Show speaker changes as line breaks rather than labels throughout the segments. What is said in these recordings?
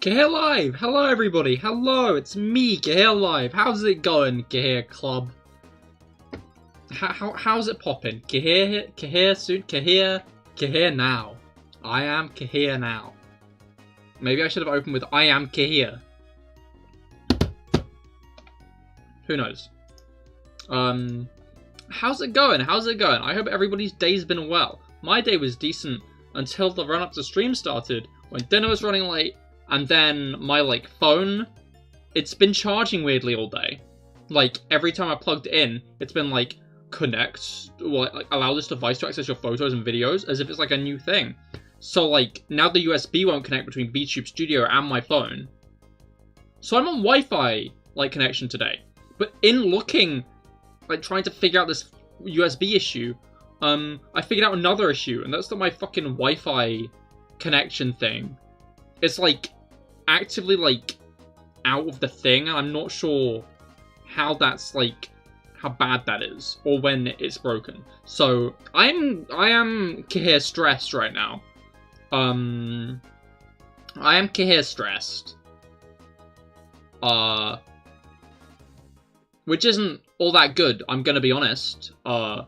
CahirLIVE! Hello everybody! Hello! It's me, CahirLIVE! How's it going, Cahir Club? How's it poppin'? Cahir soon? Cahir now. I am Cahir now. Maybe I should have opened with I am Cahir. Who knows? How's it going? How's it going? I hope everybody's day's been well. My day was decent until the run-up to stream started, when dinner was running late, and then my, phone, it's been charging weirdly all day. Every time I plugged it in, it's been, connect, allow this device to access your photos and videos, as if it's, a new thing. So, now the USB won't connect between VTube Studio and my phone. So I'm on Wi-Fi, connection today. But in looking, trying to figure out this USB issue, I figured out another issue, and that's that my fucking Wi-Fi connection thing is, actively, out of the thing, and I'm not sure how that's, how bad that is, or when it's broken. So, I am Cahir stressed right now. I am Cahir stressed. Which isn't all that good, I'm gonna be honest. But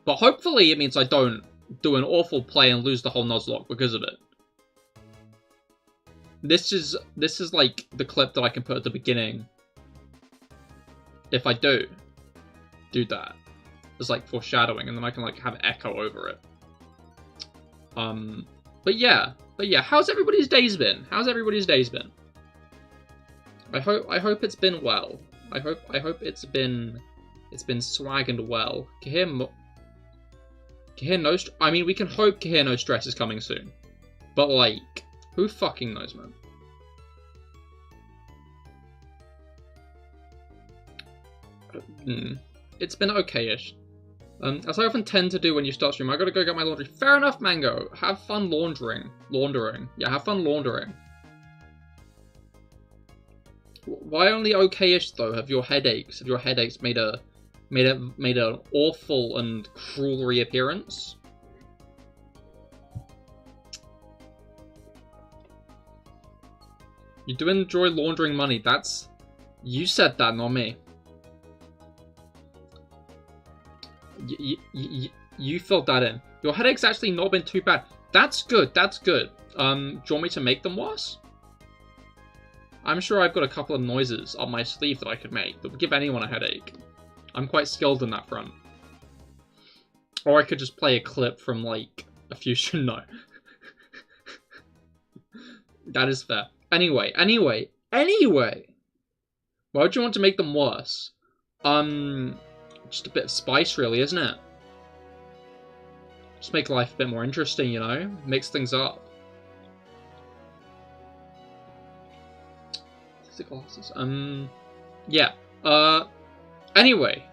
hopefully it means I don't do an awful play and lose the whole Nuzlocke because of it. This is the clip that I can put at the beginning. If I do that. It's foreshadowing, and then I can have echo over it. But yeah, how's everybody's days been? How's everybody's days been? I hope it's been well. I hope it's been swagging well. Cahir no I mean, we can hope Cahir no stress is coming soon. But who fucking knows, man? It's been okay-ish. As I often tend to do when you start streaming, I gotta go get my laundry. Fair enough, Mango. Have fun laundering. Yeah, have fun laundering. Why only okay-ish though? Have your headaches made an awful and cruel reappearance? You do enjoy laundering money. That's... You said that, not me. You filled that in. Your headache's actually not been too bad. That's good, that's good. Do you want me to make them worse? I'm sure I've got a couple of noises up my sleeve that I could make that would give anyone a headache. I'm quite skilled in that front. Or I could just play a clip from, a future... No. That is fair. Anyway. Why would you want to make them worse? Just a bit of spice, really, isn't it? Just make life a bit more interesting, you know? Mix things up. The glasses. Yeah. Anyway.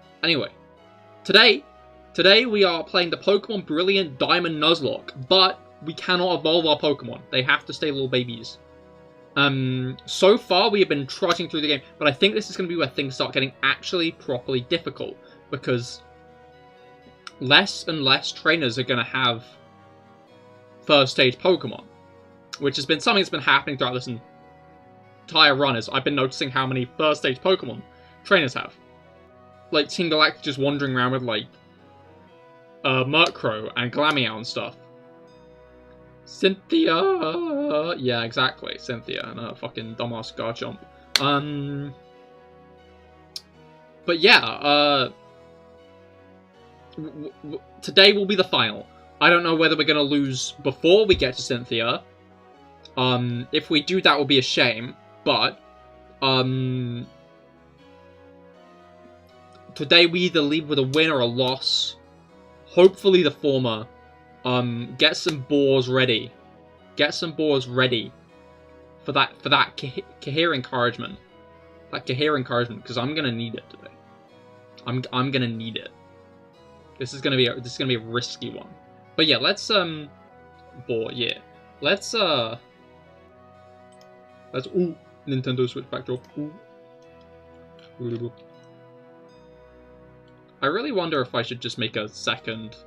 Today we are playing the Pokemon Brilliant Diamond Nuzlocke, but we cannot evolve our Pokemon. They have to stay little babies. So far we have been trudging through the game, but I think this is going to be where things start getting actually properly difficult, because less and less trainers are going to have first stage Pokemon, which has been something that's been happening throughout this entire run. Is I've been noticing how many first stage Pokemon trainers have. Team Galactic just wandering around with Murkrow and Glameow and stuff. Cynthia! Yeah, exactly. Cynthia and her fucking dumbass Garchomp. But yeah, today will be the final. I don't know whether we're going to lose before we get to Cynthia. If we do, that will be a shame. But, today we either leave with a win or a loss. Hopefully the former. Get some boars ready. Get some boars ready for that Cahir encouragement. That Cahir encouragement, because I'm gonna need it today. I'm gonna need it. This is gonna be a risky one. But yeah, let's boar, yeah. Let's ooh, Nintendo Switch backdrop. Ooh. I really wonder if I should just make a second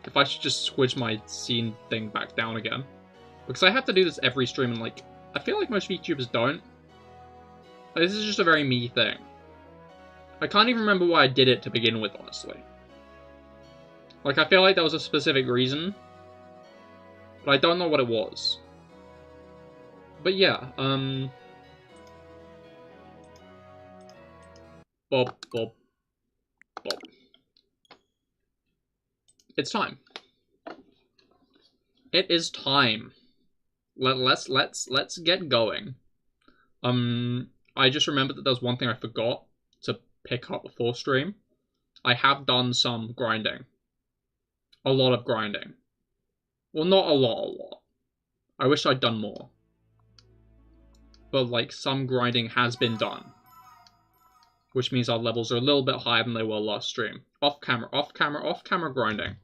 if I should just squidge my scene thing back down again. Because I have to do this every stream, and, like, I feel like most VTubers don't. Like, this is just a very me thing. I can't even remember why I did it to begin with, honestly. Like, I feel like there was a specific reason, but I don't know what it was. But yeah, Bob. It's time. It is time. Let's get going. I just remembered that there was one thing I forgot to pick up before stream. I have done some grinding. A lot of grinding. Well, not a lot. I wish I'd done more. But, like, some grinding has been done. Which means our levels are a little bit higher than they were last stream. Off camera grinding.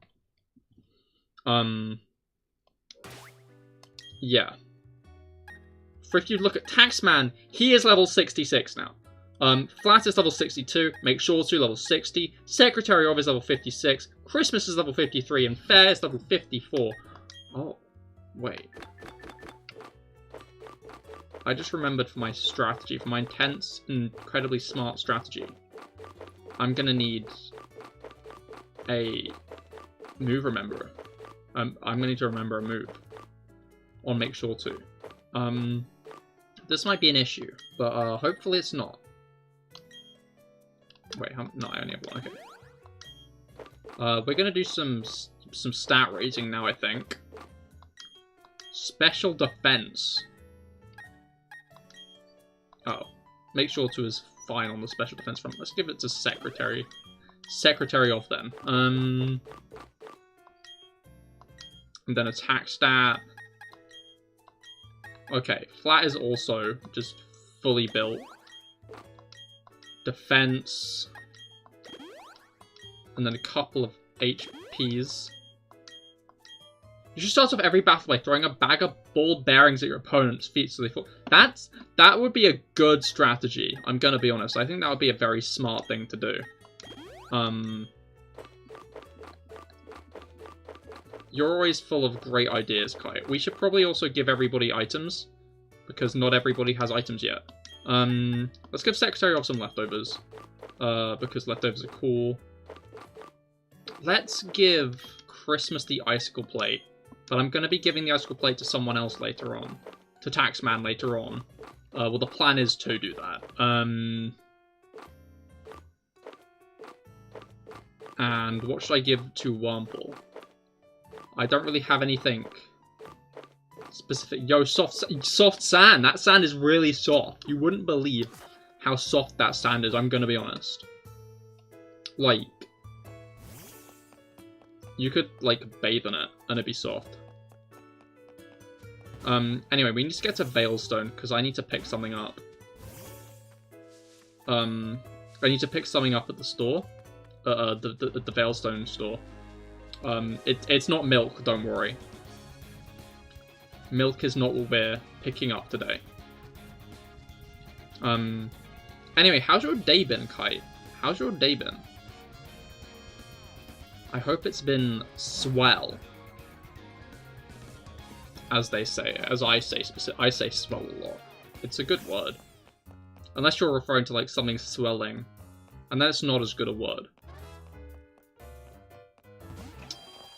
Yeah. For if you look at Taxman, he is level 66 now. Flat is level 62, Make Sure to level 60, Secretary of is level 56, Christmas is level 53, and Fair is level 54. Oh, wait. I just remembered for my strategy, for my intense, incredibly smart strategy, I'm gonna need a move rememberer. I'm gonna need to remember a move on Make Sure to. This might be an issue, but hopefully it's not. Wait, no, I only have one. Okay. We're gonna do some stat raising now, I think. Special defense. Oh, Make Sure to is fine on the special defense front. Let's give it to Secretary. Secretary of then. And then attack stat. Okay, flat is also just fully built. Defense. And then a couple of HPs. You should start off every battle by throwing a bag of ball bearings at your opponent's feet so they fall. That would be a good strategy, I'm gonna be honest. I think that would be a very smart thing to do. You're always full of great ideas, Kai. We should probably also give everybody items, because not everybody has items yet. Let's give Secretary of some leftovers, because leftovers are cool. Let's give Christmas the Icicle Plate, but I'm going to be giving the Icicle Plate to someone else later on. To Taxman later on. Well, the plan is to do that. And what should I give to Wormhole? I don't really have anything specific. Yo, soft sand. That sand is really soft. You wouldn't believe how soft that sand is, I'm going to be honest. Like, you could, like, bathe in it, and it'd be soft. Anyway, we need to get to Veilstone, because I need to pick something up. I need to pick something up at the store. The Veilstone store. It's not milk, don't worry. Milk is not what we're picking up today. Anyway, how's your day been, Kite? How's your day been? I hope it's been swell. As they say, as I say swell a lot. It's a good word. Unless you're referring to, like, something swelling. And then it's not as good a word.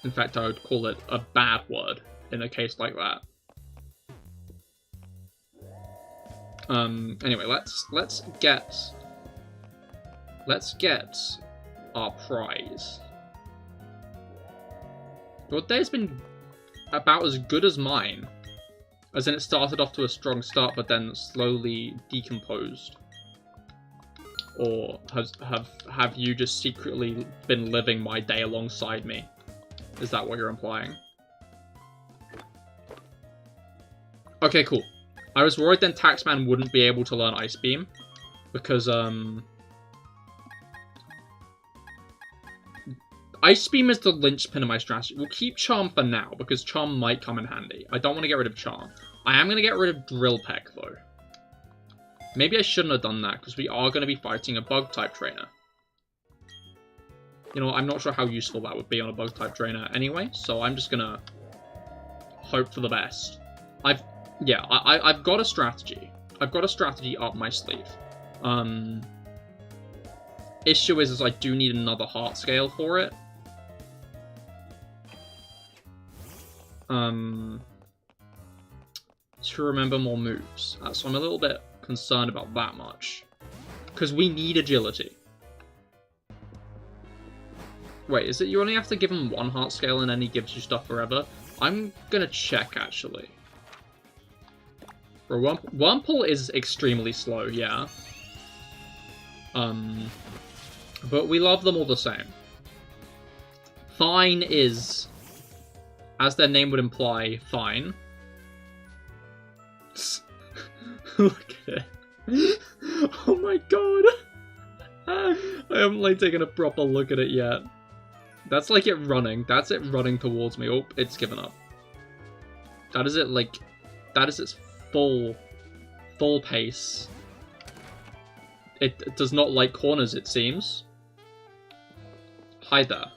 In fact, I would call it a bad word in a case like that. Anyway, let's get our prize. Your day's been about as good as mine. As in, it started off to a strong start, but then slowly decomposed. Or have you just secretly been living my day alongside me? Is that what you're implying? Okay, cool. I was worried then Taxman wouldn't be able to learn Ice Beam. Because, Ice Beam is the linchpin of my strategy. We'll keep Charm for now, because Charm might come in handy. I don't want to get rid of Charm. I am going to get rid of Drill Peck, though. Maybe I shouldn't have done that, because we are going to be fighting a Bug-type trainer. You know, I'm not sure how useful that would be on a bug-type trainer anyway, so I'm just gonna hope for the best. I've got a strategy. I've got a strategy up my sleeve. Issue is I do need another heart scale for it. To remember more moves. So I'm a little bit concerned about that much. Because we need agility. Wait, is it you only have to give him one heart scale and then he gives you stuff forever? I'm gonna check, actually. Wurmple is extremely slow, yeah. But we love them all the same. Fine is, as their name would imply, fine. Look at it. Oh my god. I haven't, like, taken a proper look at it yet. That's, like, it running. That's it running towards me. Oh, it's given up. That is it, like, that is its full pace. It does not like corners, it seems. Hi there.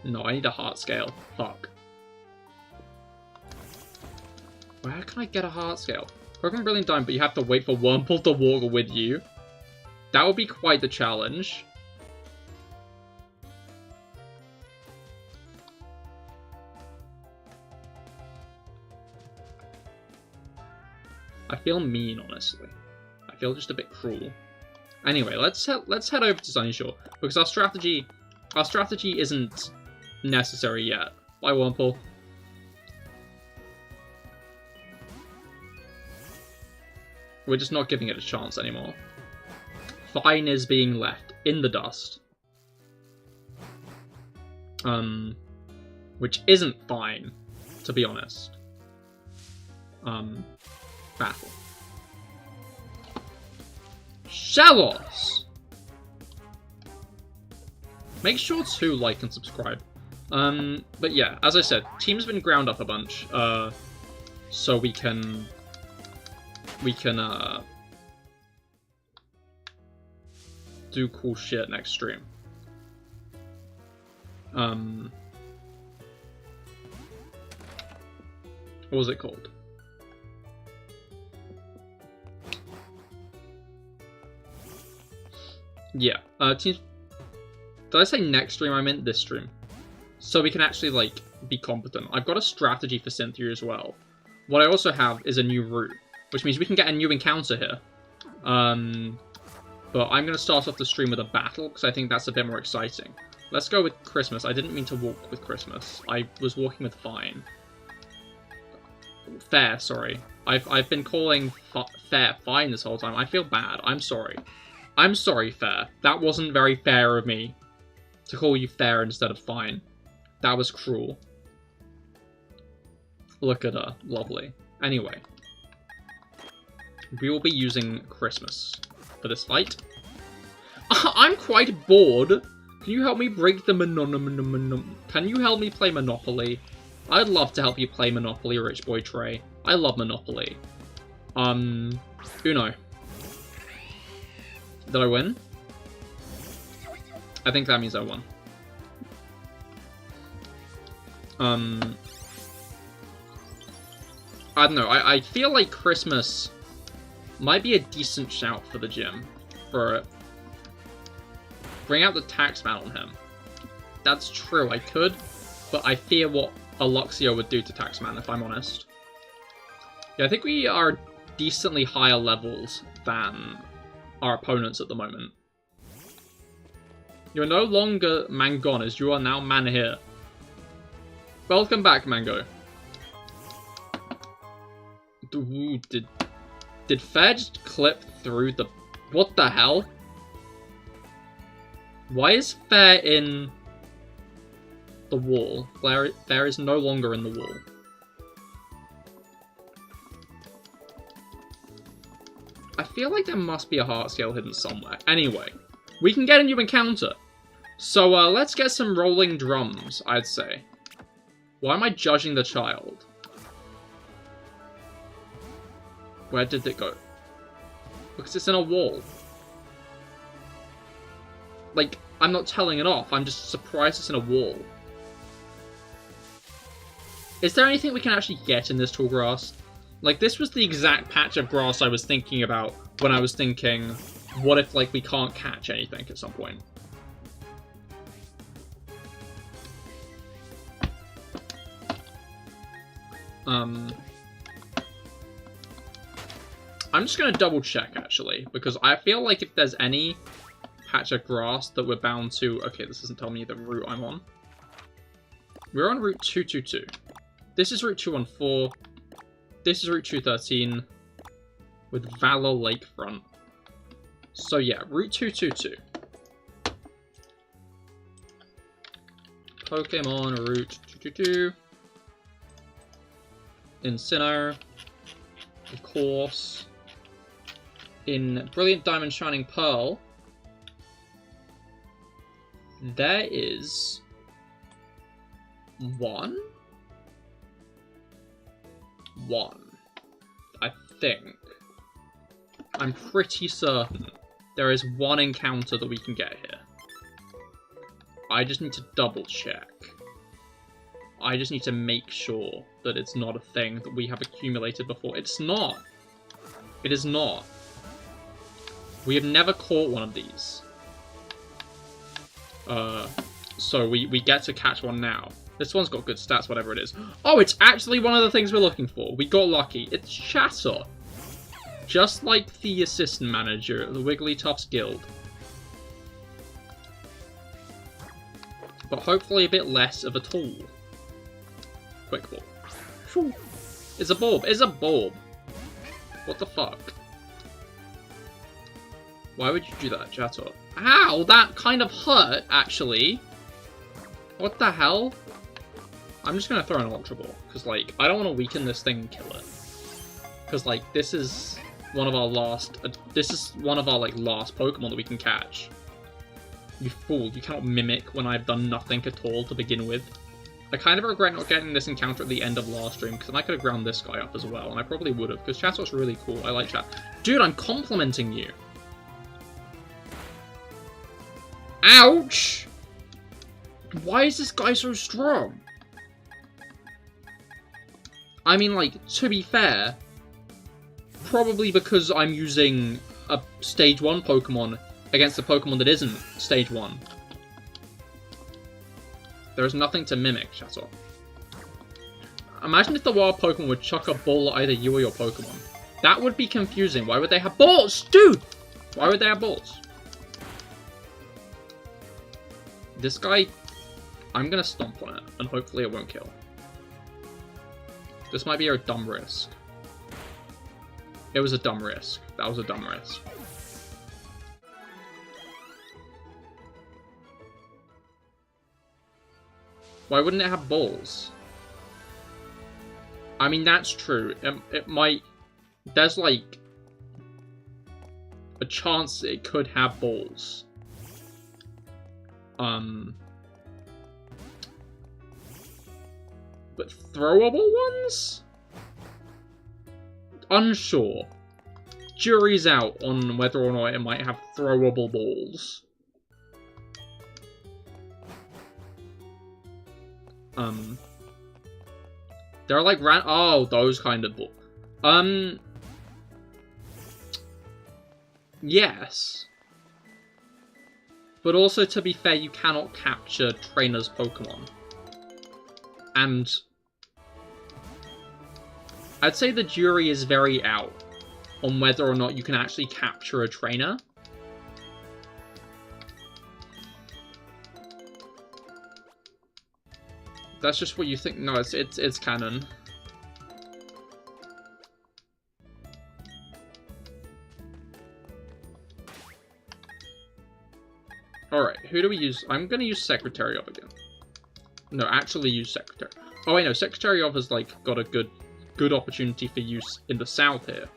No, I need a heart scale. Fuck. Where can I get a heart scale? Pokemon Brilliant Diamond, but you have to wait for Wurmple to walk with you. That would be quite the challenge. I feel mean, honestly. I feel just a bit cruel. Anyway, let's head over to Sunyshore, because our strategy isn't necessary yet. Bye, Wurmple. We're just not giving it a chance anymore. Fine is being left in the dust. Which isn't fine, to be honest. Battle. Shellos! Make sure to like and subscribe. But yeah, as I said, team's been ground up a bunch, so we can do cool shit next stream. What was it called? Yeah, teams. Did I say next stream? I meant this stream. So we can actually, like, be competent. I've got a strategy for Cynthia as well. What I also have is a new route, which means we can get a new encounter here. But I'm going to start off the stream with a battle, because I think that's a bit more exciting. Let's go with Christmas. I didn't mean to walk with Christmas. I was walking with Fine. Fair, sorry. I've been calling Fair Fine this whole time. I feel bad. I'm sorry. I'm sorry, Fair. That wasn't very fair of me to call you Fair instead of Fine. That was cruel. Look at her. Lovely. Anyway. We will be using Christmas for this fight. I'm quite bored. Can you help me break the Can you help me play Monopoly? I'd love to help you play Monopoly, Rich Boy Trey. I love Monopoly. Uno. Did I win? I think that means I won. I don't know. I feel like Christmas might be a decent shout for the gym. For bring out the Taxman on him. That's true, I could, but I fear what a Luxio would do to Taxman, if I'm honest. Yeah, I think we are decently higher levels than our opponents at the moment. You're no longer Mangon, as you are now Manhir. Welcome back, Mango. Ooh, did Fair just clip through the... What the hell? Why is Fair in the wall? Fair is no longer in the wall. I feel like there must be a heart scale hidden somewhere. Anyway, we can get a new encounter. So let's get some rolling drums, I'd say. Why am I judging the child? Where did it go? Because it's in a wall. Like, I'm not telling it off. I'm just surprised it's in a wall. Is there anything we can actually get in this tall grass? Like, this was the exact patch of grass I was thinking about when I was thinking, what if, like, we can't catch anything at some point? I'm just going to double check, actually, because I feel like if there's any patch of grass that we're bound to... Okay, this doesn't tell me the route I'm on. We're on Route 222. This is Route 214. This is Route 213 with Valor Lakefront. So yeah, Route 222. Pokemon Route 222. In Sinnoh. Of course. In Brilliant Diamond Shining Pearl. There is... one? One. I think. I'm pretty certain there is one encounter that we can get here. I just need to double check. I just need to make sure that it's not a thing that we have accumulated before. It's not. It is not. We have never caught one of these. So we get to catch one now. This one's got good stats, whatever it is. Oh, it's actually one of the things we're looking for. We got lucky. It's Chatter. Just like the assistant manager of the Wigglytuff's Guild. But hopefully a bit less of a tool. Quick ball. It's a bulb. It's a bulb. What the fuck? Why would you do that, Chatter? Ow! That kind of hurt, actually. What the hell? I'm just gonna throw an Ultra Ball, because, like, I don't want to weaken this thing and kill it. Because, like, this is one of our last... like, last Pokemon that we can catch. You fool, you cannot mimic when I've done nothing at all to begin with. I kind of regret not getting this encounter at the end of last stream, because then I could have ground this guy up as well, and I probably would have, because Chatter's really cool. I like Chat. Dude, I'm complimenting you! Ouch! Why is this guy so strong? I mean, like, to be fair, probably because I'm using a Stage 1 Pokemon against a Pokemon that isn't Stage 1. There is nothing to mimic, Chatter. Imagine if the wild Pokemon would chuck a ball at either you or your Pokemon. That would be confusing. Why would they have balls? Dude! Why would they have balls? This guy, I'm gonna stomp on it, and hopefully it won't kill. This might be a dumb risk. It was a dumb risk. That was a dumb risk. Why wouldn't it have balls? I mean, that's true. It might... There's, like, a chance it could have balls. But throwable ones? Unsure. Jury's out on whether or not it might have throwable balls. They're like oh, those kind of balls. Yes. But also, to be fair, you cannot capture trainers' Pokemon. And I'd say the jury is very out on whether or not you can actually capture a trainer. That's just what you think. No, it's canon. Alright, who do we use? I'm gonna use Secretary of again. No, actually use Secretary. Oh wait, no, Secretary of has, like, got a good opportunity for use in the south here,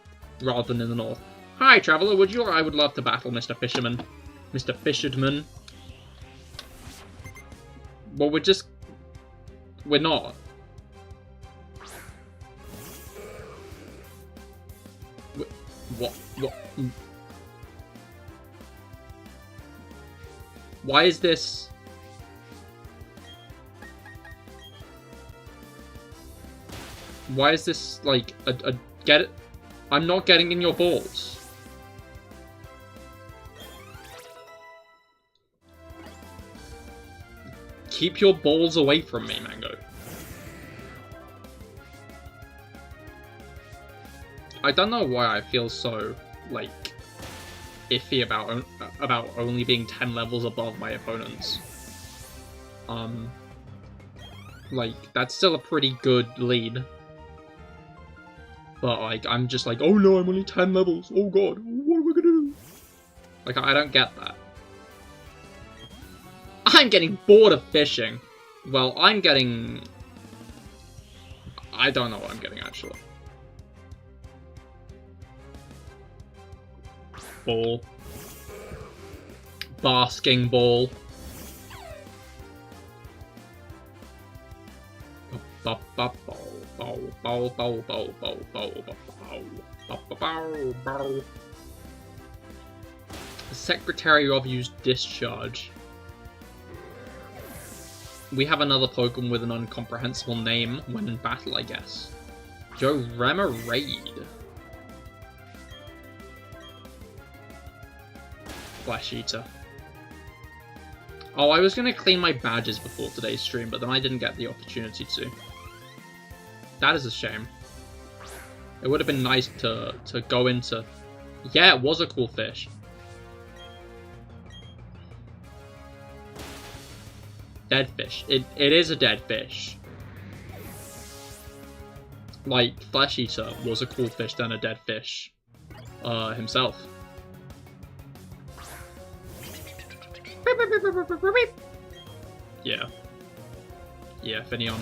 rather than in the north. Hi, Traveler, I would love to battle Mr. Fisherman. Mr. Fisherman. Well, we're not. What? Why is this... Why is this, like, get it? I'm not getting in your balls. Keep your balls away from me, Mango. I don't know why I feel so, like, iffy about only being 10 levels above my opponents. Like, that's still a pretty good lead. But, like, I'm just like, oh no, I'm only 10 levels. Oh god, what am I gonna do? Like, I don't get that. I'm getting bored of fishing. Well, I'm getting... I don't know what I'm getting, actually. Ball. Basking ball. Secretary of used discharge. We have another Pokemon with an incomprehensible name when in battle, I guess. Jorema Raid. Flash Eater. Oh, I was going to clean my badges before today's stream, but then I didn't get the opportunity to. That is a shame. It would have been nice to go into... Yeah, it was a cool fish. Dead fish. It is a dead fish. Like, Flesh Eater was a cool fish than a dead fish himself. Yeah. Yeah, Finneon.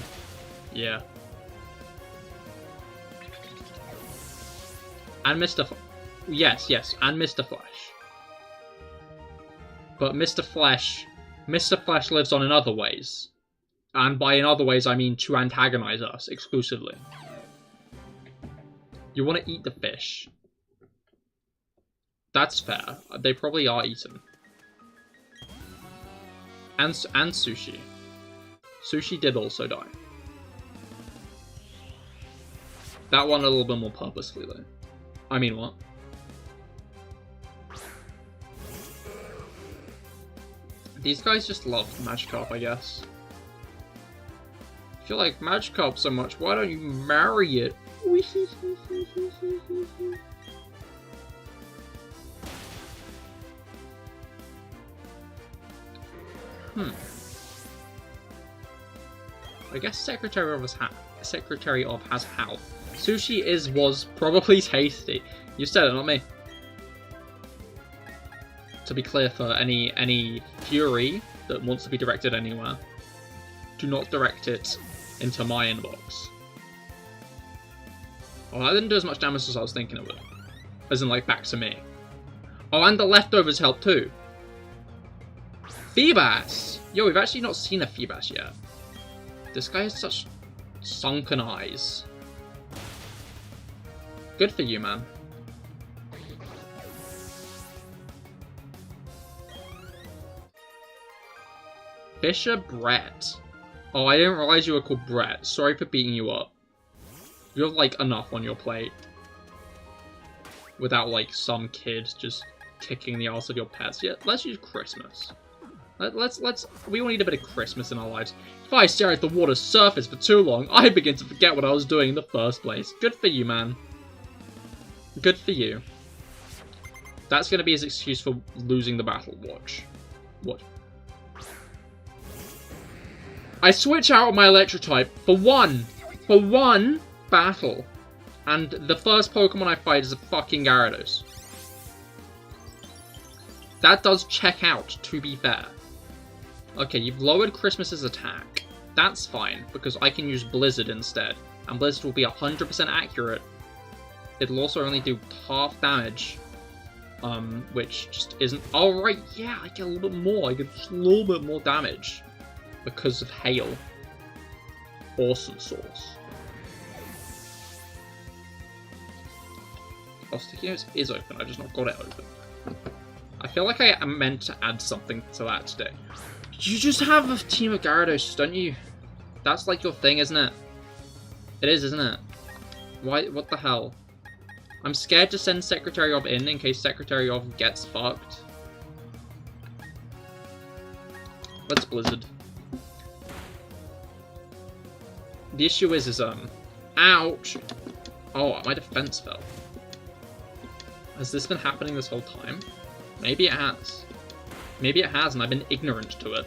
Yeah. And Mr. Yes, and Mr. Flesh. But Mr. Flesh lives on in other ways. And by in other ways, I mean to antagonize us exclusively. You want to eat the fish. That's fair. They probably are eaten. And Sushi. Sushi did also die. That one a little bit more purposefully, though. I mean, what? These guys just love Magikarp, I guess. If you like Magikarp so much, why don't you marry it? I guess Secretary of has how. Sushi was probably tasty. You said it, not me. To be clear, for any fury that wants to be directed anywhere, do not direct it into my inbox. Oh, that didn't do as much damage as I was thinking it would. As in, like, back to me. Oh, and the leftovers help too. Feebas! Yo, we've actually not seen a Feebas yet. This guy has such sunken eyes. Good for you, man. Fisher Brett. Oh, I didn't realize you were called Brett. Sorry for beating you up. You have, like, enough on your plate. Without, like, some kid just kicking the ass of your pets. Yeah, let's use Christmas. We all need a bit of Christmas in our lives. If I stare at the water's surface for too long, I begin to forget what I was doing in the first place. Good for you, man. Good for you. That's going to be his excuse for losing the battle. Watch. Watch. I switch out my electric type for one battle. And the first Pokemon I fight is a fucking Gyarados. That does check out, to be fair. Okay, you've lowered Christmas's attack. That's fine, because I can use Blizzard instead. And Blizzard will be 100% accurate. It'll also only do half damage. Which just isn't... Oh, right, yeah, I get a little bit more. I get just a little bit more damage. Because of Hail. Awesome sauce. Oh, Sticky Notes is open. I just not got it open. I feel like I am meant to add something to that today. You just have a team of Gyarados, don't you? That's like your thing, isn't it? It is, isn't it? Why? What the hell? I'm scared to send Secretary of in case Secretary of gets fucked. Let's Blizzard. The issue is ouch! Oh, my defense fell. Has this been happening this whole time? Maybe it has. Maybe it has and I've been ignorant to it.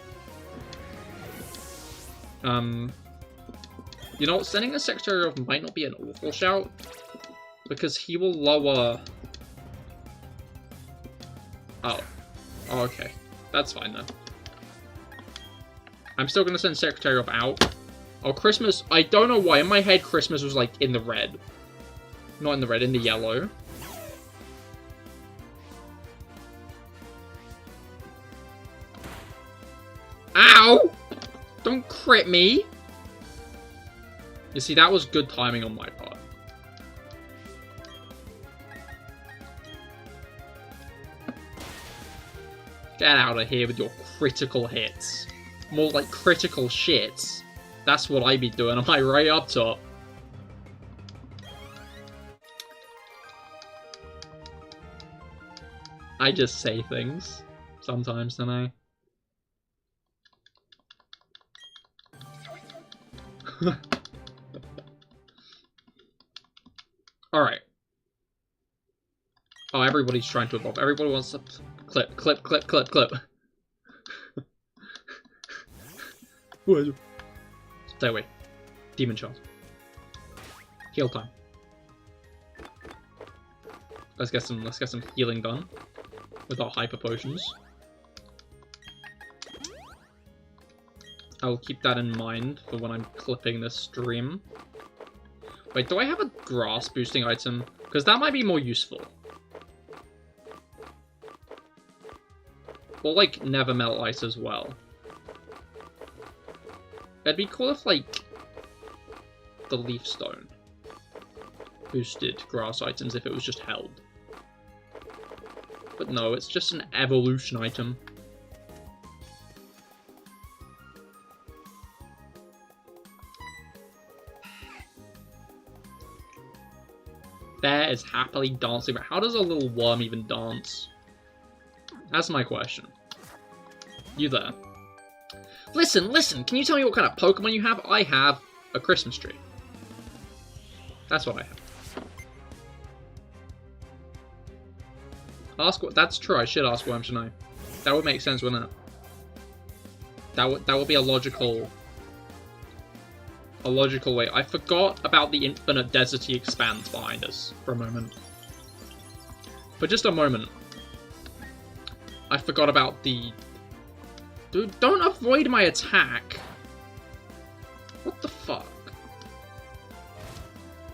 You know, sending a Secretary of might not be an awful shout, because he will lower... Oh, okay. That's fine then. I'm still going to send Secretary of out. Oh, Christmas. I don't know why. In my head, Christmas was, like, in the red. Not in the red, in the yellow. Ow! Don't crit me! You see, that was good timing on my part. Get out of here with your critical hits. More like critical shits. That's what I be doing. Am I right up top? I just say things. Sometimes, don't I? Alright. Oh, everybody's trying to evolve. Everybody wants to clip, clip, clip, clip, clip. Stay away. Demon Child. Heal time. Let's get some healing done with our hyper potions. I'll keep that in mind for when I'm clipping this stream. Wait, do I have a grass boosting item? Because that might be more useful. Or like never melt ice as well. It'd be cool if like the leaf stone boosted grass items if it was just held. But no, it's just an evolution item. Bear is happily dancing, but how does a little worm even dance? That's my question. You there? Listen, listen, can you tell me what kind of Pokemon you have? I have a Christmas tree. That's what I have. Ask what? That's true, I should ask Worm to know. That would make sense, wouldn't it? That would be a logical way. I forgot about the infinite deserty expanse behind us for a moment. For just a moment. I forgot about the... Dude, don't avoid my attack! What the fuck?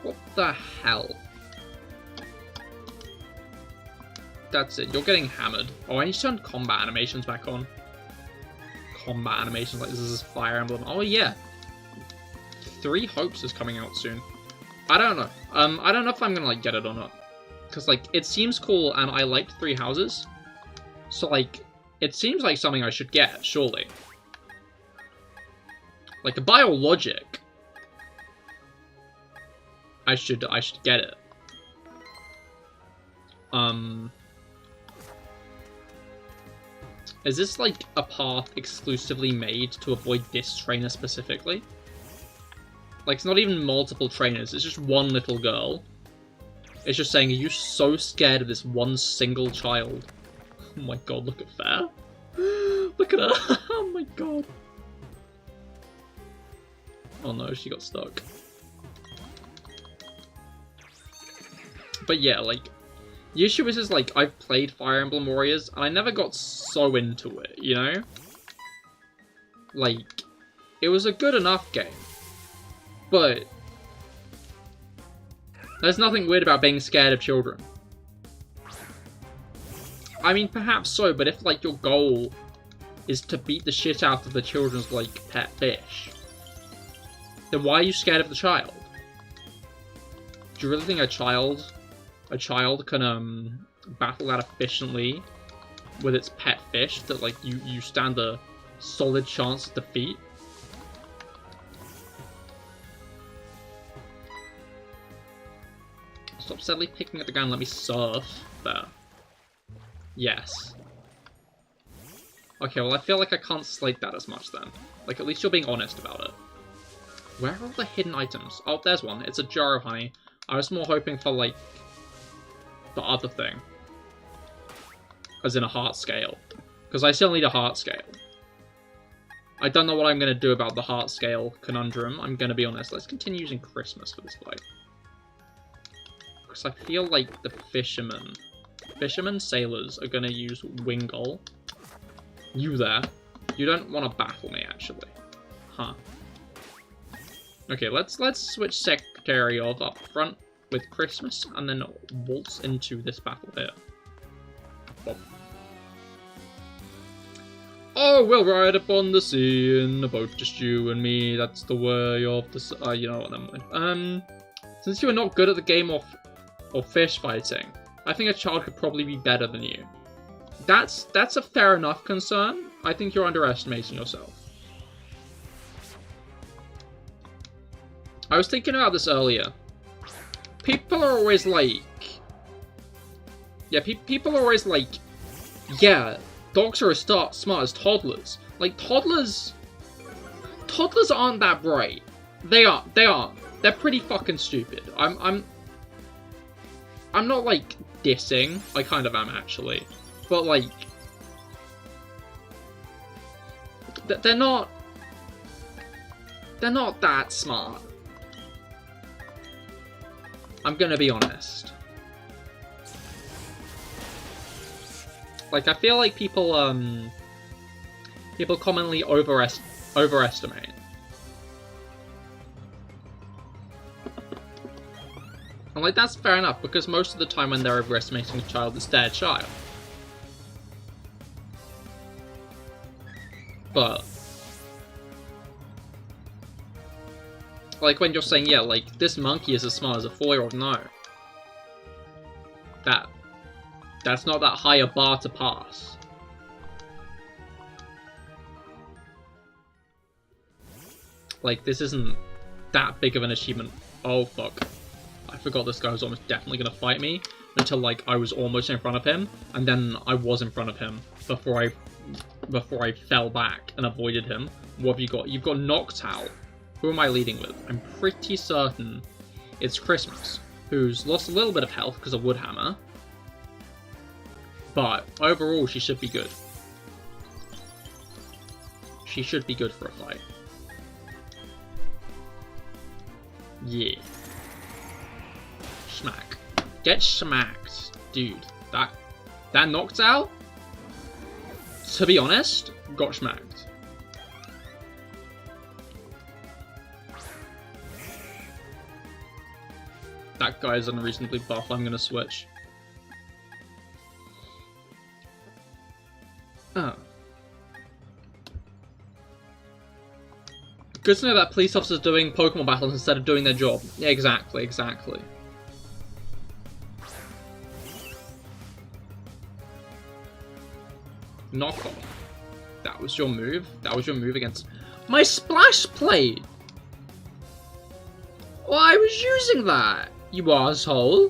What the hell? That's it, you're getting hammered. Oh, I need to turn combat animations back on. Combat animations, like this is Fire Emblem. Oh yeah! 3 Hopes is coming out soon. I don't know. I don't know if I'm gonna like get it or not. Cause like, it seems cool and I liked 3 Houses. So like, it seems like something I should get, surely. Like a biologic. I should get it. Is this like a path exclusively made to avoid this trainer specifically? Like, it's not even multiple trainers, it's just one little girl. It's just saying, are you so scared of this one single child? Oh my god, look at Fair. Look at her. Oh my god. Oh no, she got stuck. But yeah, like, the issue is like, I've played Fire Emblem Warriors, and I never got so into it, you know? Like, it was a good enough game. But there's nothing weird about being scared of children. I mean, perhaps so, but if, like, your goal is to beat the shit out of the children's, like, pet fish, then why are you scared of the child? Do you really think a child can, battle that efficiently with its pet fish that like you stand a solid chance of defeat. Stop steadily picking at the ground, let me surf. There. Yes. Okay, well I feel like I can't slate that as much then. Like, at least you're being honest about it. Where are all the hidden items? Oh, there's one. It's a jar of honey. I was more hoping for, like, the other thing. As in a heart scale. Because I still need a heart scale. I don't know what I'm going to do about the heart scale conundrum. I'm going to be honest. Let's continue using Christmas for this fight. Because I feel like the fishermen, sailors are going to use Wingull. You there. You don't want to baffle me, actually. Huh. Okay, let's switch Secretary of up front with Christmas, and then waltz into this battle here. Bob. Oh, we'll ride upon the sea in a boat, just you and me. That's the way of the... you know what, never mind. Since you are not good at the game of fish fighting, I think a child could probably be better than you. That's a fair enough concern. I think you're underestimating yourself. I was thinking about this earlier. People are always like... Yeah, people are always like... Yeah, dogs are as smart as toddlers. Like, toddlers aren't that bright. They aren't. They're pretty fucking stupid. I'm not, like, dissing. I kind of am, actually. But, like... They're not that smart. I'm gonna be honest. Like, I feel like people commonly overestimate. And, like, that's fair enough, because most of the time when they're overestimating a child, it's their child. But, like, when you're saying, yeah, like, this monkey is as smart as a 4-year-old, no. That's not that high a bar to pass. Like, this isn't that big of an achievement. Oh, fuck. I forgot this guy was almost definitely gonna fight me until, like, I was almost in front of him, and then I was in front of him before I fell back and avoided him. What have you got? You've got Noctowl. Who am I leading with? I'm pretty certain it's Christmas, who's lost a little bit of health because of Woodhammer. But overall, she should be good. She should be good for a fight. Yeah. Smack. Get smacked. Dude, that Noctowl, to be honest, got smacked. That guy's unreasonably buff, I'm gonna switch. Oh. Good to know that police officers doing Pokemon battles instead of doing their job. Yeah, exactly. Knock off. That was your move? That was your move against my Splash Plate! Well, I was using that, you asshole.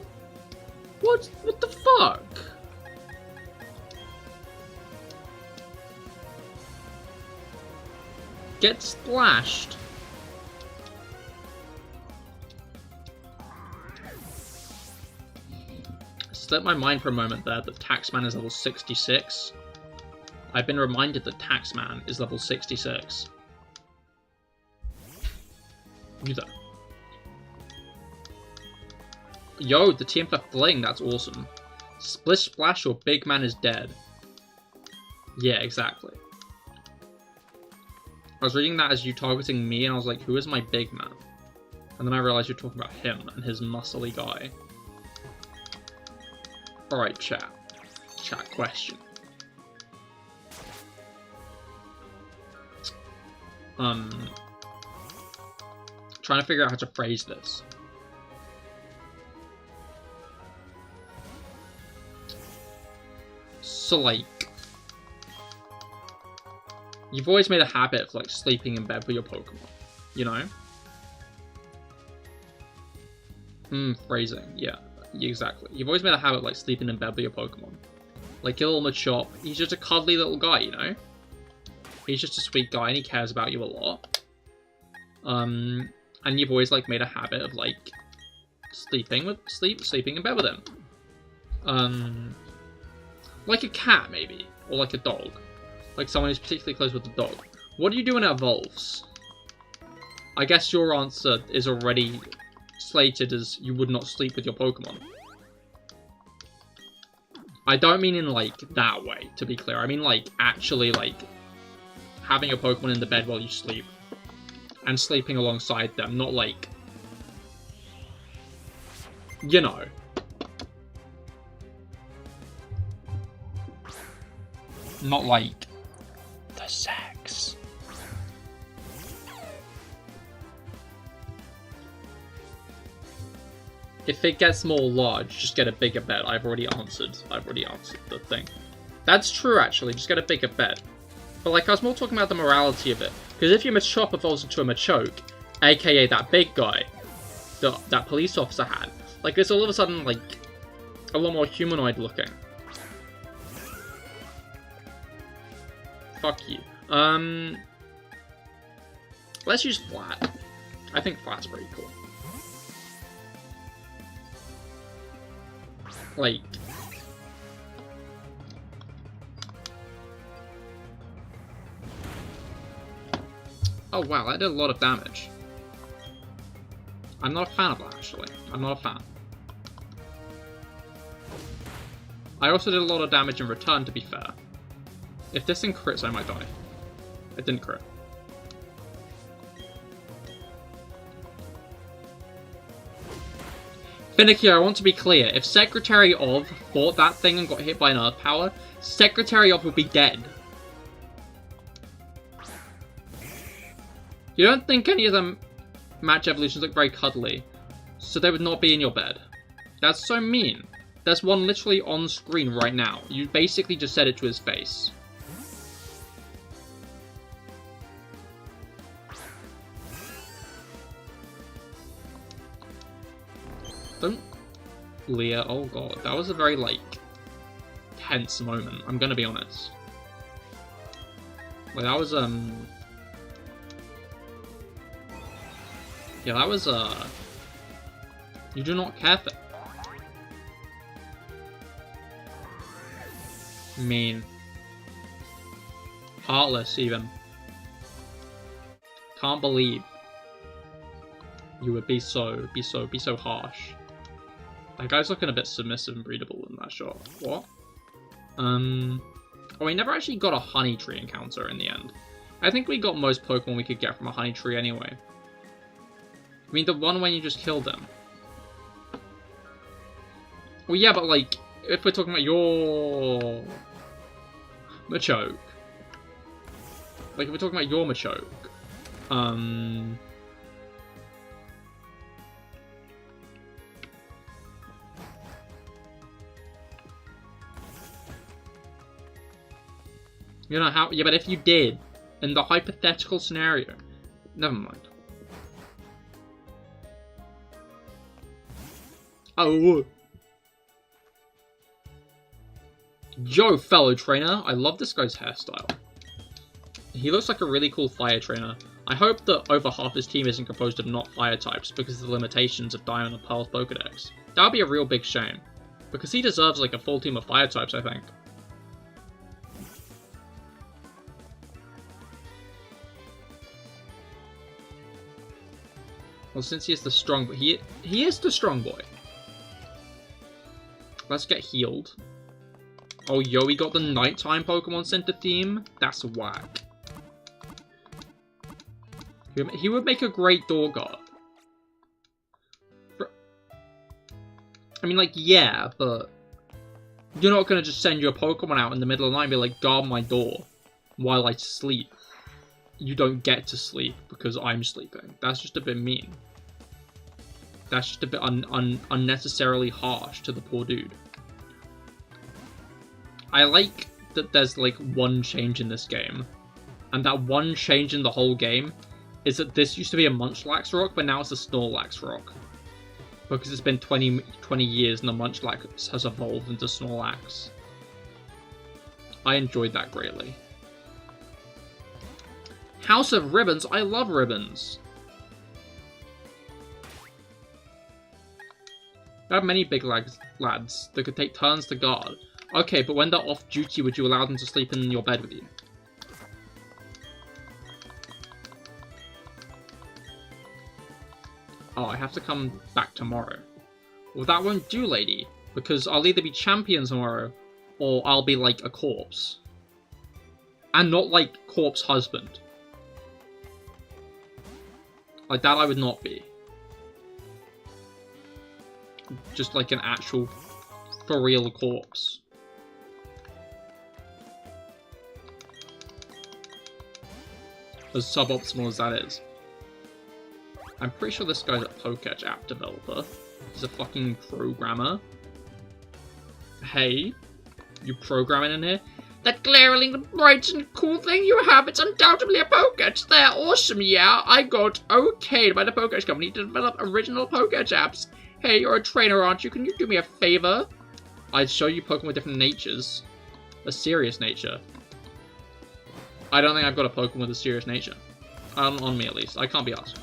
What the fuck? Get splashed. Slipped my mind for a moment there that Taxman is level 66. I've been reminded that Taxman is level 66. You there. Yo, the team for Fling, that's awesome. Splish Splash, your big man is dead. Yeah, exactly. I was reading that as you targeting me, and I was like, who is my big man? And then I realized you're talking about him and his muscly guy. Alright, chat. Chat question. Trying to figure out how to phrase this. So, like, You've always made a habit of, like, sleeping in bed with your Pokemon, you know? Phrasing, yeah, exactly. You've always made a habit of, like, sleeping in bed with your Pokemon. Like, your little Machop, he's just a cuddly little guy, you know? He's just a sweet guy, and he cares about you a lot. And you've always, like, made a habit of, like, sleeping in bed with him. Like a cat, maybe, or like a dog. Like someone who's particularly close with the dog. What do you do when it evolves? I guess your answer is already slated as you would not sleep with your Pokemon. I don't mean in, like, that way, to be clear. I mean, like, actually, like, having your Pokemon in the bed while you sleep. And sleeping alongside them, not, like, you know. Not, like, the sex. If it gets more large, just get a bigger bed. I've already answered the thing. That's true, actually. Just get a bigger bed. But, like, I was more talking about the morality of it. Because if your Machop evolves into a Machoke, aka that big guy that police officer had, like, it's all of a sudden, like, a lot more humanoid looking. Fuck you. Let's use flat. I think flat's pretty cool. Like, oh wow, that did a lot of damage. I'm not a fan of that, actually. I'm not a fan. I also did a lot of damage in return, to be fair. If this thing crits, I might die. It didn't crit. Finicky, I want to be clear. If Secretary of fought that thing and got hit by an Earth Power, Secretary of would be dead. You don't think any of them match evolutions look very cuddly, so they would not be in your bed. That's so mean. There's one literally on screen right now. You basically just said it to his face. Don't... Leah, oh god, that was a very, like, tense moment, I'm gonna be honest. Like, that was, yeah, that was, you do not care for... Mean. Heartless, even. Can't believe you would be so harsh. That guy's looking a bit submissive and breedable in that shot. What? Oh, we never actually got a honey tree encounter in the end. I think we got most Pokemon we could get from a honey tree anyway. I mean, the one when you just killed them. Well, yeah, but like, if we're talking about your Machoke. Like, if we're talking about your Machoke. You know how? Yeah, but if you did, in the hypothetical scenario, never mind. Oh. Yo, fellow trainer, I love this guy's hairstyle. He looks like a really cool fire trainer. I hope that over half his team isn't composed of not fire types because of the limitations of Diamond and Pearl's Pokedex. That would be a real big shame. Because he deserves like a full team of fire types, I think. Well, since he is the strong boy, he is the strong boy. Let's get healed. Oh, yo, we got the nighttime Pokemon Center theme? That's whack. He would make a great door guard. I mean, like, yeah, but you're not going to just send your Pokemon out in the middle of the night and be like, guard my door while I sleep. You don't get to sleep because I'm sleeping. That's just a bit mean. That's just a bit unnecessarily harsh to the poor dude. I like that there's, like, one change in this game And that one change in the whole game is that this used to be a Munchlax rock, but now it's a Snorlax rock. Because it's been 20 years and the Munchlax has evolved into Snorlax. I enjoyed that greatly. House of Ribbons. I love ribbons. I have many big lads that could take turns to guard. Okay, but when they're off duty, would you allow them to sleep in your bed with you? Oh, I have to come back tomorrow. Well, that won't do, lady. Because I'll either be champion tomorrow, or I'll be, like, a corpse. And not, like, corpse husband. Like, that I would not be. Just, like, an actual, for real corpse. As suboptimal as that is. I'm pretty sure this guy's a Poketch app developer. He's a fucking programmer. Hey, you programming in here? That glaringly bright and cool thing you have, it's undoubtedly a Poketch. They're awesome, yeah. I got okayed by the Poketch company to develop original Poketch apps. Hey, you're a trainer, aren't you? Can you do me a favor? I'd show you Pokemon with different natures. A serious nature. I don't think I've got a Pokemon with a serious nature. On me, at least. I can't be asked.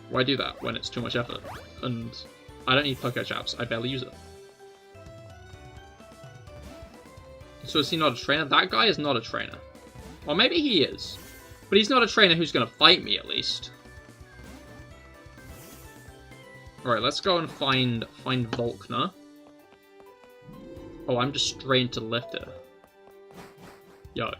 Why do that when it's too much effort? And I don't need Poketch apps. I barely use it. So is he not a trainer? That guy is not a trainer. Or maybe he is. But he's not a trainer who's going to fight me, at least. Alright, let's go and find Volkner. Oh, I'm just strained to lift it. Yo.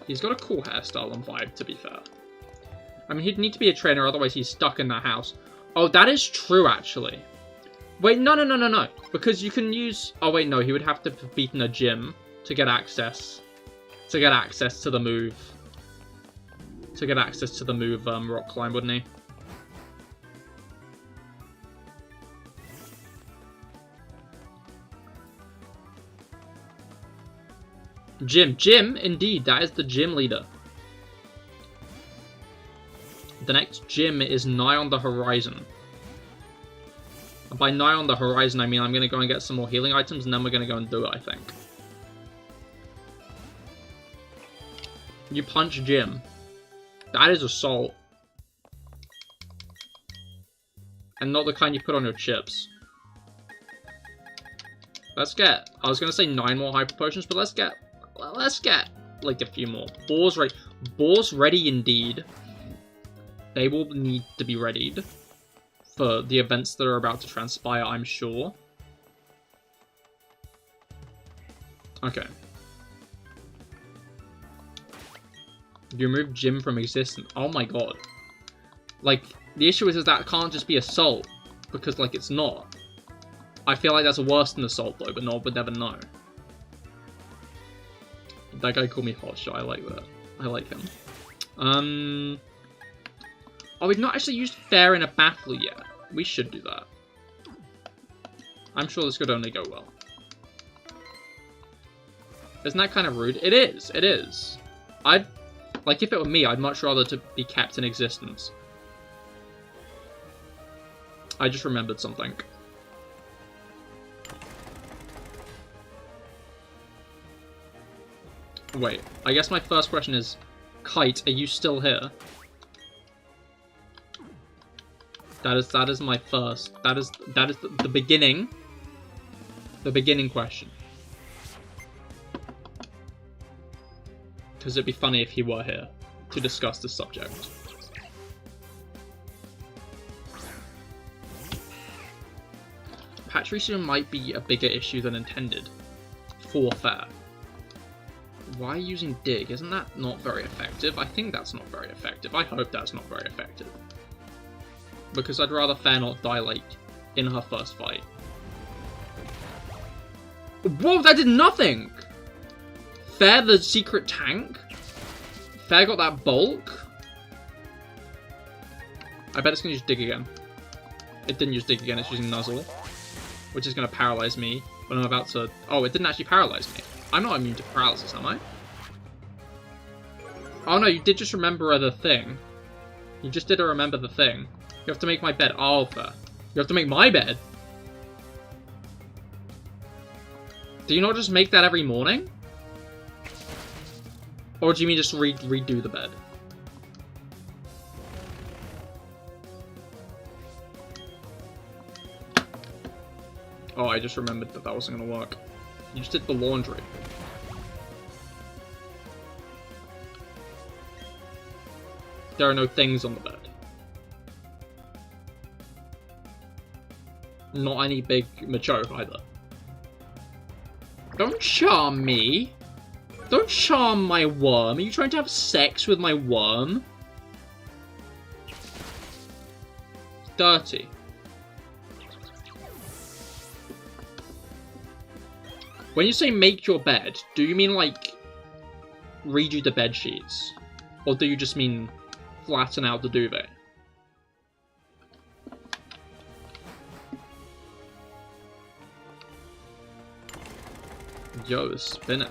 He's got a cool hairstyle and vibe, to be fair. I mean, he'd need to be a trainer, otherwise he's stuck in that house. Oh, that is true, actually. Wait, no. Because you can use... Oh, wait, no. He would have to have beaten a gym to get access. To get access to the move. To get access to the move, rock climb, wouldn't he? Gym, indeed, that is the gym leader. The next gym is nigh on the horizon. And by nigh on the horizon, I mean I'm going to go and get some more healing items, and then we're going to go and do it, I think. You punch Jim. That is assault. And not the kind you put on your chips. Let's get... I was going to say 9 more hyper potions, but let's get... like, a few more. Boars ready indeed. They will need to be readied for the events that are about to transpire, I'm sure. Okay. You remove Jim from existence. Oh my god. Like, the issue is that can't just be assault, because, like, it's not. I feel like that's worse than assault, though, but no one would never know. That guy called me Hotshot. I like that. I like him. Oh, we've not actually used Fair in a battle yet. We should do that. I'm sure this could only go well. Isn't that kind of rude? It is. It is. Like, if it were me, I'd much rather to be kept in existence. I just remembered something. Wait, I guess my first question is, Kite, are you still here? That is my first. That is the beginning. The beginning question. Because it'd be funny if he were here to discuss this subject. Patricia might be a bigger issue than intended. For Fair. Why using Dig? Isn't that not very effective? I think that's not very effective. I hope that's not very effective. Because I'd rather Fair not die, like, in her first fight. Whoa, that did nothing! Fair the secret tank? Fair got that bulk? I bet it's gonna use dig again. It didn't use dig again, it's using nuzzle, which is gonna paralyze me when I'm about to... Oh, it didn't actually paralyze me. I'm not immune to paralysis, am I? Oh no, you did just remember the thing. You just did remember the thing. You have to make my bed. Oh, fair. You have to make my bed? Do you not just make that every morning? Or do you mean just redo the bed? Oh, I just remembered that wasn't going to work. You just did the laundry. There are no things on the bed. Not any big macho either. Don't charm me. Don't charm my worm. Are you trying to have sex with my worm? Dirty. When you say make your bed, do you mean like redo the bed sheets? Or do you just mean flatten out the duvet? Yo, it's spinning.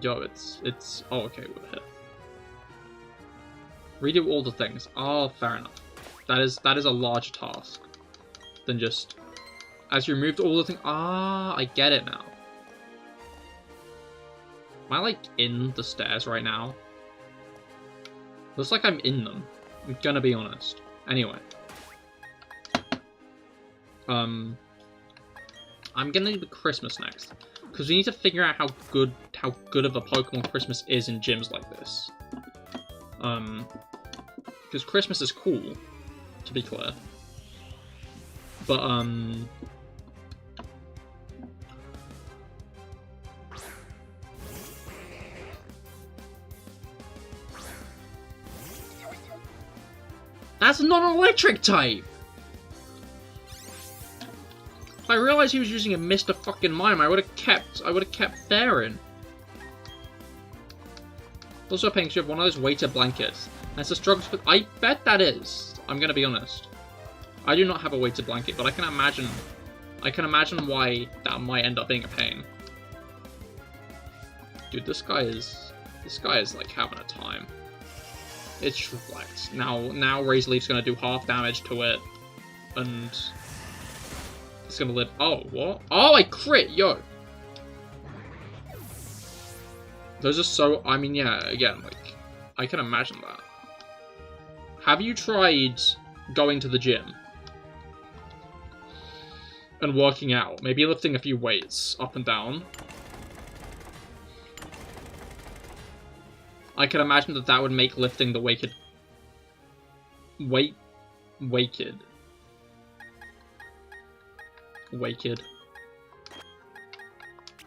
Yo, it's... Oh, okay, we're here. Redo all the things. Oh, fair enough. That is a larger task than just... As you removed all the things... Ah, I get it now. Am I, like, in the stairs right now? Looks like I'm in them. I'm gonna be honest. Anyway. I'm gonna do Christmas next. Because we need to figure out how good of a Pokemon Christmas is in gyms like this. Because Christmas is cool, to be clear. But, that's not an electric type! If I realized he was using a Mr. fucking Mime, I would have kept Theron. Also, Pinks, you have one of those weighted blankets. That's a struggle, but I bet that is. I'm gonna be honest. I do not have a weighted blanket, but I can imagine why that might end up being a pain. Dude, this guy is like having a time. It's reflect. Now Razor Leaf's gonna do half damage to it, and it's gonna live. Oh, what? Oh, I crit, yo. Those are so. I mean, yeah. Again, like, I can imagine that. Have you tried going to the gym and working out? Maybe lifting a few weights up and down. I can imagine that would make lifting the weighted.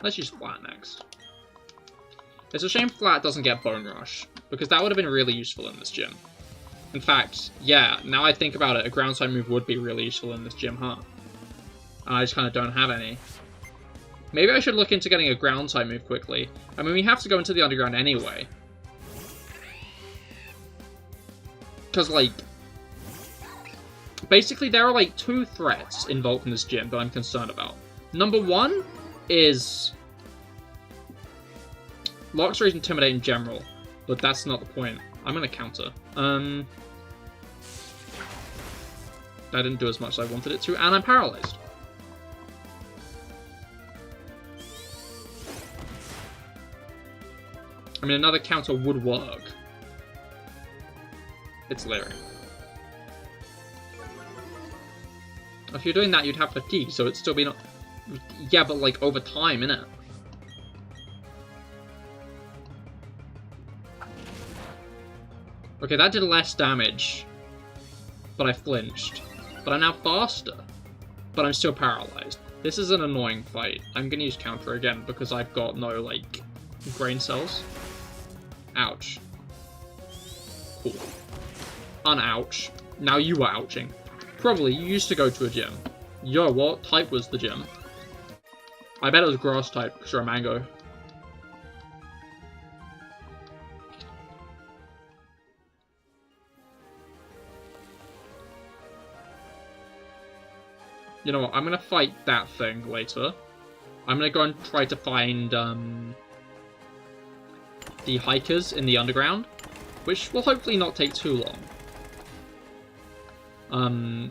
Let's use Flat next. It's a shame Flat doesn't get Bone Rush, because that would have been really useful in this gym. In fact, yeah, now I think about it, a ground type move would be really useful in this gym, huh? And I just kind of don't have any. Maybe I should look into getting a ground type move quickly. I mean, we have to go into the underground anyway. Because, like, basically there are, like, 2 threats involved in this gym that I'm concerned about. Number 1 is Luxray's Intimidate in general, but that's not the point. I'm gonna counter. That didn't do as much as I wanted it to, and I'm paralyzed. I mean, another counter would work. It's Leering. If you're doing that, you'd have fatigue, so it'd still be not... Yeah, but, like, over time, innit? Okay, that did less damage, but I flinched. But I'm now faster, but I'm still paralyzed. This is an annoying fight. I'm gonna use counter again, because I've got no, like, brain cells. Ouch. Cool. Unouch. Now you are ouching. Probably, you used to go to a gym. Yo, what type was the gym? I bet it was grass type, because you're a mango. You know what? I'm gonna fight that thing later. I'm gonna go and try to find the hikers in the underground, which will hopefully not take too long.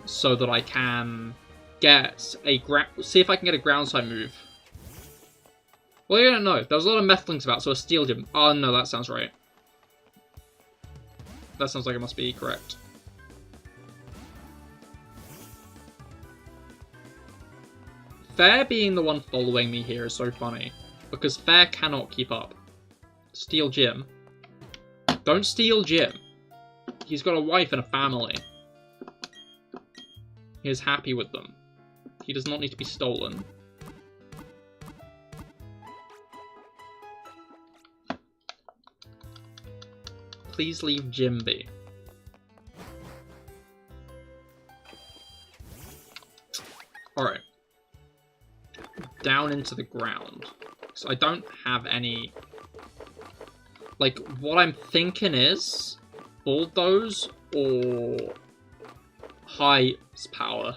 So that I can get a see if I can get a ground side move. Well, you don't know. There was a lot of methlings about, so a steel gym. Oh no, that sounds right. That sounds like it must be correct. Fair being the one following me here is so funny, because Fair cannot keep up. Steal Jim. Don't steal Jim. He's got a wife and a family. He is happy with them. He does not need to be stolen. Please leave Jim be. Alright. Down into the ground. So I don't have any... Like, what I'm thinking is... Bulldoze or... High power.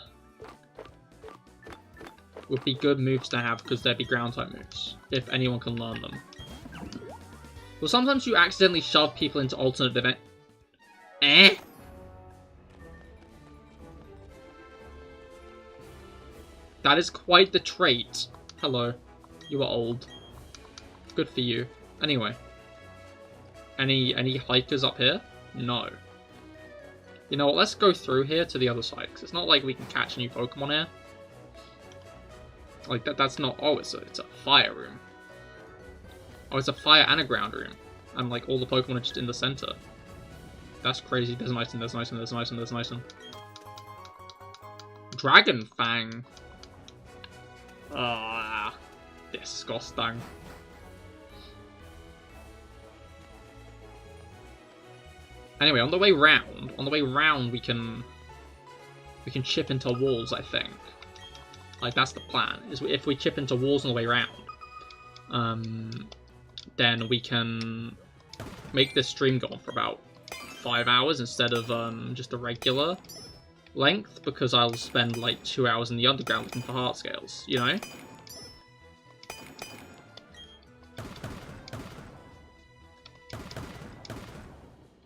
Would be good moves to have because they'd be ground type moves. If anyone can learn them. Well, sometimes you accidentally shove people into alternate event. Eh? That is quite the trait. Hello. You are old. Good for you. Anyway. Any hikers up here? No. You know what, let's go through here to the other side, because it's not like we can catch a new Pokemon here. Like, that's not... Oh, it's a fire room. Oh, it's a fire and a ground room. And, like, all the Pokemon are just in the center. That's crazy. There's an item, there's an item, there's an item, there's an item. Dragon Fang. Ah, disgusting. Anyway, on the way round, we can chip into walls, I think. Like, that's the plan, is if we chip into walls on the way round, then we can make this stream go on for about 5 hours instead of just a regular length, because I'll spend like 2 hours in the underground looking for heart scales, you know?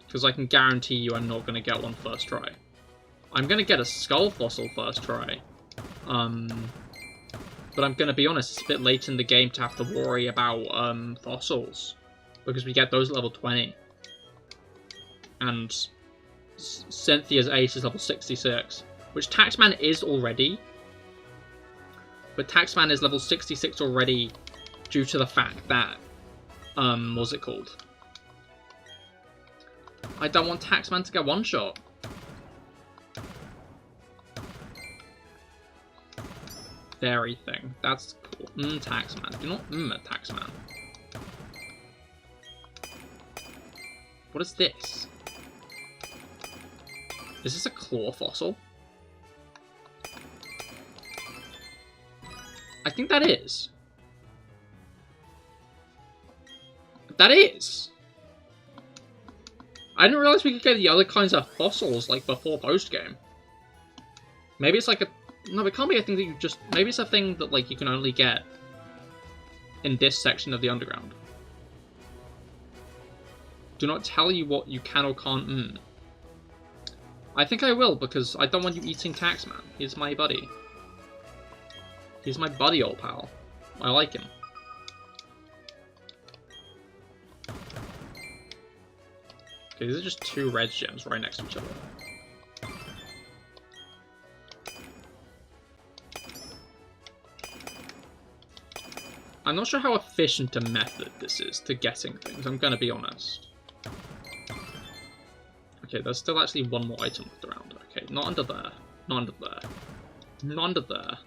Because I can guarantee you I'm not going to get one first try. I'm going to get a skull fossil first try. But I'm going to be honest, it's a bit late in the game to have to worry about fossils. Because we get those at level 20. And Cynthia's ace is level 66. Which Taxman is already. But Taxman is level 66 already due to the fact that... what's it called? I don't want Taxman to get one shot. Fairy thing. That's cool. Taxman. Do not a Taxman. What is this? Is this a claw fossil? I think that is. That is! I didn't realize we could get the other kinds of fossils, like, before post-game. Maybe it's like a... No, it can't be a thing that you just... Maybe it's a thing that, like, you can only get in this section of the underground. Do not tell you what you can or can't I think I will, because I don't want you eating Taxman. He's my buddy. He's my buddy, old pal. I like him. Okay, these are just two red gems right next to each other. I'm not sure how efficient a method this is to getting things, I'm gonna be honest. Okay, there's still actually one more item left around. Okay, not under there. Not under there. Not under there.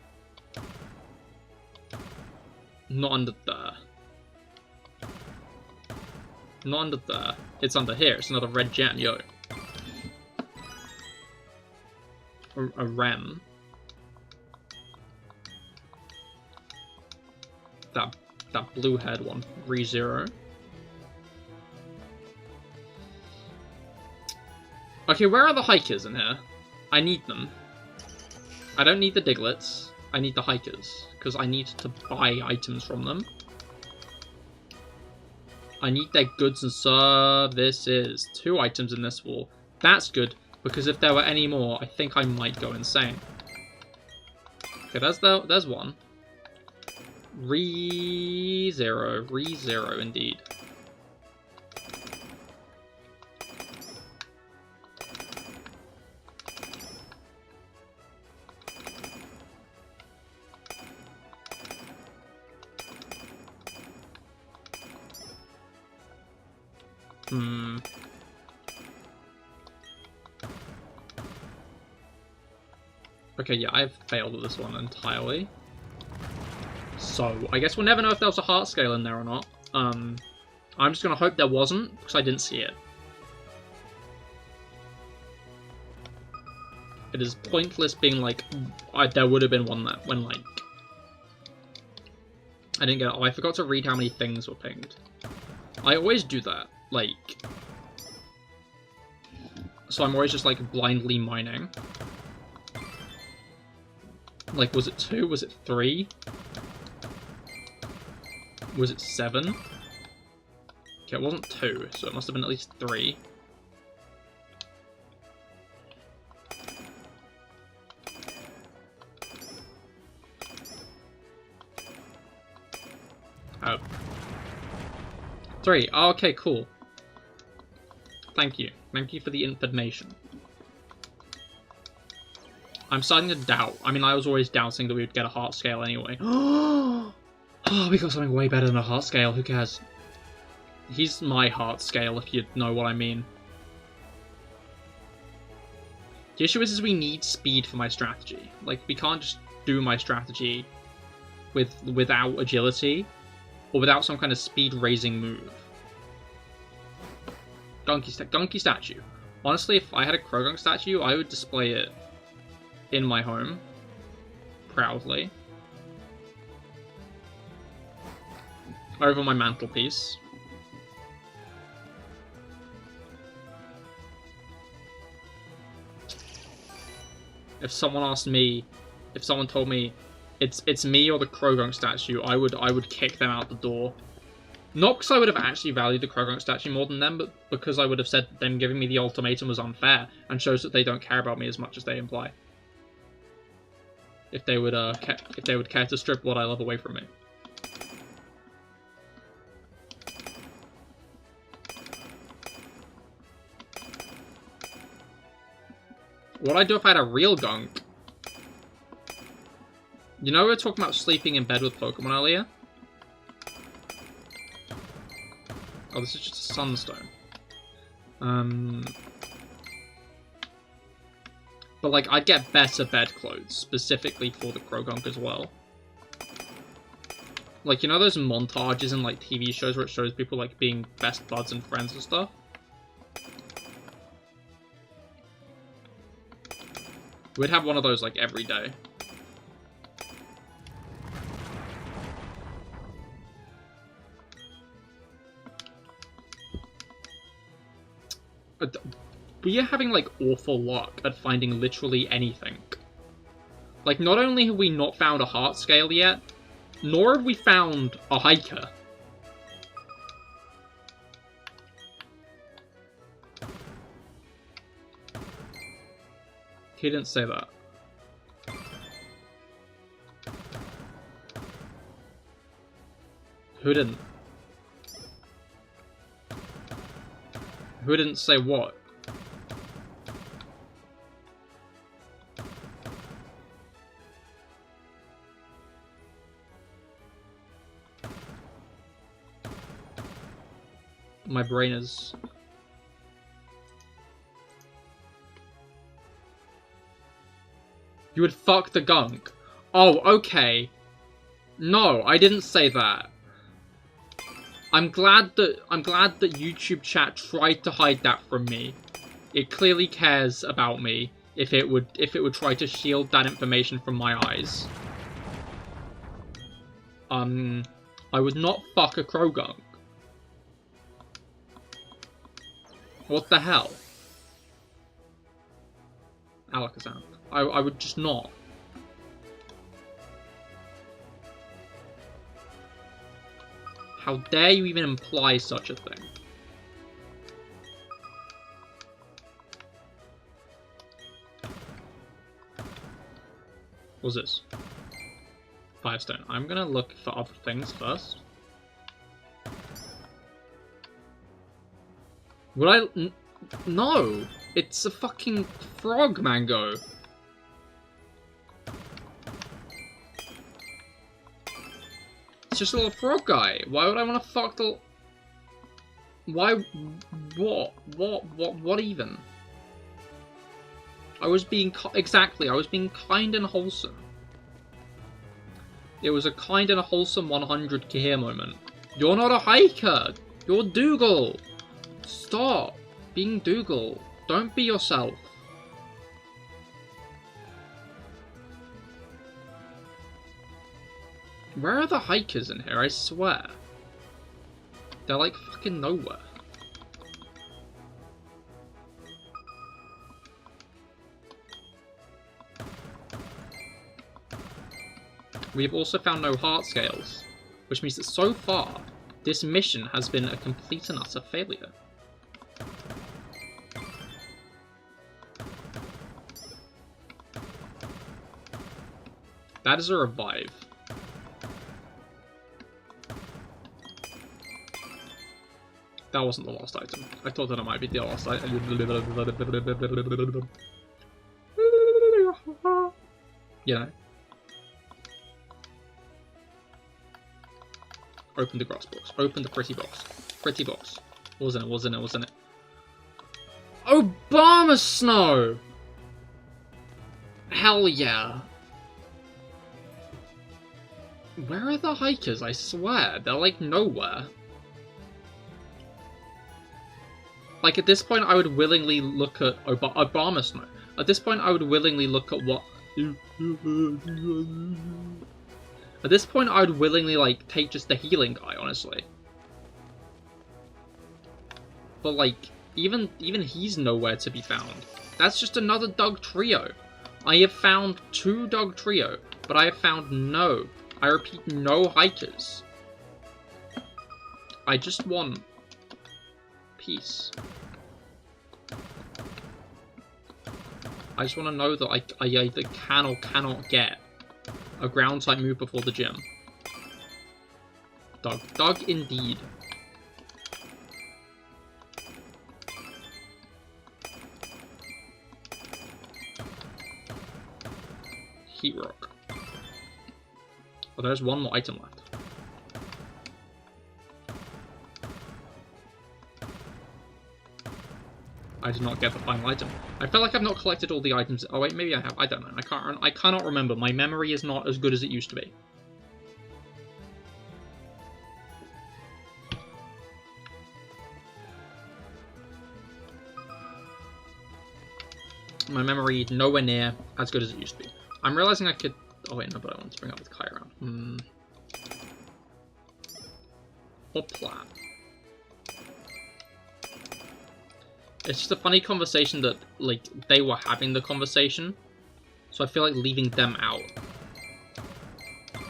Not under there. Not under there. It's under here. It's another red gem, yo. A rem. That blue head one. ReZero. Okay, where are the hikers in here? I need them. I don't need the Diglets. I need the hikers, because I need to buy items from them. I need their goods and services. 2 items in this wall. That's good, because if there were any more, I think I might go insane. Okay, there's one. Re-zero indeed. Okay, yeah, I've failed at this one entirely. So, I guess we'll never know if there was a heart scale in there or not. I'm just gonna hope there wasn't, because I didn't see it. It is pointless being like, there would have been one that, when like... I didn't get it. Oh, I forgot to read how many things were pinged. I always do that, like... So I'm always just like blindly mining. Like, was it 2? Was it 3? Was it 7? Okay, it wasn't 2, so it must have been at least 3. Oh. 3. Oh, okay, cool. Thank you. Thank you for the information. I'm starting to doubt. I mean, I was always doubting that we would get a heart scale anyway. Oh, we got something way better than a heart scale. Who cares? He's my heart scale, if you know what I mean. The issue is we need speed for my strategy. Like, we can't just do my strategy without agility, or without some kind of speed-raising move. Gunky statue. Honestly, if I had a Krogunk statue, I would display it in my home. Proudly. Over my mantelpiece. If someone asked me, if someone told me it's me or the Krogunk statue, I would kick them out the door. Not because I would have actually valued the Krogunk statue more than them, but because I would have said them giving me the ultimatum was unfair and shows that they don't care about me as much as they imply. If they would care to strip what I love away from me. What I'd do if I had a real gunk? You know we were talking about sleeping in bed with Pokemon earlier? Oh, this is just a sunstone. But, like, I'd get better bed clothes, specifically for the Krogunk as well. Like, you know those montages in, like, TV shows where it shows people, like, being best buds and friends and stuff? We'd have one of those, like, every day. We are having, like, awful luck at finding literally anything. Like, not only have we not found a heart scale yet, nor have we found a hiker. He didn't say that. Who didn't? Who didn't say what? My brain is... You would fuck the gunk. Oh, okay. No, I didn't say that. I'm glad that YouTube chat tried to hide that from me. It clearly cares about me if it would try to shield that information from my eyes. I would not fuck a Krogunk. What the hell? Alakazam. I would just not. How dare you even imply such a thing? What's this? Firestone. I'm gonna look for other things first. Would I... No! It's a fucking frog mango! It's just a little frog guy. Why would I want to fuck the... Why... What even? I was being... Exactly, I was being kind and wholesome. It was a kind and a wholesome 100 Cahir moment. You're not a hiker! You're Dougal! Stop being Dougal. Don't be yourself. Where are the hikers in here? I swear. They're like fucking nowhere. We've also found no heart scales, which means that so far, this mission has been a complete and utter failure. That is a revive. That wasn't the last item. I thought that it might be the last item. You know. Open the grass box. Open the pretty box. Pretty box. What was in it? What was in it? What was in it? Obama Snow! Hell yeah. Where are the hikers? I swear. They're like nowhere. Like at this point I would willingly look at Obama Snow. At this point I would willingly look at what... At this point, I would willingly, like, take just the healing guy, honestly. But, like, even he's nowhere to be found. That's just another dog trio. I have found 2 dog trio, but I have found no, I repeat, no hikers. I just want peace. I just want to know that I either can or cannot get a ground type move before the gym. Dog. Dog indeed. Heat rock. Oh, there's one more item left. I did not get the final item. I feel like I've not collected all the items. Oh wait, maybe I have. I don't know. I cannot remember. My memory is not as good as it used to be. My memory nowhere near as good as it used to be. I'm realizing I could... Oh wait, no, but I want to bring up with Kai around. Hopla. It's just a funny conversation that, like, they were having the conversation. So I feel like leaving them out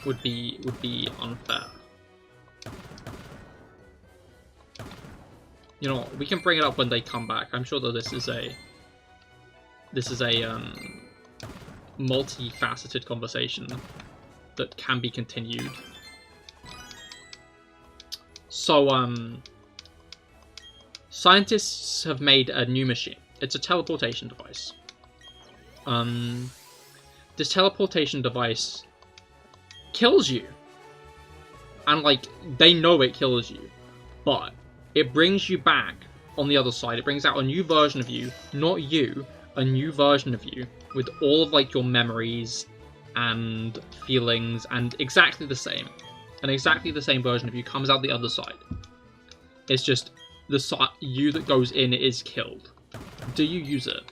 would be unfair. You know what, we can bring it up when they come back. I'm sure that this is a multifaceted conversation that can be continued. So, scientists have made a new machine. It's a teleportation device. This teleportation device kills you. And, like, they know it kills you. But it brings you back on the other side. It brings out a new version of you. Not you. A new version of you. With all of, like, your memories and feelings and exactly the same. And exactly the same version of you comes out the other side. It's just... the you that goes in is killed. Do you use it?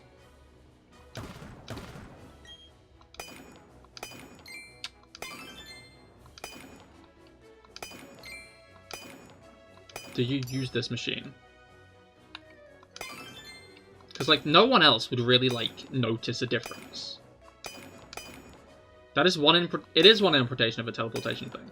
Do you use this machine? Because, like, no one else would really, like, notice a difference. That is one it is one interpretation of a teleportation thing.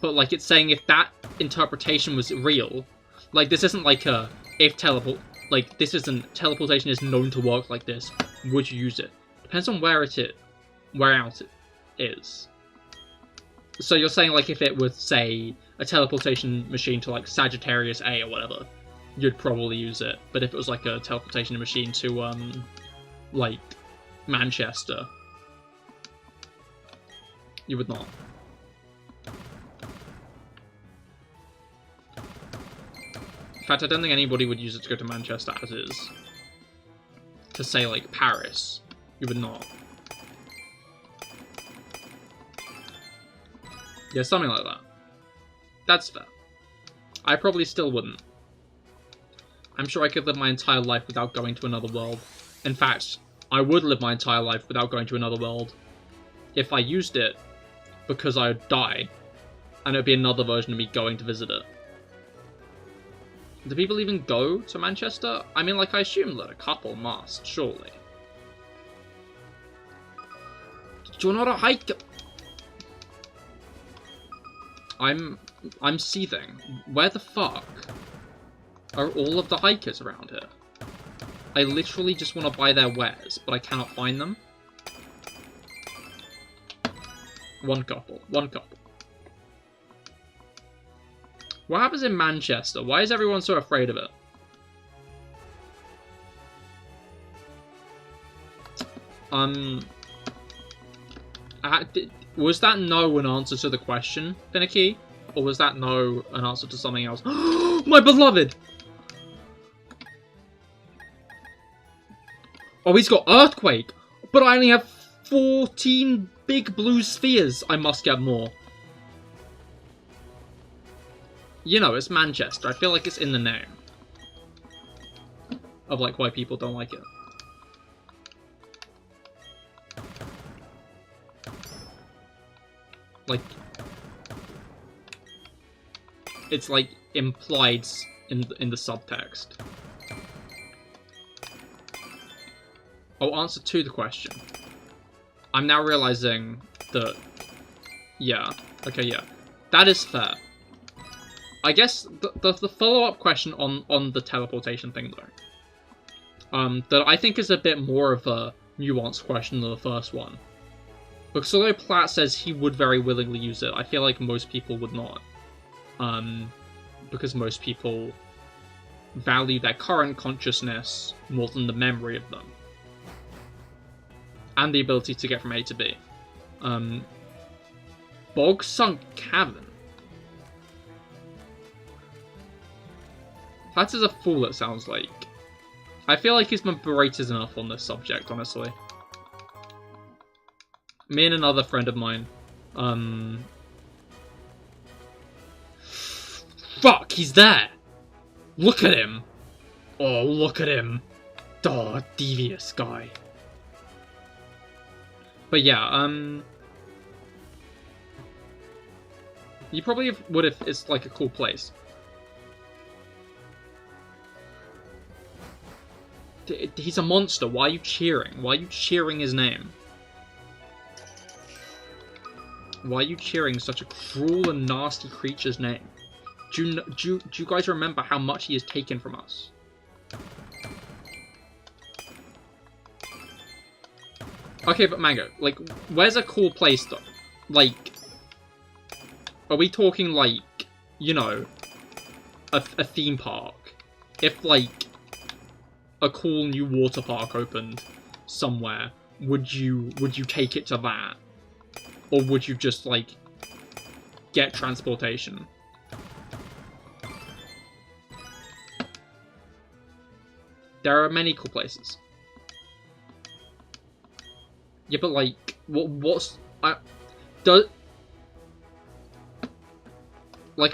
But, like, it's saying if that interpretation was real, like, this isn't like a, if teleport, like, this isn't, teleportation is known to work like this, would you use it? Depends on where it is. So you're saying, like, if it was, say, a teleportation machine to, like, Sagittarius A or whatever, you'd probably use it. But if it was, like, a teleportation machine to, like, Manchester, you would not. In fact, I don't think anybody would use it to go to Manchester as is. To say, like, Paris, you would not. Yeah, something like that. That's fair. I probably still wouldn't. I'm sure I could live my entire life without going to another world. In fact, I would live my entire life without going to another world if I used it, because I would die, and it would be another version of me going to visit it. Do people even go to Manchester? I mean, like, I assume that a couple must, surely. Do you know how to hike? I'm seething. Where the fuck are all of the hikers around here? I literally just want to buy their wares, but I cannot find them. One couple. What happens in Manchester? Why is everyone so afraid of it? Was that no an answer to the question, Finicky? Or was that no an answer to something else? My beloved! Oh, he's got Earthquake! But I only have 14 big blue spheres. I must get more. You know, it's Manchester. I feel like it's in the name. Of, like, why people don't like it. Like, it's, like, implied in the subtext. Oh, answer to the question. I'm now realizing that... Yeah. Okay, yeah. That is fair. I guess the follow-up question on the teleportation thing, though, that I think is a bit more of a nuanced question than the first one. Because although Platt says he would very willingly use it, I feel like most people would not. Because most people value their current consciousness more than the memory of them. And the ability to get from A to B. Bog Sunk Cavern. That is a fool, it sounds like. I feel like he's been berated enough on this subject, honestly. Me and another friend of mine, Fuck, he's there! Look at him! Oh, look at him! Oh, devious guy. But yeah, you probably would if it's like a cool place. He's a monster. Why are you cheering? Why are you cheering his name? Why are you cheering such a cruel and nasty creature's name? Do you guys remember how much he has taken from us? Okay, but Mango, like, where's a cool place though? Like, are we talking like, you know, a theme park? If like a cool new water park opened somewhere, would you take it to that? Or would you just, like, get transportation? There are many cool places. Yeah, but, like, what's... like, are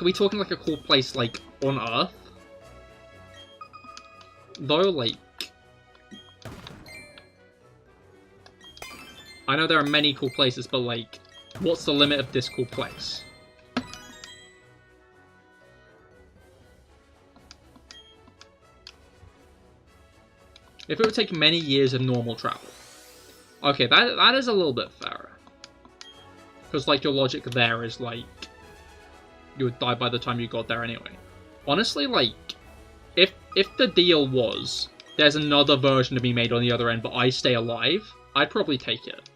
we talking, like, a cool place, like, on Earth? Though, like... I know there are many cool places, but, like, what's the limit of this cool place? If it would take many years of normal travel. Okay, that is a little bit fairer. Because, like, your logic there is, like... you would die by the time you got there anyway. Honestly, like, if the deal was there's another version to be made on the other end, but I stay alive, I'd probably take it.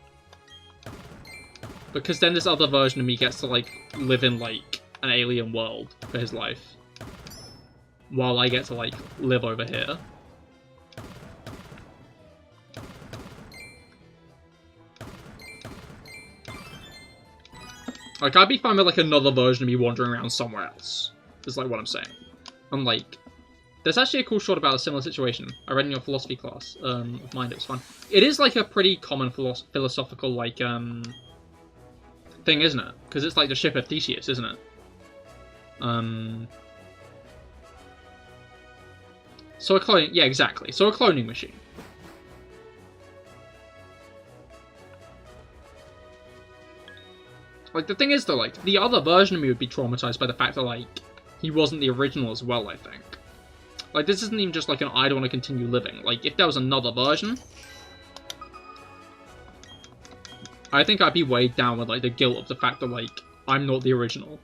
Because then this other version of me gets to, like, live in, like, an alien world for his life. While I get to, like, live over here. Like, I'd be fine with, like, another version of me wandering around somewhere else. Is, like, what I'm saying. I'm like... There's actually a cool short about a similar situation. I read in your philosophy class of mine. It was fun. It is, like, a pretty common philosophical, like, thing, isn't it? Because it's, like, the ship of Theseus, isn't it? So a cloning... Yeah, exactly. So a cloning machine. Like, the thing is, though, like, the other version of me would be traumatized by the fact that, like, he wasn't the original as well, I think. Like, this isn't even just, like, an I don't want to continue living. Like, if there was another version, I think I'd be weighed down with, like, the guilt of the fact that, like, I'm not the original.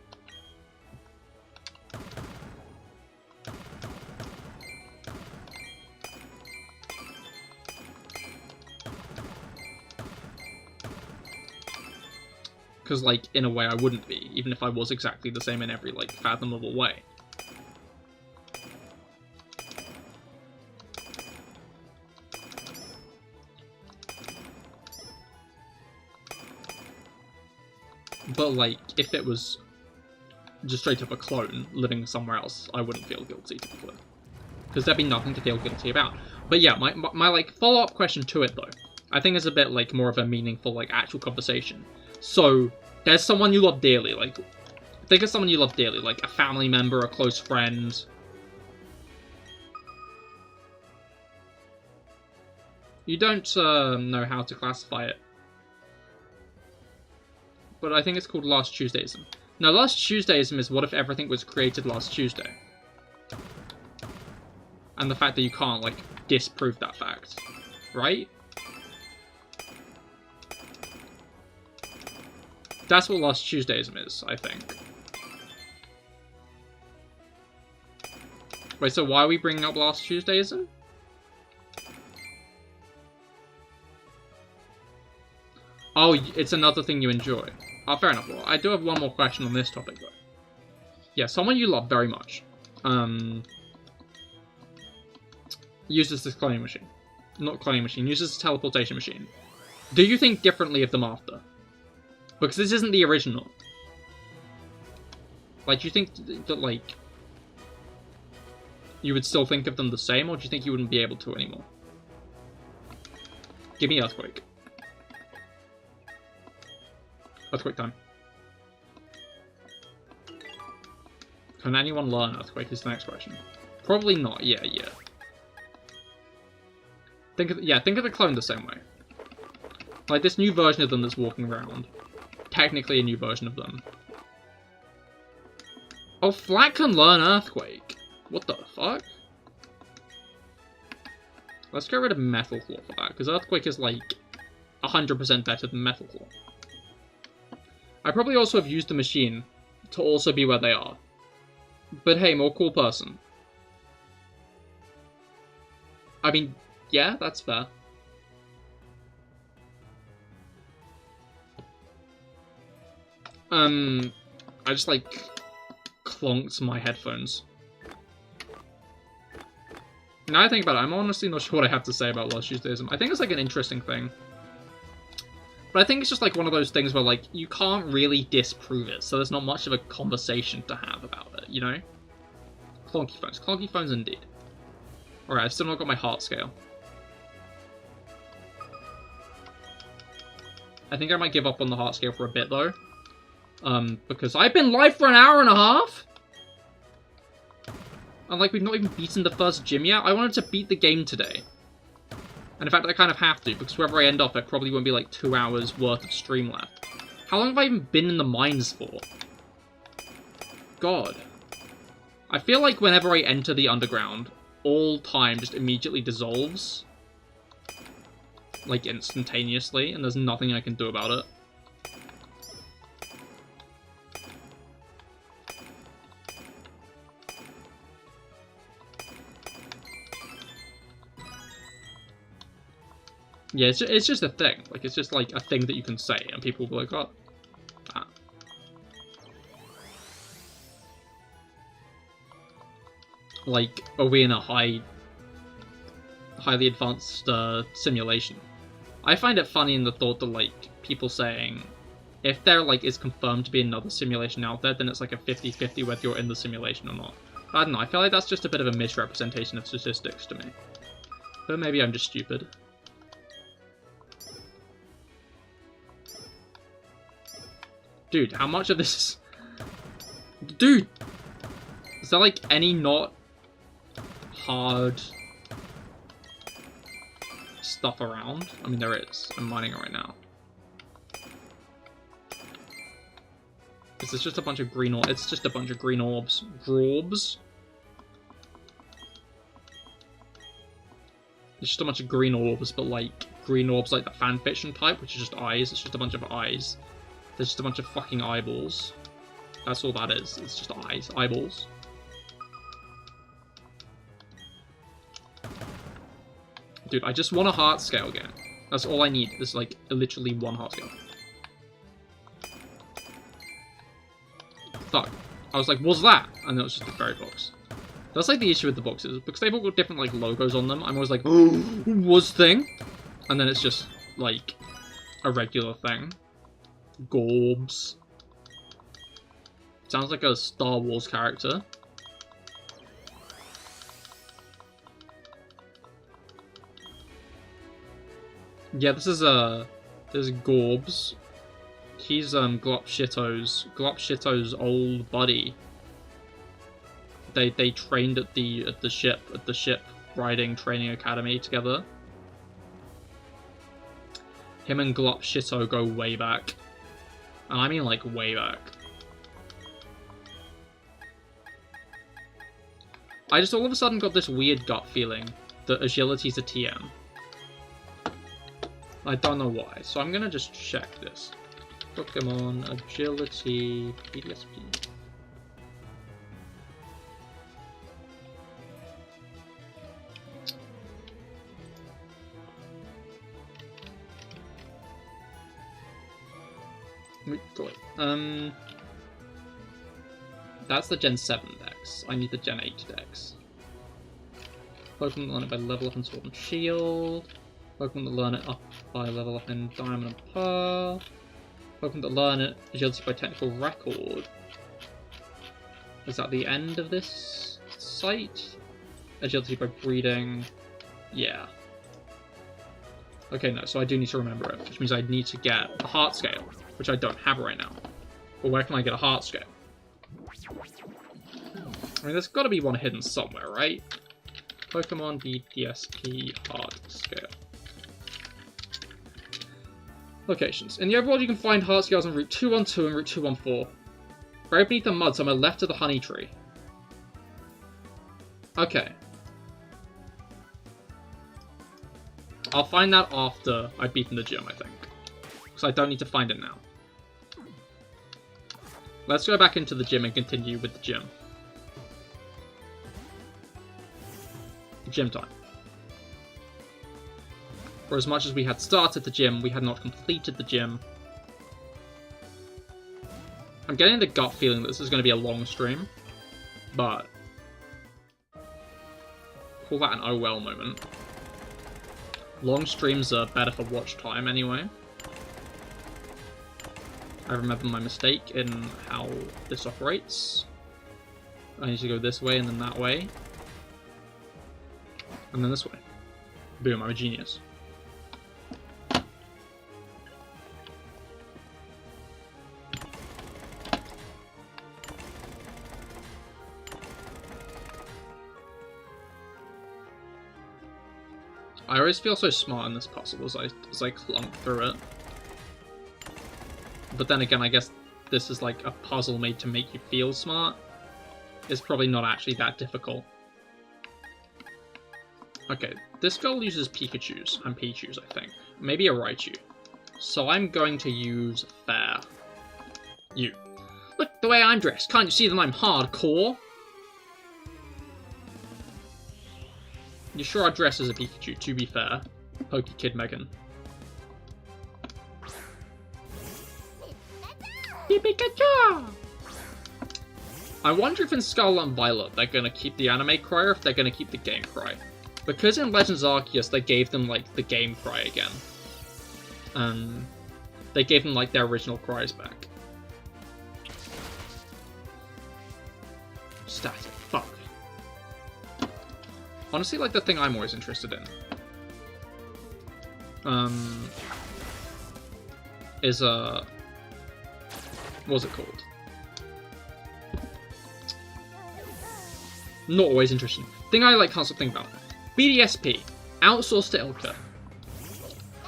Because, like, in a way I wouldn't be, even if I was exactly the same in every, like, fathomable way. But, like, if it was just straight up a clone living somewhere else, I wouldn't feel guilty, to be clear. Because there'd be nothing to feel guilty about. But yeah, my like, follow-up question to it, though, I think is a bit, like, more of a meaningful, like, actual conversation. So, there's someone you love dearly, like, think of someone you love dearly, like, a family member, a close friend. You don't know how to classify it. But I think it's called Last Tuesdayism. Now, Last Tuesdayism is what if everything was created last Tuesday? And the fact that you can't, like, disprove that fact. Right? That's what Last Tuesdayism is, I think. Wait, so why are we bringing up Last Tuesdayism? Oh, it's another thing you enjoy. Oh, fair enough. Well, I do have one more question on this topic, though. Yeah, someone you love very much. Uses this cloning machine. Not cloning machine, uses this teleportation machine. Do you think differently of them after? Because this isn't the original. Like, do you think that, like, you would still think of them the same, or do you think you wouldn't be able to anymore? Give me Earthquake. Earthquake time. Can anyone learn Earthquake is the next question. Probably not, yeah. Think of the clone the same way. Like, this new version of them that's walking around. Technically a new version of them. Oh, Flat can learn Earthquake. What the fuck? Let's get rid of Metal Claw for that, because Earthquake is, like, 100% better than Metal Claw. I probably also have used the machine to also be where they are. But hey, more cool person. I mean, yeah, that's fair. I just, like, clonked my headphones. Now I think about it, I'm honestly not sure what I have to say about Last Tuesdayism. I think it's, like, an interesting thing. But I think it's just, like, one of those things where, like, you can't really disprove it, so there's not much of a conversation to have about it, you know? Clonky phones. Clonky phones indeed. Alright, I've still not got my heart scale. I think I might give up on the heart scale for a bit, though. Because I've been live for an hour and a half? And, like, we've not even beaten the first gym yet? I wanted to beat the game today. And in fact, I kind of have to, because wherever I end up, it probably won't be like 2 hours worth of stream left. How long have I even been in the mines for? God. I feel like whenever I enter the underground, all time just immediately dissolves. Like, instantaneously, and there's nothing I can do about it. Yeah, it's just a thing. Like, it's just like a thing that you can say, and people will be like, oh, ah. Like, are we in a highly advanced simulation? I find it funny in the thought that, like, people saying, if there, like, is confirmed to be another simulation out there, then it's like a 50-50 whether you're in the simulation or not. I don't know, I feel like that's just a bit of a misrepresentation of statistics to me. But maybe I'm just stupid. Dude, how much of this... Dude! Is there, like, any not hard stuff around? I mean, there is. I'm mining it right now. Is this just a bunch of green orbs? It's just a bunch of green orbs. Grorbs? It's just a bunch of green orbs, but, like, green orbs like the fanfiction type, which is just eyes. It's just a bunch of eyes. There's just a bunch of fucking eyeballs. That's all that is. It's just eyes. Eyeballs. Dude, I just want a heart scale again. That's all I need. There's like literally one heart scale. Fuck. I was like, what's that? And it was just a fairy box. That's like the issue with the boxes. Because they've all got different like logos on them. I'm always like, was thing? And then it's just like a regular thing. Gorbs. Sounds like a Star Wars character. Yeah, this is there's Gorbs. He's Glopshito's old buddy. They trained at the ship riding training academy together. Him and Glopshito go way back. And I mean, like, way back. I just all of a sudden got this weird gut feeling that Agility's a TM. I don't know why, so I'm gonna just check this. Pokemon Agility PDSP. That's the Gen 7 dex. I need the Gen 8 dex. Pokemon that learn it by level up in Sword and Shield. Pokemon that learn it up by level up in Diamond and Pearl. Pokemon that learn it Agility by Technical Record. Is that the end of this site? Agility by breeding. Yeah. Okay, no, so I do need to remember it, which means I need to get a heart scale, which I don't have right now. But where can I get a heart scale? I mean, there's got to be one hidden somewhere, right? Pokemon BDSP heart scale. Locations. In the overworld, you can find heart scales on Route 212 and Route 214. Buried beneath the mud, somewhere left of the honey tree. Okay. I'll find that after I've beaten the gym, I think. Because I don't need to find it now. Let's go back into the gym and continue with the gym. Gym time. For as much as we had started the gym, we had not completed the gym. I'm getting the gut feeling that this is going to be a long stream, but call that an oh well moment. Long streams are better for watch time anyway. I remember my mistake in how this operates. I need to go this way and then that way. And then this way. Boom, I'm a genius. I always feel so smart in this puzzle as I clunk through it. But then again, I guess this is like a puzzle made to make you feel smart. It's probably not actually that difficult. Okay, this girl uses Pikachus and Pichus, I think. Maybe a Raichu. So I'm going to use Fair. You. Look the way I'm dressed. Can't you see that I'm hardcore? You sure I dress as a Pikachu, to be fair. Pokey Kid Megan. Pikachu! I wonder if in Scarlet and Violet they're gonna keep the anime cry or if they're gonna keep the game cry. Because in Legends Arceus they gave them, like, the game cry again. They gave them, like, their original cries back. Static. Fuck. Honestly, like, the thing I'm always interested in. Is, what's it called? Not always interesting. Thing I, like, can't stop thinking about. BDSP. Outsourced to Ilka.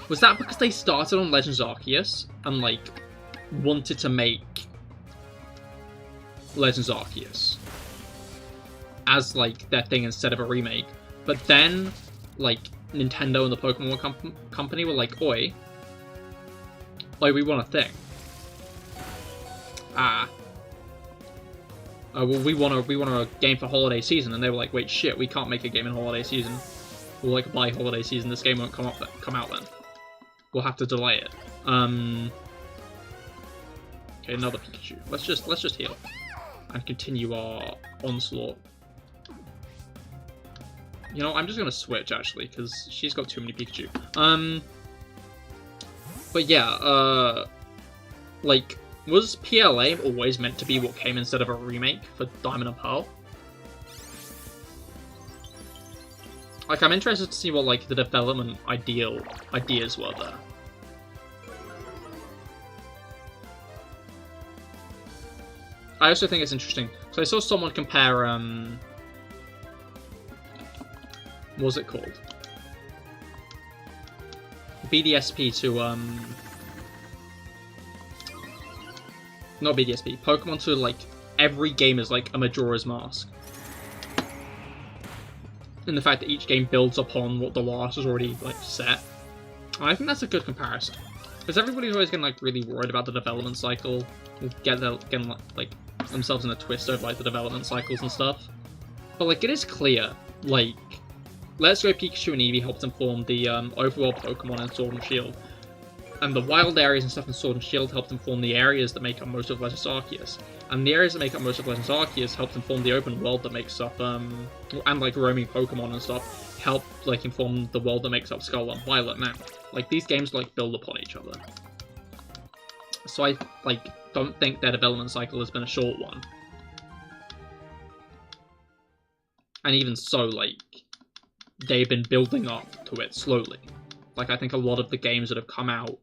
Was that because they started on Legends Arceus and, like, wanted to make Legends Arceus as, like, their thing instead of a remake? But then, like, Nintendo and the Pokemon company were like, oi, like, we want a thing. Well, we want a game for holiday season, and they were like, wait, shit, we can't make a game in holiday season. Or, like, by holiday season, this game won't come out then. We'll have to delay it. Okay, another Pikachu. Let's just heal and continue our onslaught. You know, I'm just gonna switch actually because she's got too many Pikachu. But yeah, like, was PLA always meant to be what came instead of a remake for Diamond and Pearl? Like, I'm interested to see what, like, the development ideas were there. I also think it's interesting. So I saw someone compare, what was it called? BDSP to, not BDSP, Pokemon to, like, every game is, like, a Majora's Mask. And the fact that each game builds upon what the last is already, like, set. And I think that's a good comparison. Because everybody's always getting, like, really worried about the development cycle. Getting, like, themselves in a twist over, like, the development cycles and stuff. But, like, it is clear, like, Let's Go Pikachu and Eevee helped inform the overworld Pokemon in Sword and Shield. And the wild areas and stuff in Sword and Shield helped inform the areas that make up most of Legends Arceus. And the areas that make up most of Legends Arceus helped inform the open world that makes up, and like roaming Pokemon and stuff, helped like inform the world that makes up Scarlet and Violet now. Like, these games like build upon each other. So I like don't think their development cycle has been a short one. And even so, like, they've been building up to it slowly. Like, I think a lot of the games that have come out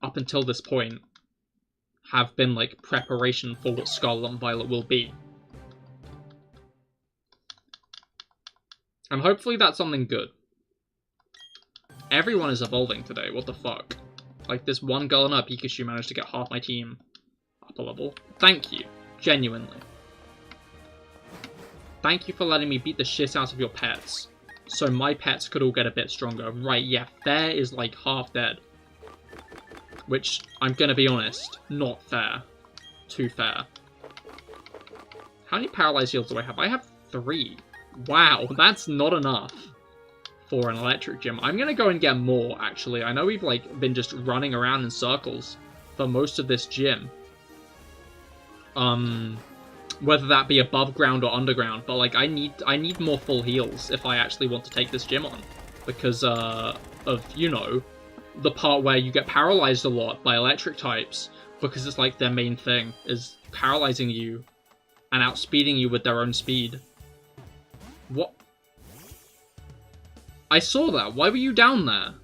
up until this point have been, like, preparation for what Scarlet and Violet will be. And hopefully that's something good. Everyone is evolving today, what the fuck? Like, this one girl and her Pikachu managed to get half my team up a level. Thank you. Genuinely. Thank you for letting me beat the shit out of your pets. So my pets could all get a bit stronger. Right, yeah, Fair is like half dead. Which, I'm gonna be honest, not fair. Too fair. How many paralyzed heals do I have? I have 3. Wow, that's not enough for an electric gym. I'm gonna go and get more, actually. I know we've like been just running around in circles for most of this gym. Whether that be above ground or underground, but like I need more full heals if I actually want to take this gym on, because of, you know, the part where you get paralyzed a lot by electric types, because it's like their main thing is paralyzing you and outspeeding you with their own speed. What? I saw that. Why were you down there?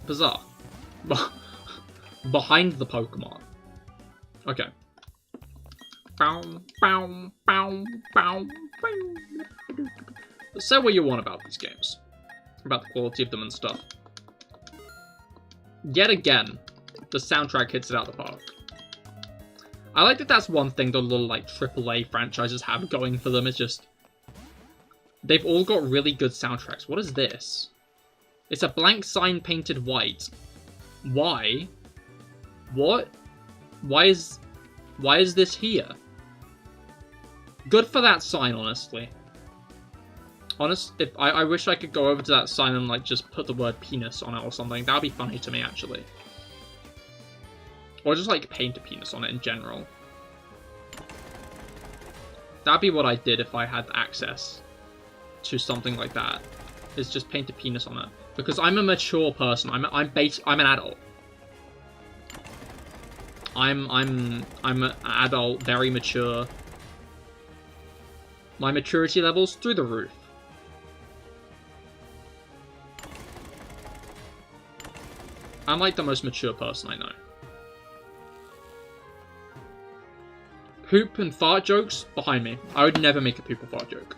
Bizarre. Behind the Pokemon. Okay. Say what you want about these games. About the quality of them and stuff. Yet again, the soundtrack hits it out of the park. I like that that's one thing the little, like, AAA franchises have going for them. It's just, they've all got really good soundtracks. What is this? It's a blank sign painted white. Why? What? Why is this here? Good for that sign, honestly. If I wish I could go over to that sign and like just put the word penis on it or something. That would be funny to me, actually. Or just like paint a penis on it in general. That'd be what I did if I had access to something like that. Is just paint a penis on it. Because I'm a mature person. I'm an adult. I'm an adult, very mature. My maturity level's through the roof. I'm like the most mature person I know. Poop and fart jokes behind me. I would never make a poop or fart joke.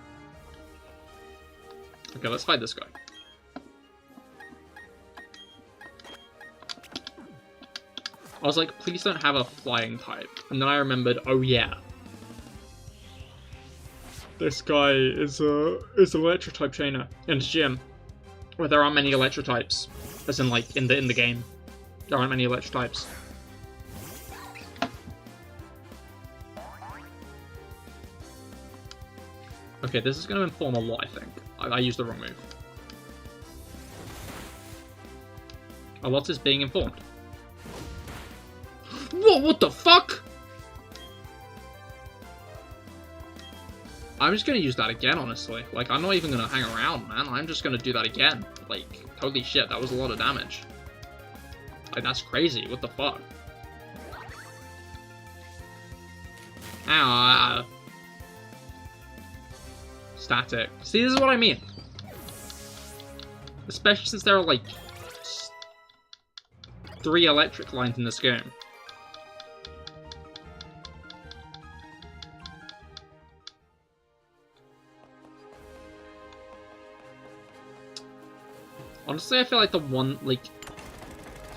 Okay, let's fight this guy. I was like, please don't have a flying type. And then I remembered, oh yeah. This guy is an electric type trainer in his gym. Where there aren't many electric types. As in like in the game. There aren't many electric types. Okay, this is going to inform a lot, I think. I used the wrong move. A lot is being informed. Whoa, what the fuck? I'm just going to use that again, honestly. Like, I'm not even going to hang around, man. I'm just going to do that again. Like, holy shit, that was a lot of damage. Like, that's crazy. What the fuck? Ow. Static. See, this is what I mean. Especially since there are, like, 3 electric lines in this game. Honestly, I feel like the one, like...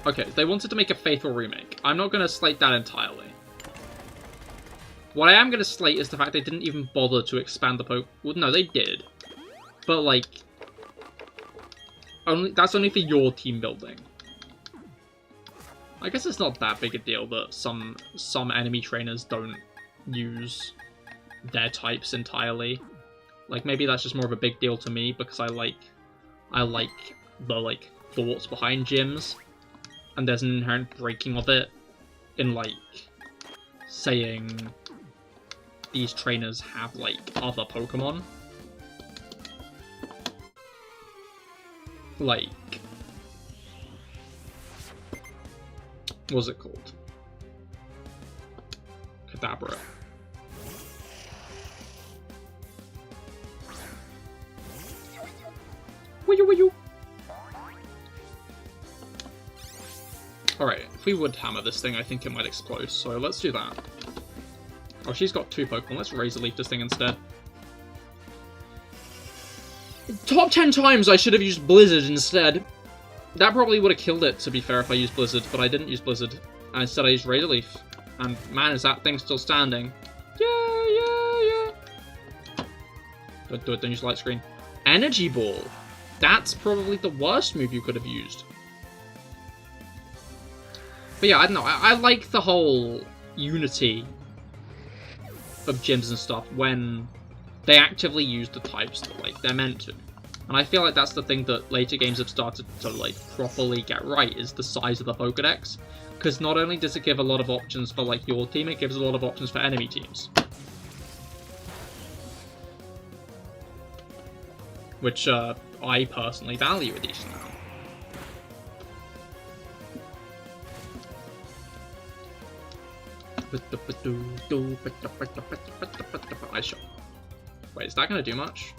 Okay, they wanted to make a faithful remake. I'm not going to slate that entirely. What I am going to slate is the fact they didn't even bother to expand the Well, no, they did. But, like... That's only for your team building. I guess it's not that big a deal that some enemy trainers don't use their types entirely. Like, maybe that's just more of a big deal to me because I like the, like, thoughts behind gyms. And there's an inherent breaking of it in, like, saying these trainers have, like, other Pokemon. Like, what's it called? Kadabra. Wee-you. Alright, if we would hammer this thing, I think it might explode, so let's do that. Oh, she's got 2 Pokemon. Let's Razor Leaf this thing instead. Top 10 times I should have used Blizzard instead. That probably would have killed it, to be fair, if I used Blizzard, but I didn't use Blizzard. And instead I used Razor Leaf. And man, is that thing still standing. Yeah. Don't do it, don't use Light Screen. Energy Ball. That's probably the worst move you could have used. But yeah, I don't know. I like the whole unity of gyms and stuff when they actively use the types that, like, they're meant to. And I feel like that's the thing that later games have started to, like, properly get right, is the size of the Pokedex. Because not only does it give a lot of options for, like, your team, it gives a lot of options for enemy teams. Which, I personally value a decent amount. Ice Shot. Wait, is that going to do much?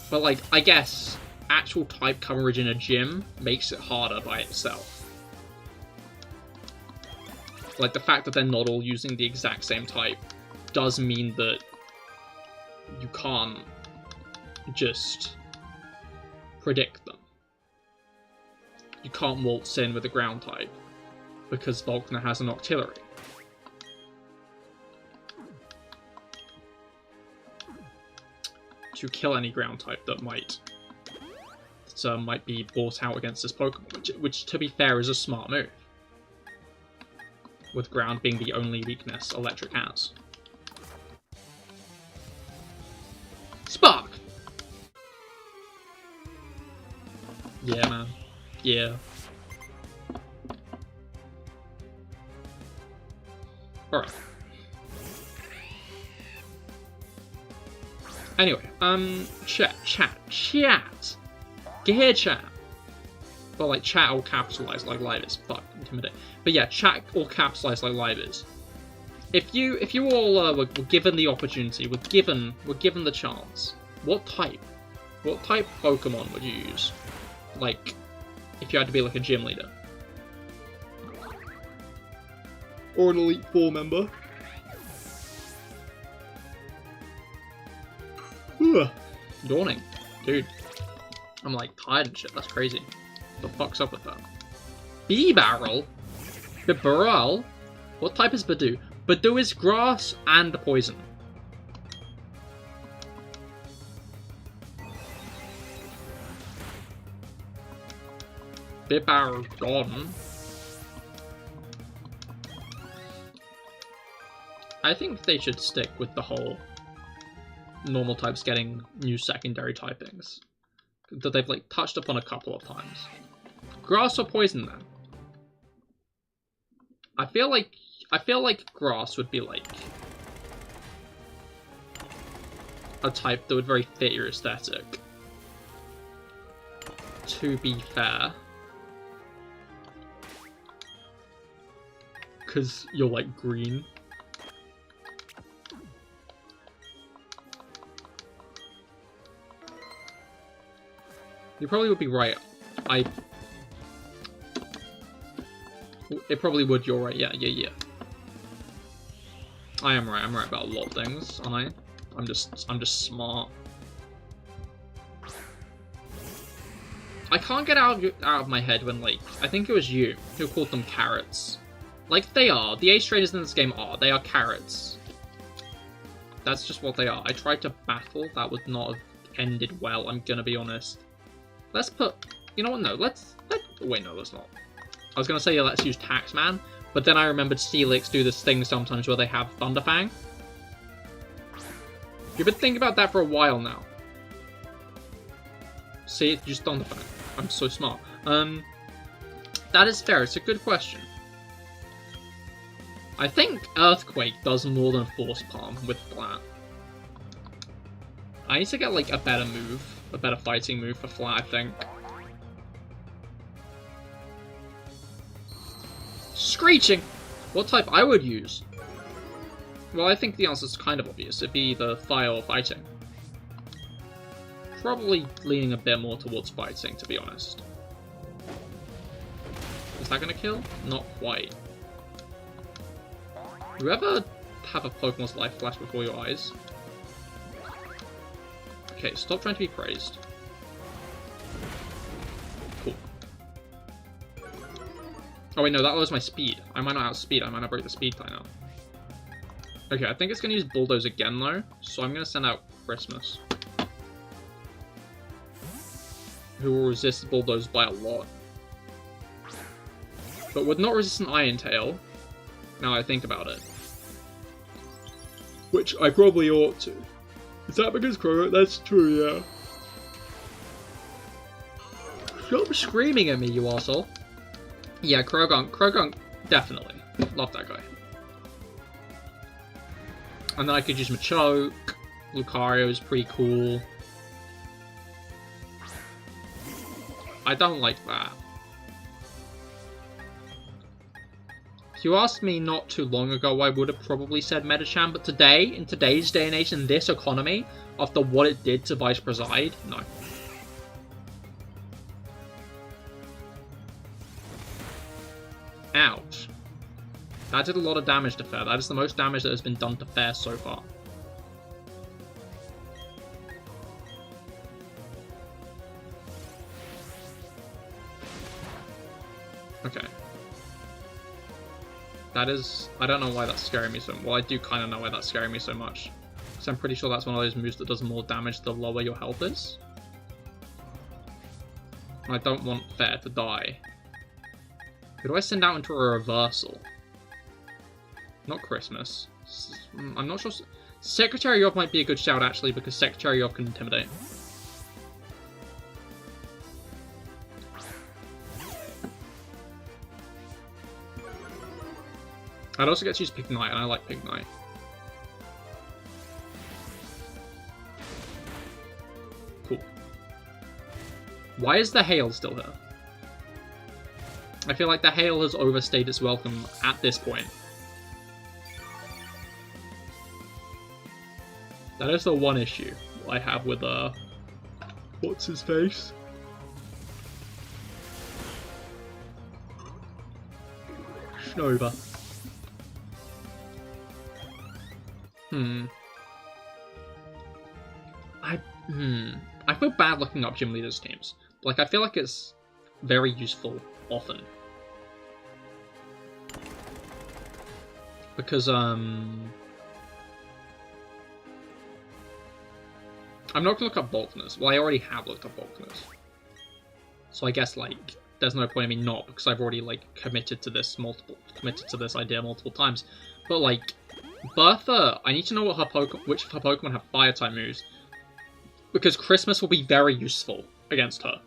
But, like, I guess actual type coverage in a gym makes it harder by itself. Like, the fact that they're not all using the exact same type does mean that you can't just predict them. You can't waltz in with a ground type, because Volkner has an Octillery. To kill any ground type that might be brought out against this Pokemon, which to be fair is a smart move. With ground being the only weakness Electric has. Yeah, man. Yeah. Alright. Anyway, chat. Cahir chat. But like chat all capitalized like live is. Fuck, intimidate. But yeah, chat all capitalized like live is. If you all were given the opportunity, were given the chance, what type Pokemon would you use? Like, if you had to be like a gym leader. Or an Elite Four member. Ugh. Yawning. Dude. I'm like tired and shit, that's crazy. What the fuck's up with that? Bibarel? Bibarel? What type is Bidoof? Bidoof is grass and poison. Bibarel gone. I think they should stick with the whole normal types getting new secondary typings that they've like touched upon a couple of times. Grass or poison then? I feel like grass would be like a type that would very fit your aesthetic. To be fair. Because you're like green. You probably would be right. It probably would, you're right, yeah. I am right, I'm right about a lot of things, aren't I? I'm just smart. I can't get out of my head when, like, I think it was you who called them carrots. Like, they are. The ace traders in this game are. They are carrots. That's just what they are. I tried to battle, that would not have ended well, I'm gonna be honest. Let's put... You know what? No, wait, no, let's not. I was going to say, yeah, let's use Taxman, but then I remembered Steelix do this thing sometimes where they have Thunderfang. You've been thinking about that for a while now. See, use Thunderfang. I'm so smart. That is fair. It's a good question. I think Earthquake does more than Force Palm with Flat. I need to get, like, a better move. A better fighting move for Flat, I think. Screeching! What type I would use? Well, I think the answer is kind of obvious. It'd be the Fire or Fighting. Probably leaning a bit more towards Fighting, to be honest. Is that gonna kill? Not quite. You ever have a Pokemon's life flash before your eyes? Okay, stop trying to be praised. Cool. Oh wait, no, that lowers my speed. I might not outspeed, I might not break the speed tie now. Okay, I think it's going to use Bulldoze again though, so I'm going to send out Christmas. Who will resist Bulldoze by a lot. But would not resist an Iron Tail, now I think about it. Which I probably ought to. Is that because Krogan? That's true, yeah. Stop screaming at me, you arsehole. Yeah, Krogan, definitely. Love that guy. And then I could use Machoke. Lucario is pretty cool. I don't like that. If you asked me not too long ago, I would have probably said Medicham, but today, in today's day and age, in this economy, after what it did to Vice Preside, no. Ouch. That did a lot of damage to Fair. That is the most damage that has been done to Fair so far. Okay. That is... I don't know why that's scaring me so much. Well, I do kind of know why that's scaring me so much. Because I'm pretty sure that's one of those moves that does more damage the lower your health is. And I don't want Fair to die. Who do I send out into a reversal? Not Christmas. I'm not sure. Secretary of might be a good shout, actually, because Secretary of can intimidate. I'd also get to use Pignite, and I like Pignite. Cool. Why is the hail still here? I feel like the hail has overstayed its welcome at this point. That is the one issue I have with, what's his face? Nova. I feel bad looking up gym leaders' teams. Like, I feel like it's very useful often. Because, I'm not gonna look up Volkners. Well, I already have looked up Volkners. So I guess, like, there's no point in me not, because I've already, like, committed to this idea multiple times. But, like, Bertha, I need to know what which of her Pokemon have Fire-type moves, because Christmas will be very useful against her.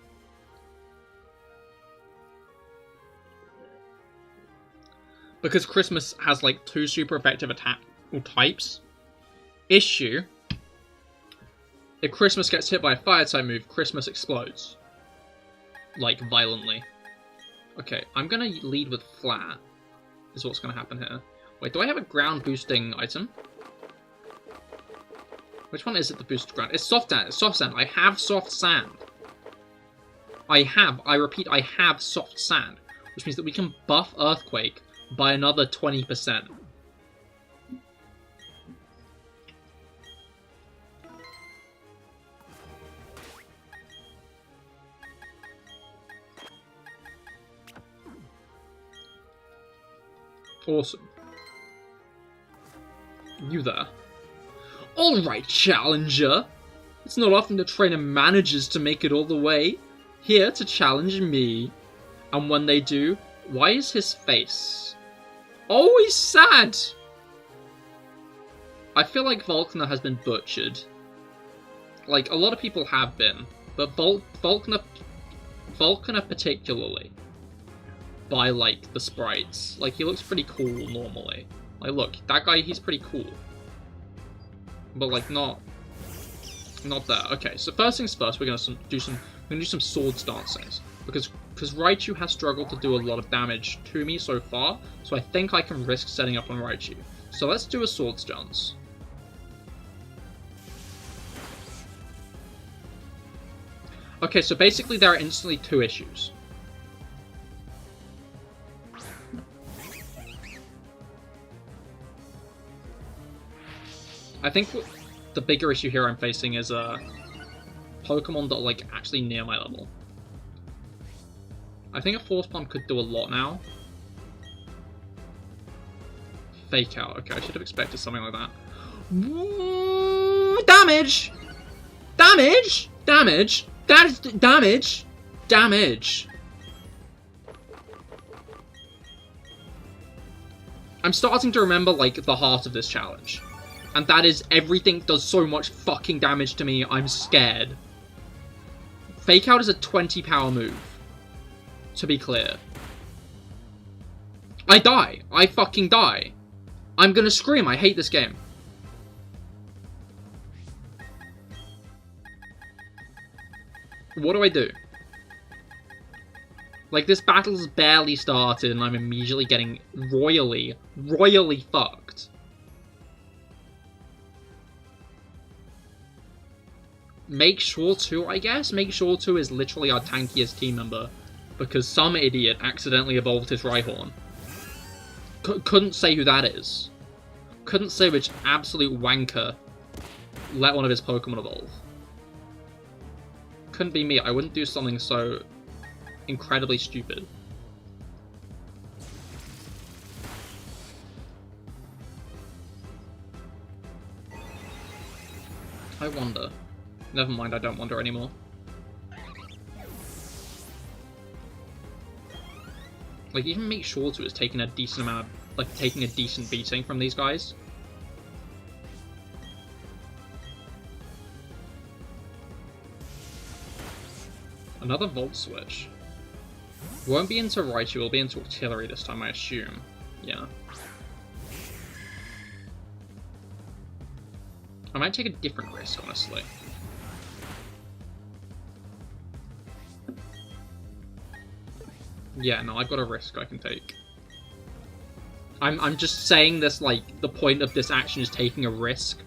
Because Christmas has, like, 2 super effective attack types. Issue: if Christmas gets hit by a Fire-type move, Christmas explodes. Like, violently. Okay, I'm gonna lead with Flat, is what's gonna happen here. Wait, do I have a ground boosting item? Which one is it that boosts ground? It's soft sand. It's soft sand. I have soft sand. I repeat, I have soft sand. Which means that we can buff Earthquake by another 20%. Awesome. You there. Alright, Challenger. It's not often the trainer manages to make it all the way here to challenge me. And when they do, why is his face always sad? I feel like Volkner has been butchered. Like, a lot of people have been. But Volkner particularly. By, like, the sprites. Like, he looks pretty cool normally. Like, look, that guy, he's pretty cool. But, like, not there. Okay, so first things first, we're gonna do some sword stances. Because Raichu has struggled to do a lot of damage to me so far, so I think I can risk setting up on Raichu. So let's do a sword stance. Okay, so basically there are instantly 2 issues. I think the bigger issue here I'm facing is Pokemon that are, like, actually near my level. I think a Force Palm could do a lot now. Fake Out. Okay, I should have expected something like that. Damage! Damage! Damage! That is damage! Damage! I'm starting to remember, like, the heart of this challenge. And that is, everything does so much fucking damage to me, I'm scared. Fake Out is a 20 power move. To be clear. I die. I fucking die. I'm gonna scream. I hate this game. What do I do? Like, this battle's barely started and I'm immediately getting royally fucked. Make Sure To, I guess? Make Sure To is literally our tankiest team member. Because some idiot accidentally evolved his Rhyhorn. Couldn't say who that is. Couldn't say which absolute wanker let one of his Pokemon evolve. Couldn't be me. I wouldn't do something so incredibly stupid. I wonder. Never mind, I don't wonder anymore. Like, even Make Sure To is taking a decent amount of, like, taking a decent beating from these guys. Another Volt Switch. Won't be into Raichu, will be into Artillery this time, I assume. Yeah. I might take a different risk, honestly. Yeah, no, I've got a risk I can take. I'm just saying this, like, the point of this action is taking a risk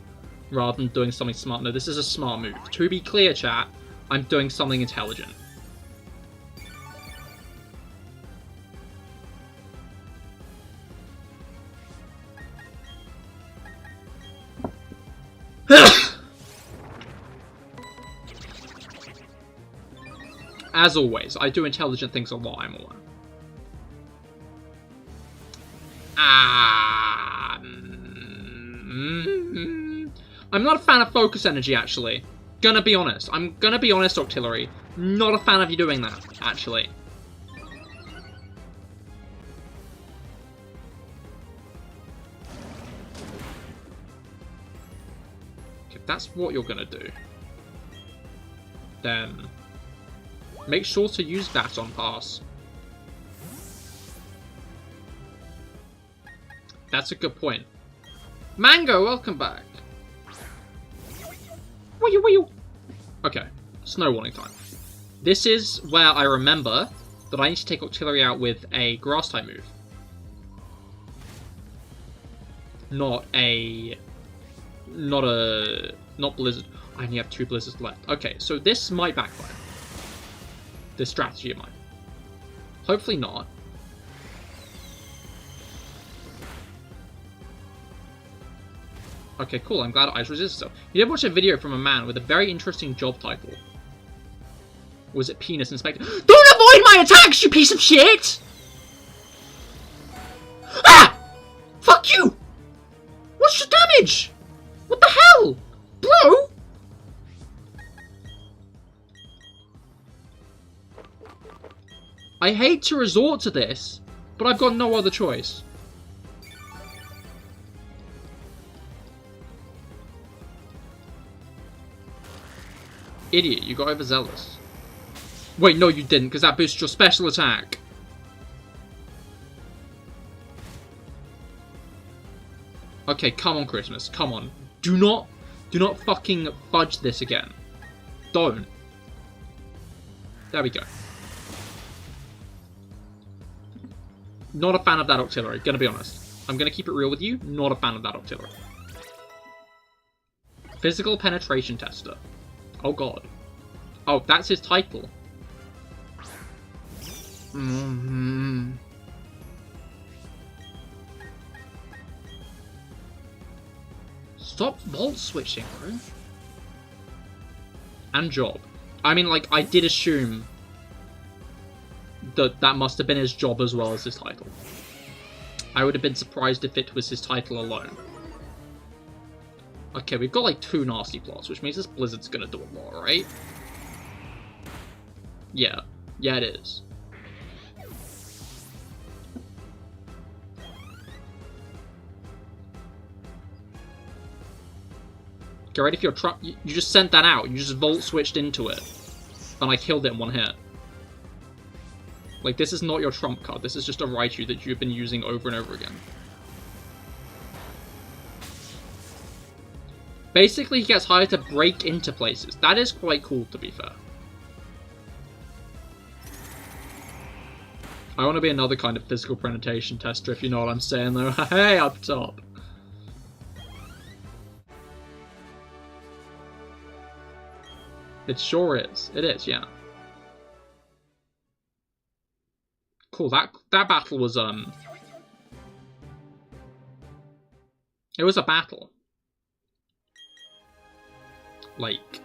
rather than doing something smart. No, this is a smart move. To be clear, chat, I'm doing something intelligent. As always, I do intelligent things a lot, I'm aware. I'm not a fan of focus energy, actually. Gonna be honest. I'm gonna be honest, Octillery. Not a fan of you doing that, actually. If that's what you're gonna do, then make sure to use that on pass. That's a good point. Mango, welcome back. Okay, snow warning time. This is where I remember that I need to take Octillery out with a grass type move. Not Blizzard. I only have 2 Blizzards left. Okay, so this might backfire. This strategy of mine. Hopefully not. Okay, cool. I'm glad Ice resisted so. You did watch a video from a man with a very interesting job title. Was it Penis Inspector? Don't avoid my attacks, you piece of shit! Ah! Fuck you! What's your damage? What the hell? Bro? I hate to resort to this, but I've got no other choice. Idiot, you got overzealous. Wait, no you didn't, because that boosts your special attack. Okay, come on, Christmas. Come on. Do not fucking fudge this again. Don't. There we go. Not a fan of that Octillery, gonna be honest. I'm gonna keep it real with you. Not a fan of that Octillery. Physical Penetration Tester. Oh god. Oh, that's his title. Stop vault switching, bro. And job. I mean, like, I did assume that that must have been his job as well as his title. I would have been surprised if it was his title alone. Okay, we've got like 2 nasty plots, which means this Blizzard's gonna do a lot, right? Yeah. Yeah, it is. Get ready for your truck. You just sent that out. You just volt switched into it. And I killed it in 1 hit. Like, this is not your trump card. This is just a Raichu that you've been using over and over again. Basically, he gets hired to break into places. That is quite cool, to be fair. I want to be another kind of physical penetration tester, if you know what I'm saying, though. Hey, up top. It sure is. It is, yeah. Cool, that battle was, it was a battle. Like,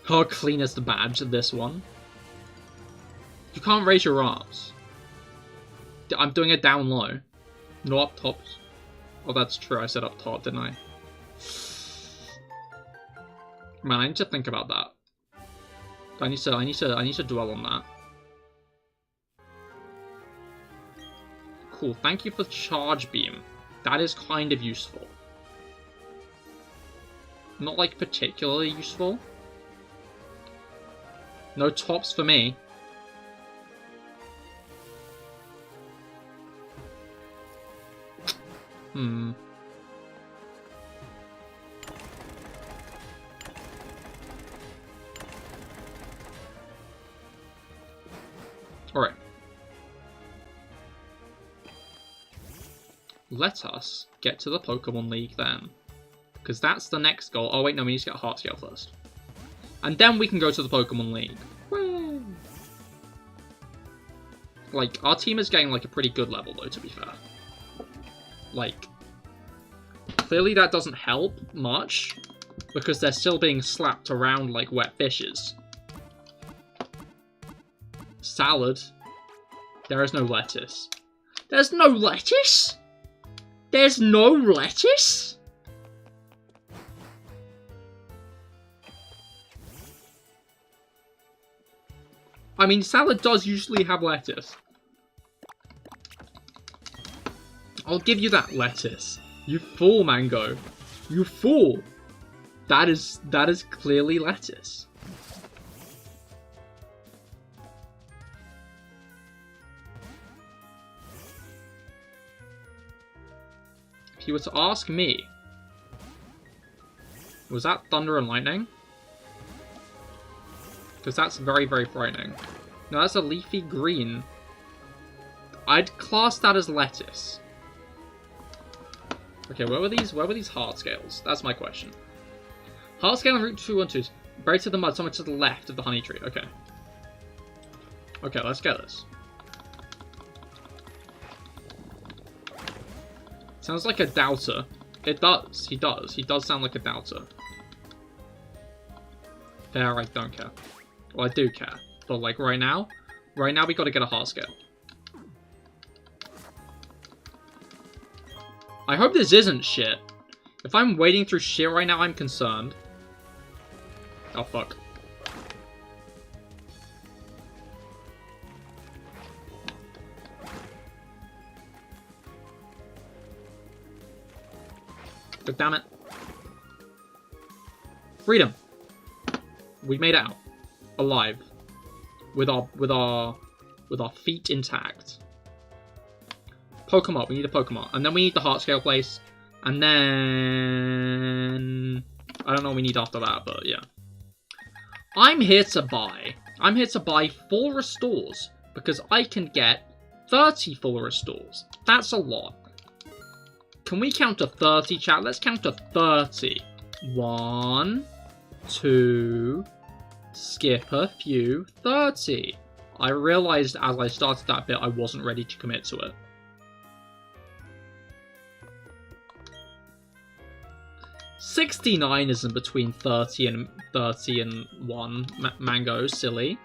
how clean is the badge of this one? You can't raise your arms. I'm doing it down low. No up tops. Oh, that's true. I said up top, didn't I? Man, I need to think about that. I need to dwell on that. Cool. Thank you for charge beam. That is kind of useful. Not like particularly useful. No tops for me. let us get to the Pokemon League then. Because that's the next goal. Oh wait, no, we need to get a Heart Scale first. And then we can go to the Pokemon League. Woo! Like, our team is getting, like, a pretty good level, though, to be fair. Like, clearly that doesn't help much, because they're still being slapped around like wet fishes. Salad. There is no lettuce. There's no lettuce? There's no lettuce? I mean, salad does usually have lettuce. I'll give you that lettuce. You fool, Mango. You fool. That is clearly lettuce. If you were to ask me, was that thunder and lightning? Because that's very, very frightening. No, that's a leafy green. I'd class that as lettuce. Okay, where were these heart scales? That's my question. Heart scale on Route 212. Buried to the mud, somewhere to the left of the honey tree. Okay. Okay, let's get this. Sounds like a doubter. It does. He does. He does sound like a doubter. There, I don't care. Well, I do care. But, like, right now we gotta get a heart scale. I hope this isn't shit. If I'm wading through shit right now, I'm concerned. Oh, fuck. God damn it. Freedom. We made it out. Alive. With our feet intact. Pokemon. We need a Pokemon. And then we need the heart scale place. And then I don't know what we need after that, but yeah. I'm here to buy 4 restores. Because I can get 30 full restores. That's a lot. Can we count to 30, chat? Let's count to 30. 1, 2, skip a few, 30. I realized as I started that bit, I wasn't ready to commit to it. $69 isn't between 30 and 1. Mango, silly.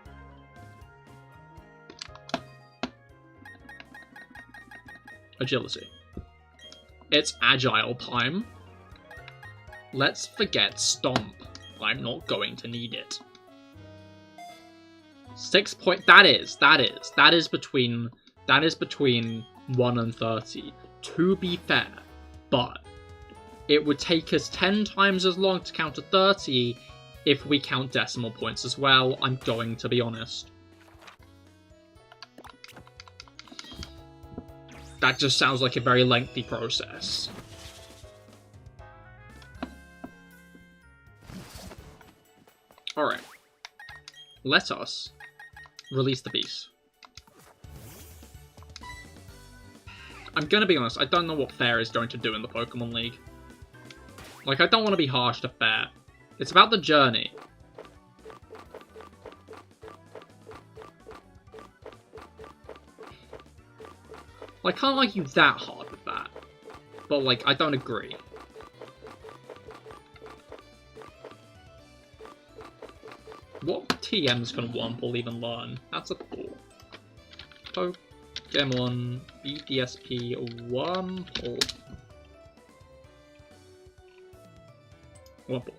Agility. It's agile time. Let's forget Stomp. I'm not going to need it. 6 point. That is between 1 and 30. To be fair, but it would take us 10 times as long to count to 30 if we count decimal points as well. I'm going to be honest. That just sounds like a very lengthy process. Alright. Let us release the beast. I'm gonna be honest, I don't know what Fair is going to do in the Pokemon League. Like, I don't want to be harsh to Fair. It's about the journey. Well, I can't argue that hard with that. But, like, I don't agree. What TMs can Wurmple even learn? That's a thought. Pokemon BDSP Wurmple. Wurmple.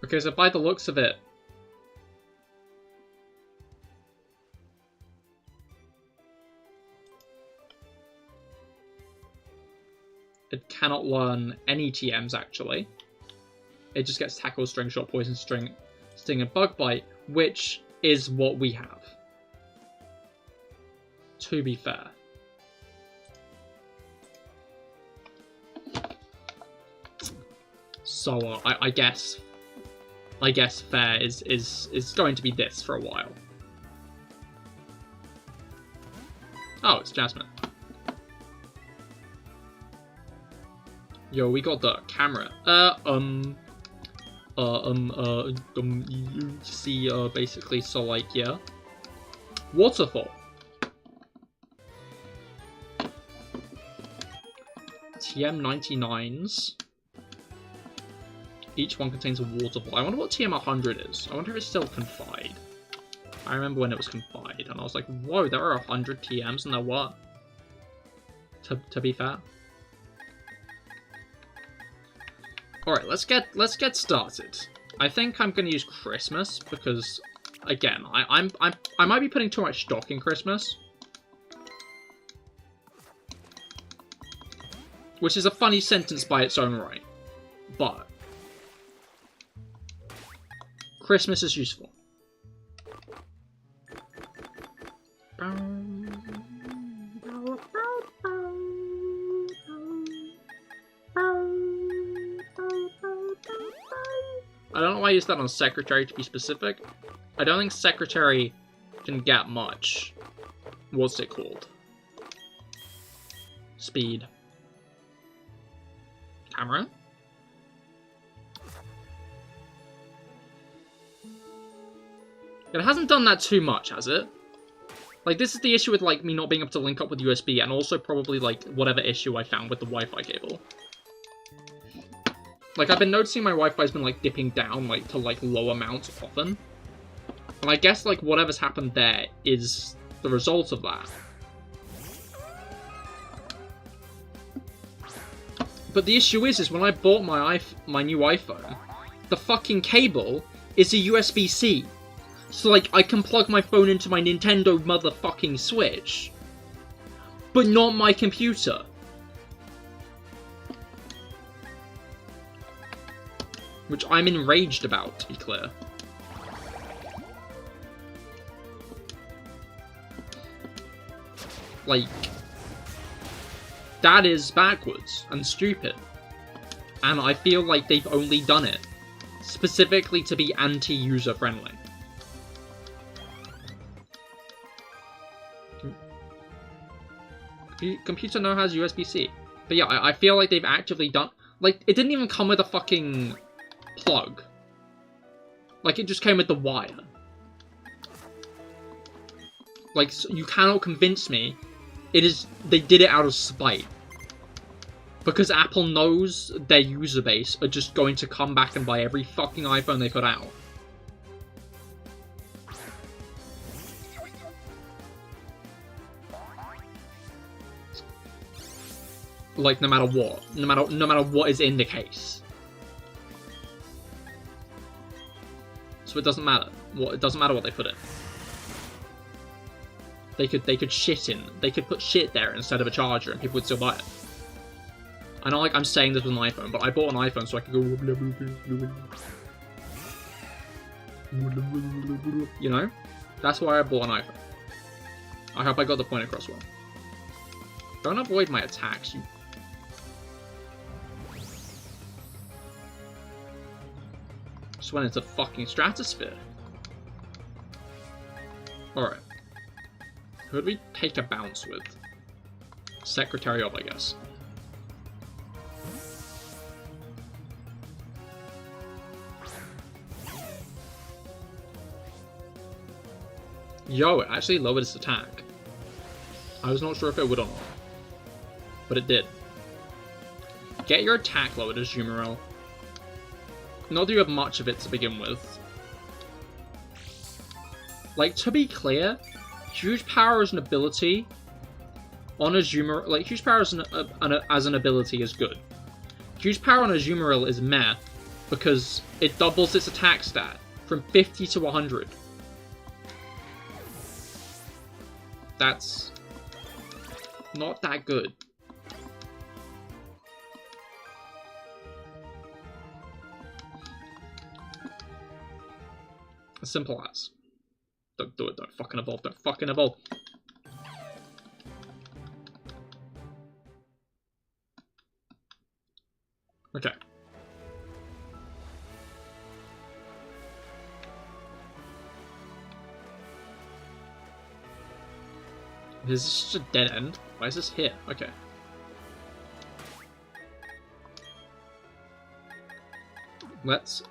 Okay, so by the looks of it, it cannot learn any TMs, actually. It just gets Tackle, String Shot, Poison Sting, and Bug Bite, which is what we have. To be fair. So, I guess I guess, fair is going to be this for a while. Oh, it's Jasmine. Yo, we got the camera. You see, basically, so, like, yeah. Waterfall. TM99s. Each one contains a waterfall. I wonder what TM100 is. I wonder if it's still Confide. I remember when it was Confide, and I was like, whoa, there are 100 TMs, and there were. To be fair. Alright, let's get started. I think I'm gonna use Christmas, because, again, I might be putting too much stock in Christmas. Which is a funny sentence by its own right. But Christmas is useful. I don't know why I used that on Secretary to be specific. I don't think Secretary can get much. What's it called? Speed. Camera? It hasn't done that too much, has it? Like, this is the issue with, like, me not being able to link up with USB, and also probably, like, whatever issue I found with the Wi-Fi cable. Like, I've been noticing my Wi-Fi's been, like, dipping down, like, to, like, low amounts often. And I guess, like, whatever's happened there is the result of that. But the issue is when I bought my new iPhone, the fucking cable is a USB-C. So, like, I can plug my phone into my Nintendo motherfucking Switch. But not my computer. Which I'm enraged about, to be clear. Like, that is backwards and stupid. And I feel like they've only done it specifically to be anti-user friendly. Computer now has USB-C. But yeah, I feel like they've actively done... Like, it didn't even come with a fucking plug. Like, it just came with the wire. Like, so you cannot convince me they did it out of spite. Because Apple knows their user base are just going to come back and buy every fucking iPhone they put out. Like, no matter what. No matter what is in the case. So it doesn't matter. It doesn't matter what they put in. They could shit in. They could put shit there instead of a charger and people would still buy it. I know, like, I'm saying this with an iPhone, but I bought an iPhone so I could go... You know? That's why I bought an iPhone. I hope I got the point across well. Don't avoid my attacks, you... Just went into fucking stratosphere. Alright. Who would we take a bounce with? Secretary of, I guess. Yo, it actually lowered its attack. I was not sure if it would or not. But it did. Get your attack lowered as Jumerel. Not that you have much of it to begin with. Like, to be clear, huge power as an ability on a Jumeril, like, huge power as an ability is good. Huge power on a Jumeril is meh, because it doubles its attack stat from 50 to 100. That's not that good. As simple as. Don't do it, don't fucking evolve, don't fucking evolve. Okay. This is just a dead end. Why is this here? Okay. Let's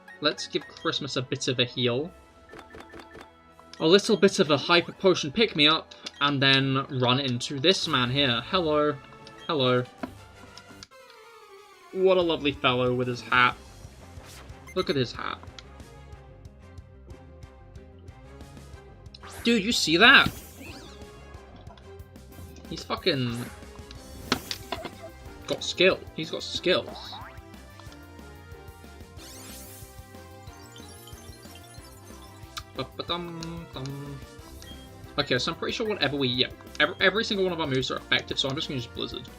give Christmas a bit of a heal. A little bit of a hyper potion pick-me-up, and then run into this man here. Hello. Hello. What a lovely fellow with his hat. Look at his hat. Dude, you see that? He's fucking got skill. He's got skills. Okay, so I'm pretty sure whatever we... Yeah, every single one of our moves are effective, so I'm just going to use Blizzard.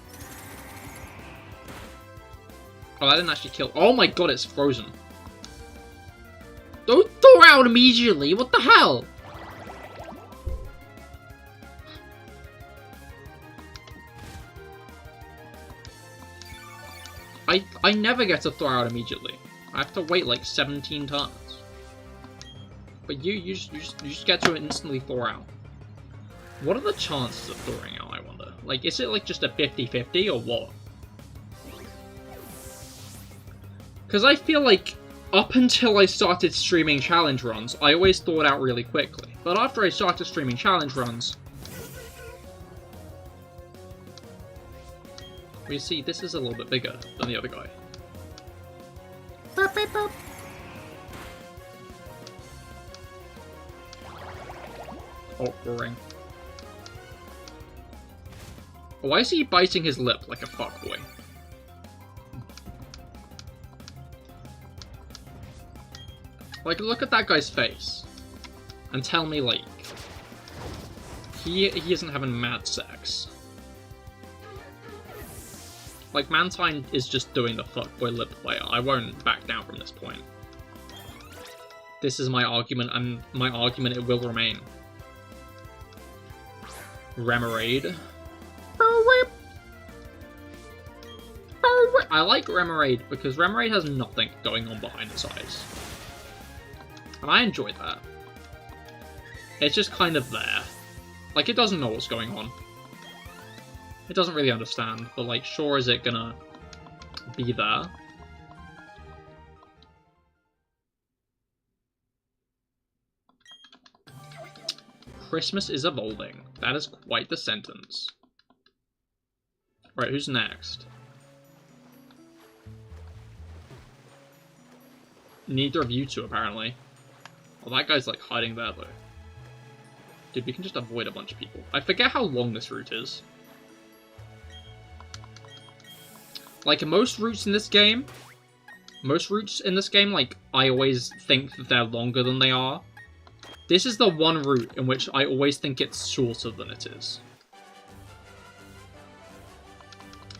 Oh, that didn't actually kill... Oh my god, it's frozen. Don't throw out immediately! What the hell? I never get to throw out immediately. I have to wait like 17 turns. But you just get to instantly thaw out. What are the chances of thawing out, I wonder? Like, is it like just a 50-50 or what? Because I feel like up until I started streaming challenge runs, I always thawed out really quickly. But after I started streaming challenge runs... We see, this is a little bit bigger than the other guy. Boop, beep, boop. Oh, roaring. Why is he biting his lip like a fuckboy? Like, look at that guy's face. And tell me, like... He isn't having mad sex. Like, Mantine is just doing the fuckboy lip play. I won't back down from this point. This is my argument, and my argument it will remain. Remoraid. I like Remoraid because Remoraid has nothing going on behind its eyes. And I enjoy that. It's just kind of there. Like, it doesn't know what's going on. It doesn't really understand, but like, sure is it gonna be there? Christmas is evolving. That is quite the sentence. Right, who's next? Neither of you two, apparently. Well, that guy's like hiding there, though. Dude, we can just avoid a bunch of people. I forget how long this route is. Like, most routes in this game, like, I always think that they're longer than they are. This is the one route in which I always think it's shorter than it is.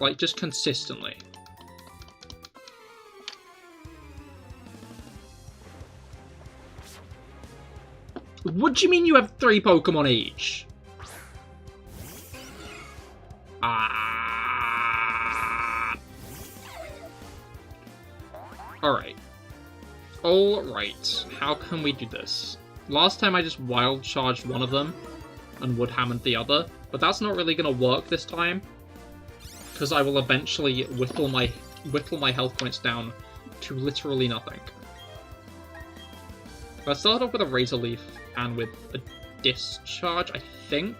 Like, just consistently. What do you mean you have 3 Pokemon each? Alright. Alright. How can we do this? Last time I just wild charged one of them and wood hammered the other, but that's not really going to work this time. Because I will eventually whittle my health points down to literally nothing. Let's start off with a Razor Leaf and with a Discharge, I think.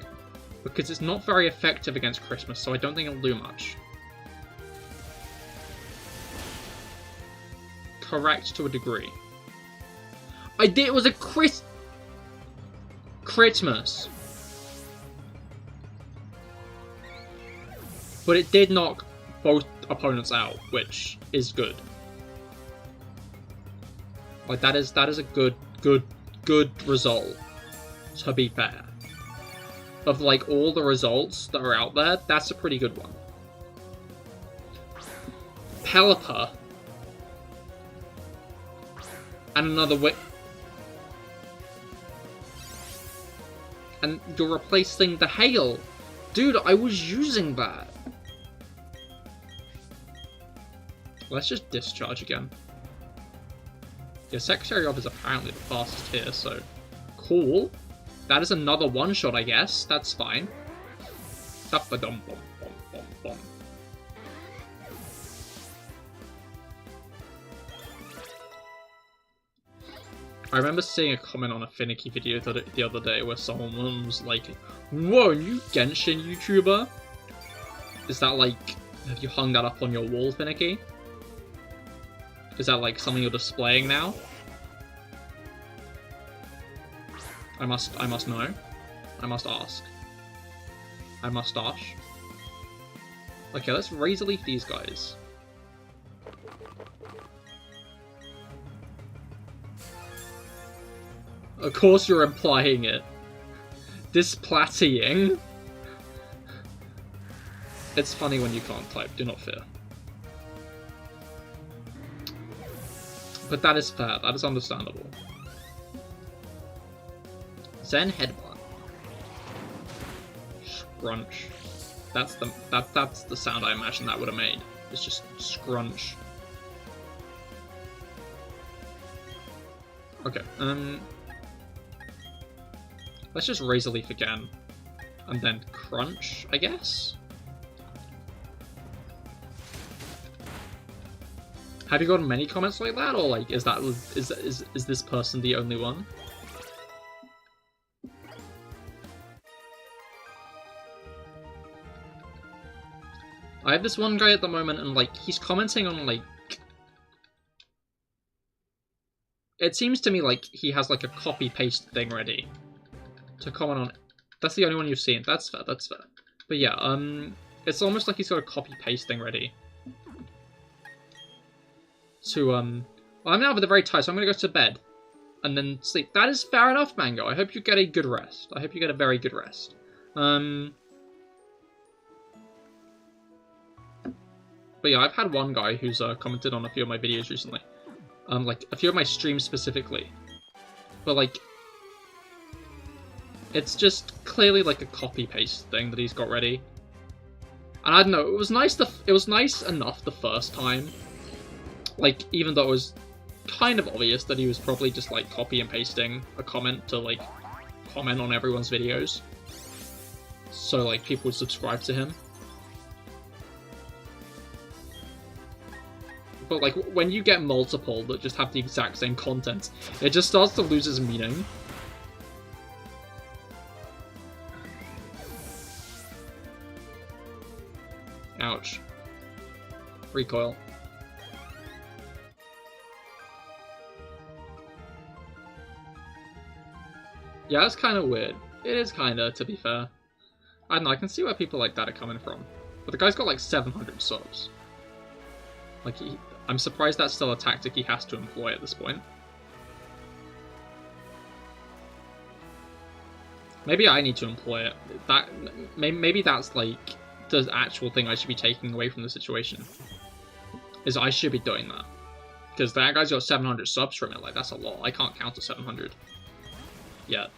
Because it's not very effective against Christmas, so I don't think it'll do much. Correct to a degree. I did. It was a Christmas, but it did knock both opponents out, which is good. Like that is a good result. To be fair, of like all the results that are out there, that's a pretty good one. Pelipper. And another way. And you're replacing the hail. Dude, I was using that. Let's just discharge again. Yeah, Secretary of is apparently the fastest here, so... Cool. That is another one-shot, I guess. That's fine. Da-ba-dum, bum, bum, bum, bum. I remember seeing a comment on a Finicky video the other day where someone was like, "Whoa, new Genshin YouTuber? Is that like, have you hung that up on your wall, Finicky? Is that like something you're displaying now?" I must know. I must ask. I must ask. Okay, let's razor leaf these guys. Of course you're implying it. Displattying. It's funny when you can't type, do not fear. But that is fair, that is understandable. Zen headbutt. Scrunch. That's the sound I imagine that would have made. It's just scrunch. Okay, let's just razor leaf again. And then crunch, I guess? Have you gotten many comments like that, or like is this person the only one? I have this one guy at the moment, and like he's commenting on like. It seems to me like he has like a copy paste thing ready to comment on. That's the only one you've seen. That's fair. That's fair. But yeah, it's almost like he's got a copy paste thing ready. To well, I'm now very tired, so I'm gonna go to bed and then sleep. That is fair enough, Mango. I hope you get a good rest. I hope you get a very good rest. But yeah, I've had one guy who's commented on a few of my videos recently. Like, a few of my streams specifically. But, like, it's just clearly, like, a copy-paste thing that he's got ready. And I don't know, it was nice enough the first time. Like, even though it was kind of obvious that he was probably just, like, copy and pasting a comment to, like, comment on everyone's videos. So, like, people would subscribe to him. But, like, when you get multiple that just have the exact same content, it just starts to lose its meaning. Ouch. Recoil. Yeah, that's kind of weird. It is kind of, to be fair. I don't know, I can see where people like that are coming from. But the guy's got like 700 subs. Like, I'm surprised that's still a tactic he has to employ at this point. Maybe I need to employ it. Maybe that's like the actual thing I should be taking away from the situation. Is I should be doing that. Because that guy's got 700 subs from it, like that's a lot. I can't count to 700 yet.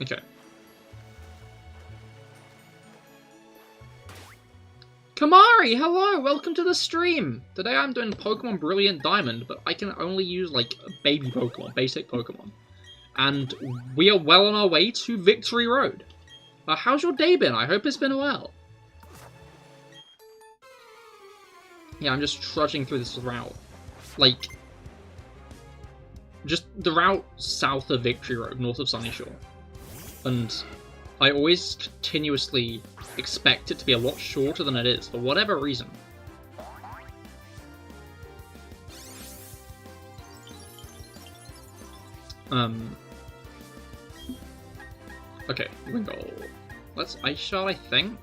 Okay. Kamari, hello! Welcome to the stream! Today I'm doing Pokemon Brilliant Diamond, but I can only use, like, baby Pokemon, basic Pokemon. And we are well on our way to Victory Road. How's your day been? I hope it's been well. Yeah, I'm just trudging through this route. Like, just the route south of Victory Road, north of Sunyshore. And I always continuously expect it to be a lot shorter than it is, for whatever reason. Okay, Wingull. Let's Ice Shard, I think?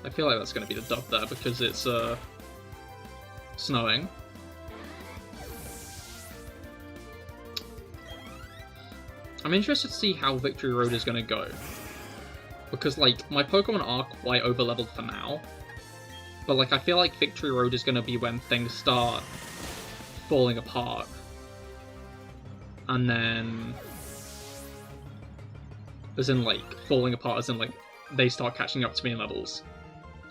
I feel like that's going to be the dub there, because it's, snowing. I'm interested to see how Victory Road is going to go. Because, like, my Pokemon are quite over-leveled for now. But, like, I feel like Victory Road is going to be when things start falling apart. And then... as in, like, falling apart as in, like, they start catching up to me in levels.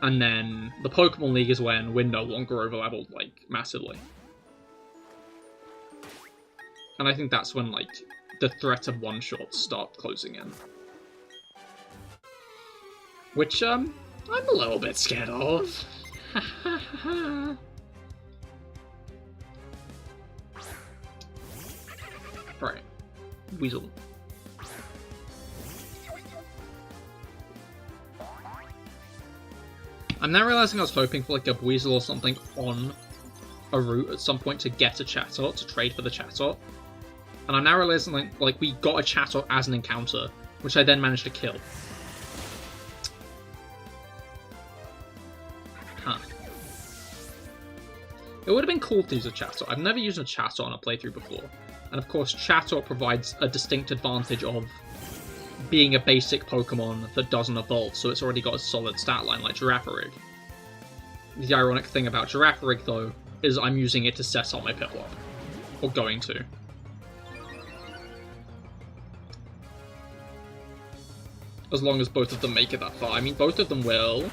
And then the Pokemon League is when we're no longer over-leveled, like, massively. And I think that's when, like, the threat of one-shots start closing in. Which, I'm a little bit scared of. Right. Weasel. I'm now realizing I was hoping for like a Weasel or something on a route at some point to get a Chatot, to trade for the Chatot. And I'm now realizing like we got a Chatot as an encounter, which I then managed to kill. Huh. It would have been cool to use a Chatot. I've never used a Chatot on a playthrough before. And of course, Chatot provides a distinct advantage of being a basic Pokemon that doesn't evolve, so it's already got a solid stat line like Girafarig. The ironic thing about Girafarig, though, is I'm using it to set up my Piplup. Or going to. As long as both of them make it that far. I mean, both of them will.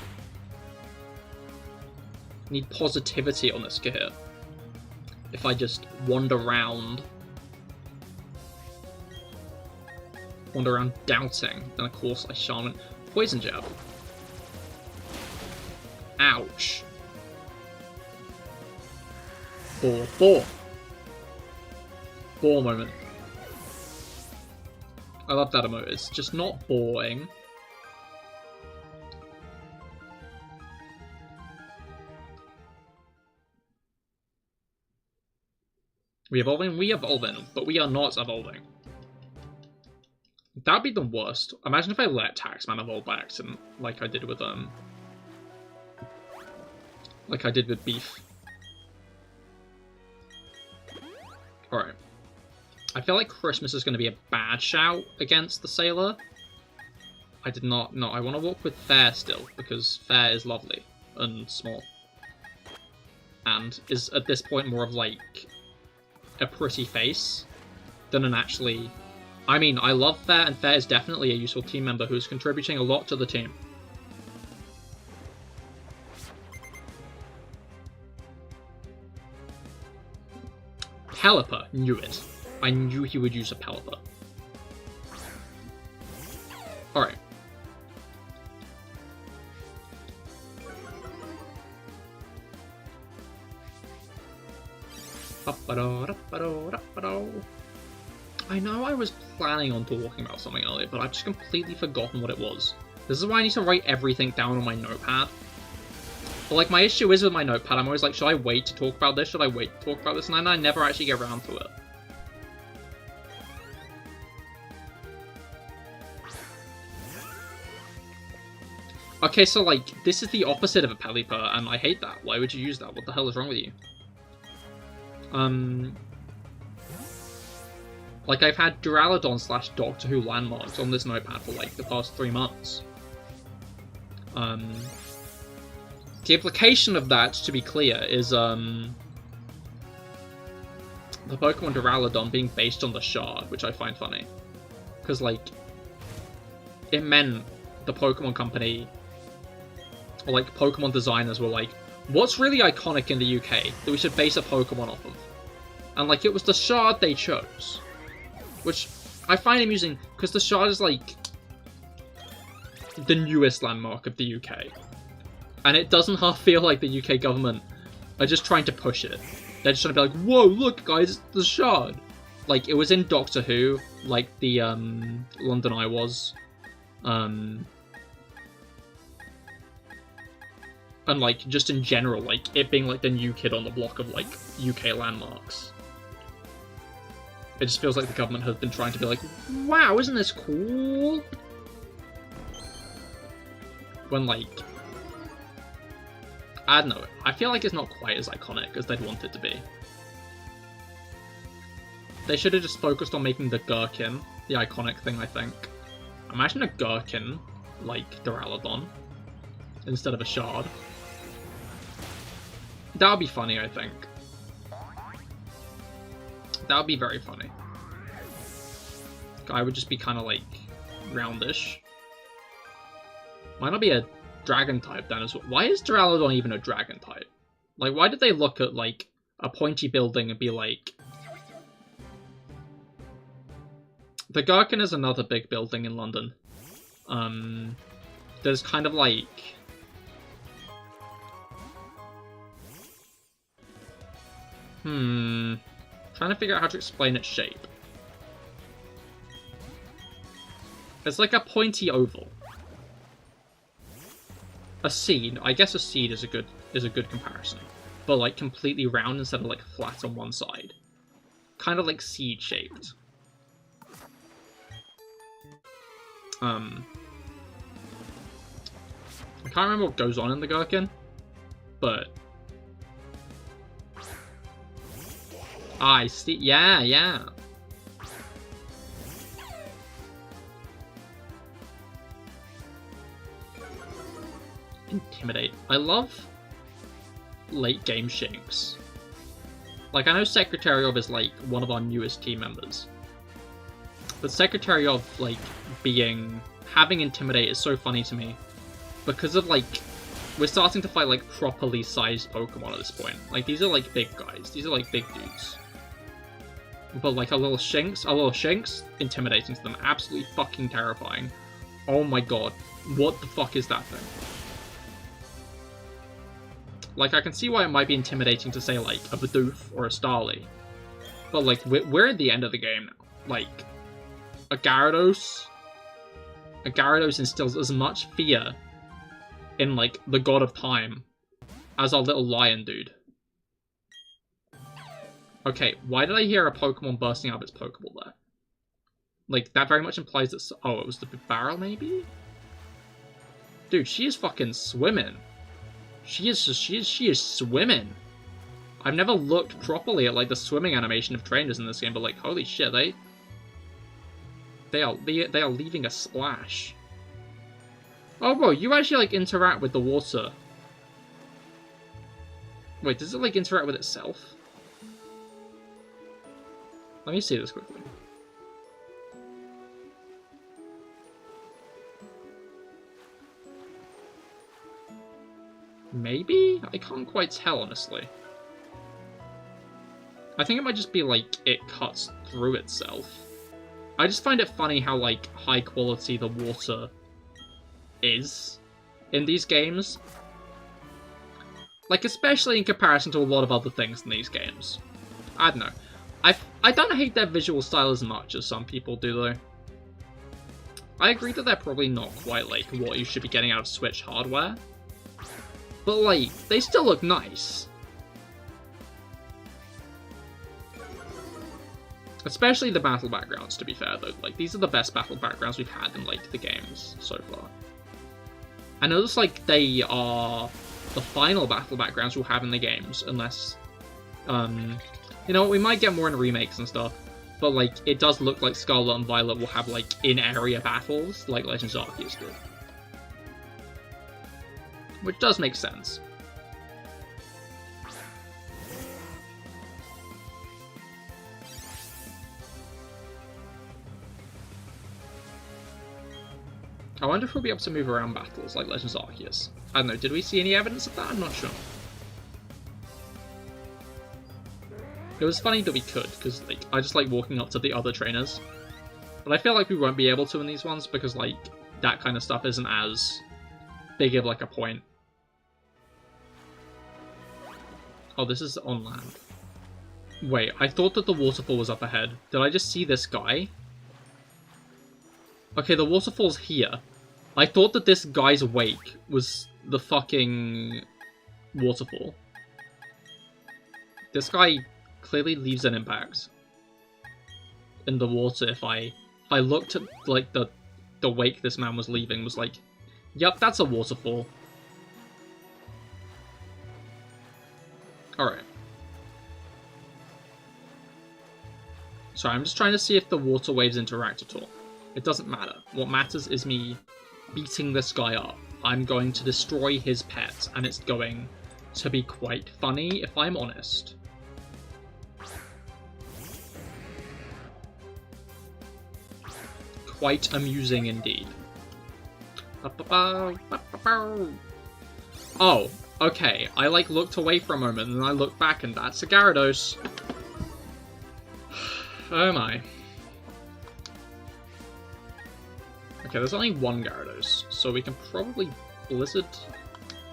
Need positivity on this Cahir. If I just wander around doubting, then of course I Shaman Poison Jab. Ouch. Bore moment. I love that emote. It's just not boring. We evolving, but we are not evolving. That'd be the worst. Imagine if I let Taxman evolve by accident, like I did with Beef. Alright. I feel like Christmas is going to be a bad shout against the Sailor. I did not... No, I want to walk with Fair still, because Fair is lovely and small. And is, at this point, more of, like, a pretty face than an actually... I mean, I love Fair, and Fair is definitely a useful team member who's contributing a lot to the team. Pelipper, knew it. I knew he would use a Pelipper. Alright. I know I was planning on talking about something earlier, but I've just completely forgotten what it was. This is why I need to write everything down on my notepad. But like, my issue is with my notepad, I'm always like, should I wait to talk about this? Should I wait to talk about this? And then I never actually get around to it. Okay, so like, this is the opposite of a Pelipper, and I hate that. Why would you use that? What the hell is wrong with you? Like, I've had Duraludon / Doctor Who landmarks on this notepad for, like, the past 3 months. The implication of that, to be clear, is, the Pokemon Duraludon being based on the Shard, which I find funny. Because, like, it meant the Pokemon Company, or, like, Pokemon designers were like, what's really iconic in the UK that we should base a Pokemon off of? And, like, it was the Shard they chose. Which I find amusing, because the Shard is, like, the newest landmark of the UK. And it doesn't half feel like the UK government are just trying to push it. They're just trying to be like, whoa, look, guys, it's the Shard. Like, it was in Doctor Who, like the London Eye was. And, like, just in general, like, it being, like, the new kid on the block of, like, UK landmarks. It just feels like the government has been trying to be like, wow, isn't this cool? When, like, I don't know, I feel like it's not quite as iconic as they'd want it to be. They should have just focused on making the Gherkin the iconic thing, I think. Imagine a Gherkin, like Duraludon, instead of a Shard. That would be funny, I think. That would be very funny. Guy would just be kind of like roundish. Might not be a dragon type then as well. Why is Duraludon even a dragon type? Like, why did they look at, like, a pointy building and be like... The Gherkin is another big building in London. There's kind of like... Trying to figure out how to explain its shape. It's like a pointy oval. A seed. I guess a seed is a good comparison. But like completely round instead of like flat on one side. Kind of like seed shaped. I can't remember what goes on in the Gherkin, but I see. Yeah. Intimidate. I love late game Shinx. Like, I know Secretary of is like one of our newest team members, but Secretary of like having Intimidate is so funny to me because of like we're starting to fight like properly sized Pokemon at this point. Like, these are like big guys. These are like big dudes. But like a little Shinx, intimidating to them, absolutely fucking terrifying. Oh my god, what the fuck is that thing? Like, I can see why it might be intimidating to say like a Bidoof or a Starly, but like we're at the end of the game now. Like, a Gyarados instills as much fear in like the God of Time as our little lion dude. Okay, why did I hear a Pokemon bursting out of its Pokeball there? Like, that very much implies that... Oh, it was the barrel, maybe? Dude, she is fucking swimming. She is swimming. I've never looked properly at, like, the swimming animation of trainers in this game, but, like, holy shit, they are leaving a splash. Oh, bro, you actually, like, interact with the water. Wait, does it, like, interact with itself? Let me see this quickly. Maybe? I can't quite tell, honestly. I think it might just be, like, it cuts through itself. I just find it funny how, like, high quality the water is in these games. Like, especially in comparison to a lot of other things in these games. I don't know. I don't hate their visual style as much as some people do, though. I agree that they're probably not quite, like, what you should be getting out of Switch hardware. But, like, they still look nice. Especially the battle backgrounds, to be fair, though. Like, these are the best battle backgrounds we've had in, like, the games so far. And it looks like they are the final battle backgrounds we'll have in the games, unless, you know, we might get more in remakes and stuff, but, like, it does look like Scarlet and Violet will have, like, in-area battles, like Legends Arceus did. Which does make sense. I wonder if we'll be able to move around battles like Legends Arceus. I don't know, did we see any evidence of that? I'm not sure. It was funny that we could, because like, I just like walking up to the other trainers. But I feel like we won't be able to in these ones, because like, that kind of stuff isn't as big of like a point. Oh, this is on land. Wait, I thought that the waterfall was up ahead. Did I just see this guy? Okay, the waterfall's here. I thought that this guy's wake was the fucking waterfall. This guy clearly leaves an impact in the water. If I looked at like the wake this man was leaving, was like, yep, that's a waterfall. Alright. Sorry, I'm just trying to see if the water waves interact at all. It doesn't matter. What matters is me beating this guy up. I'm going to destroy his pet, and it's going to be quite funny, if I'm honest. Quite amusing indeed. Oh, okay. I like looked away for a moment and I looked back and that's a Gyarados. Oh my. Okay, there's only one Gyarados, so we can probably Blizzard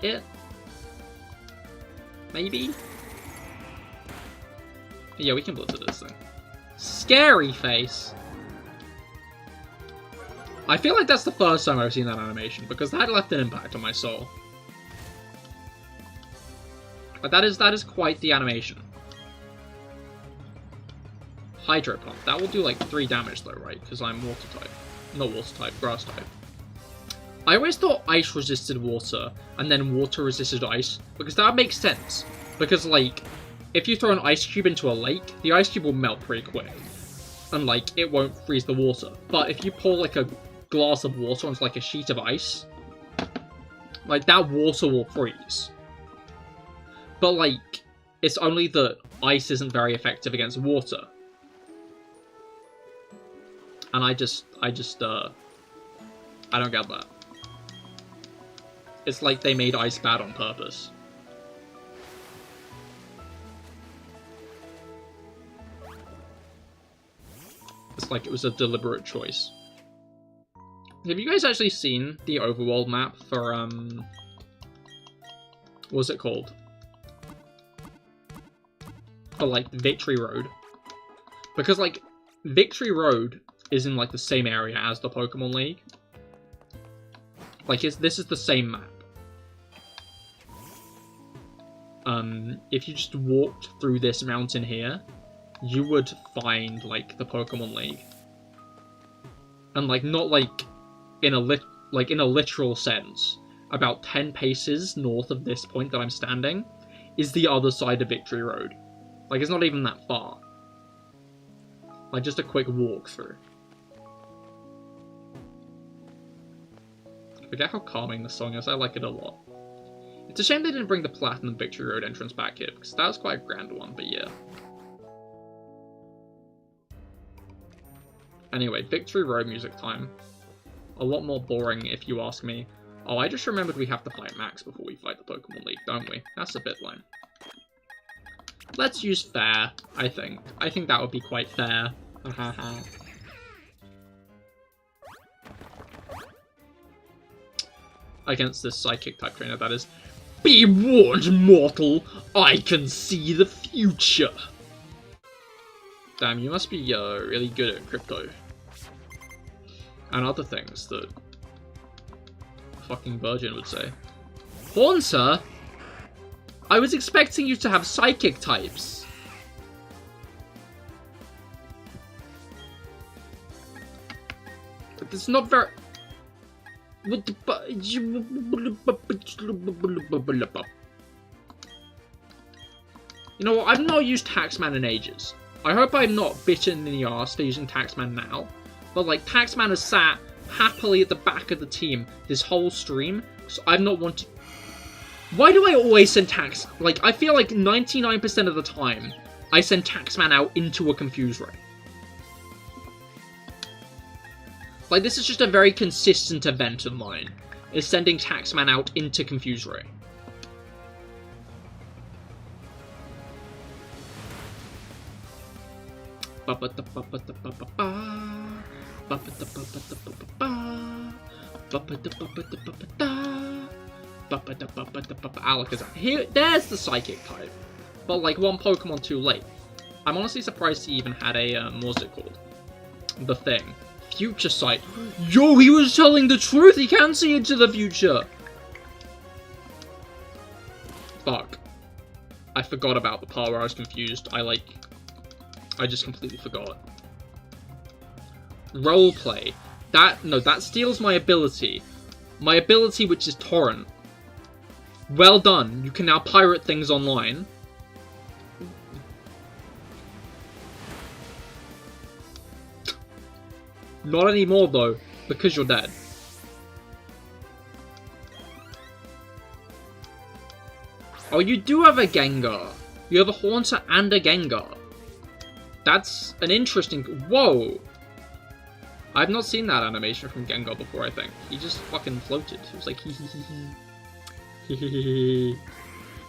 it? Maybe? Yeah, we can Blizzard this thing. Scary face! I feel like that's the first time I've seen that animation, because that left an impact on my soul. But that is quite the animation. Hydro Pump. That will do like 3 damage though, right? Because I'm water type. Not water type, grass type. I always thought ice resisted water, and then water resisted ice, because that makes sense. Because, like, if you throw an ice cube into a lake, the ice cube will melt pretty quick. And, like, it won't freeze the water. But if you pour, like, a glass of water onto, like, a sheet of ice, like, that water will freeze. But, like, it's only that ice isn't very effective against water. And I don't get that. It's like they made ice bad on purpose. It's like it was a deliberate choice. Have you guys actually seen the overworld map for, what's it called? For, like, Victory Road? Because, like, Victory Road is in, like, the same area as the Pokemon League. Like, this is the same map. If you just walked through this mountain here, you would find, like, the Pokemon League. And, like, not, like, in a literal sense. About 10 paces north of this point that I'm standing is the other side of Victory Road. Like, it's not even that far. Like, just a quick walk through. I forget how calming the song is, I like it a lot. It's a shame they didn't bring the Platinum Victory Road entrance back here, because that was quite a grand one, but yeah. Anyway, Victory Road music time. A lot more boring, if you ask me. Oh, I just remembered we have to fight Max before we fight the Pokemon League, don't we? That's a bit lame. Let's use fair, I think. I think that would be quite fair. Against this Psychic type trainer, that is. Be warned, mortal! I can see the future! Damn, you must be really good at crypto. And other things that fucking Virgin would say. Haunter? I was expecting you to have Psychic types. But it's not very... You know what, I've not used Taxman in ages. I hope I'm not bitten in the arse for using Taxman now. But like, Taxman has sat happily at the back of the team this whole stream, so I've not wanted... Why do I always send Tax... Like, I feel like 99% of the time, I send Taxman out into a Confuse Ray. Like, this is just a very consistent event of mine, is sending Taxman out into Confuse Ray. Alakazam. Here, there's the Psychic type. But, like, one Pokemon too late. I'm honestly surprised he even had a, what's it called? The thing. Future Sight. Yo, he was telling the truth! He can see into the future! Fuck. I forgot about the part where I was confused. I just completely forgot. Roleplay. That steals my ability. My ability, which is Torrent. Well done. You can now pirate things online. Not anymore, though, because you're dead. Oh, you do have a Gengar. You have a Haunter and a Gengar. That's an interesting... Whoa! I've not seen that animation from Gengar before, I think. He just fucking floated. It was like, hee hee hee hee. Hee hee hee hee.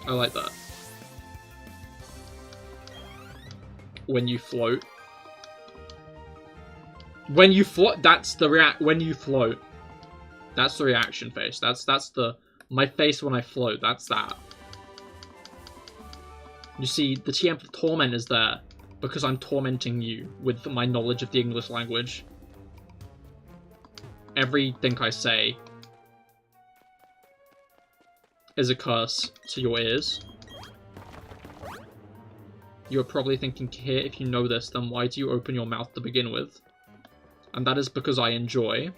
I like that. When you float. When you float, that's the when you float. That's the reaction face. That's the, my face when I float, that's that. You see, the TM for torment is there because I'm tormenting you with my knowledge of the English language. Everything I say is a curse to your ears. You're probably thinking, here, if you know this, then why do you open your mouth to begin with? And that is because I enjoy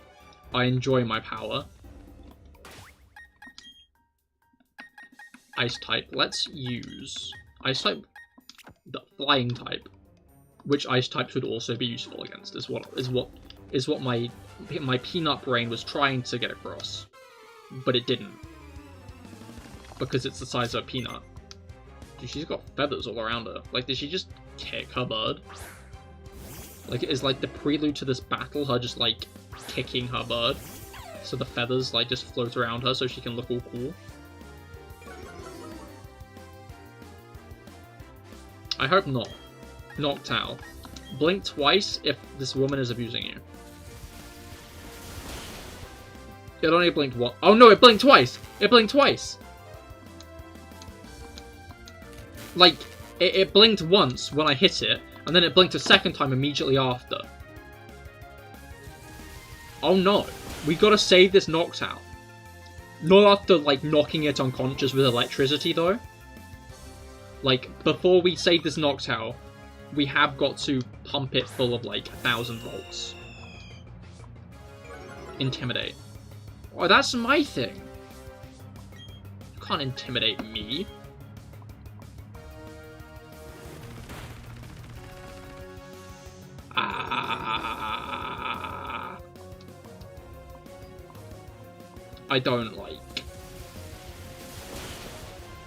my power. Ice type. Let's use Ice type, the flying type, which Ice types would also be useful against. Is what my peanut brain was trying to get across, but it didn't, because it's the size of a peanut. Dude, she's got feathers all around her. Like, did she just kick her bird? Like, is like the prelude to this battle her just like kicking her bird, so the feathers like just float around her so she can look all cool? I hope not. Noctowl. Blink twice if this woman is abusing you. It only blinked once. Oh no, it blinked twice! It blinked twice! Like, it blinked once when I hit it, and then it blinked a second time immediately after. Oh no. We gotta save this Noctowl. Not after, like, knocking it unconscious with electricity, though. Like, before we save this Noctowl, we have got to pump it full of, like, 1,000 volts. Intimidate. Oh, that's my thing. You can't intimidate me. I don't like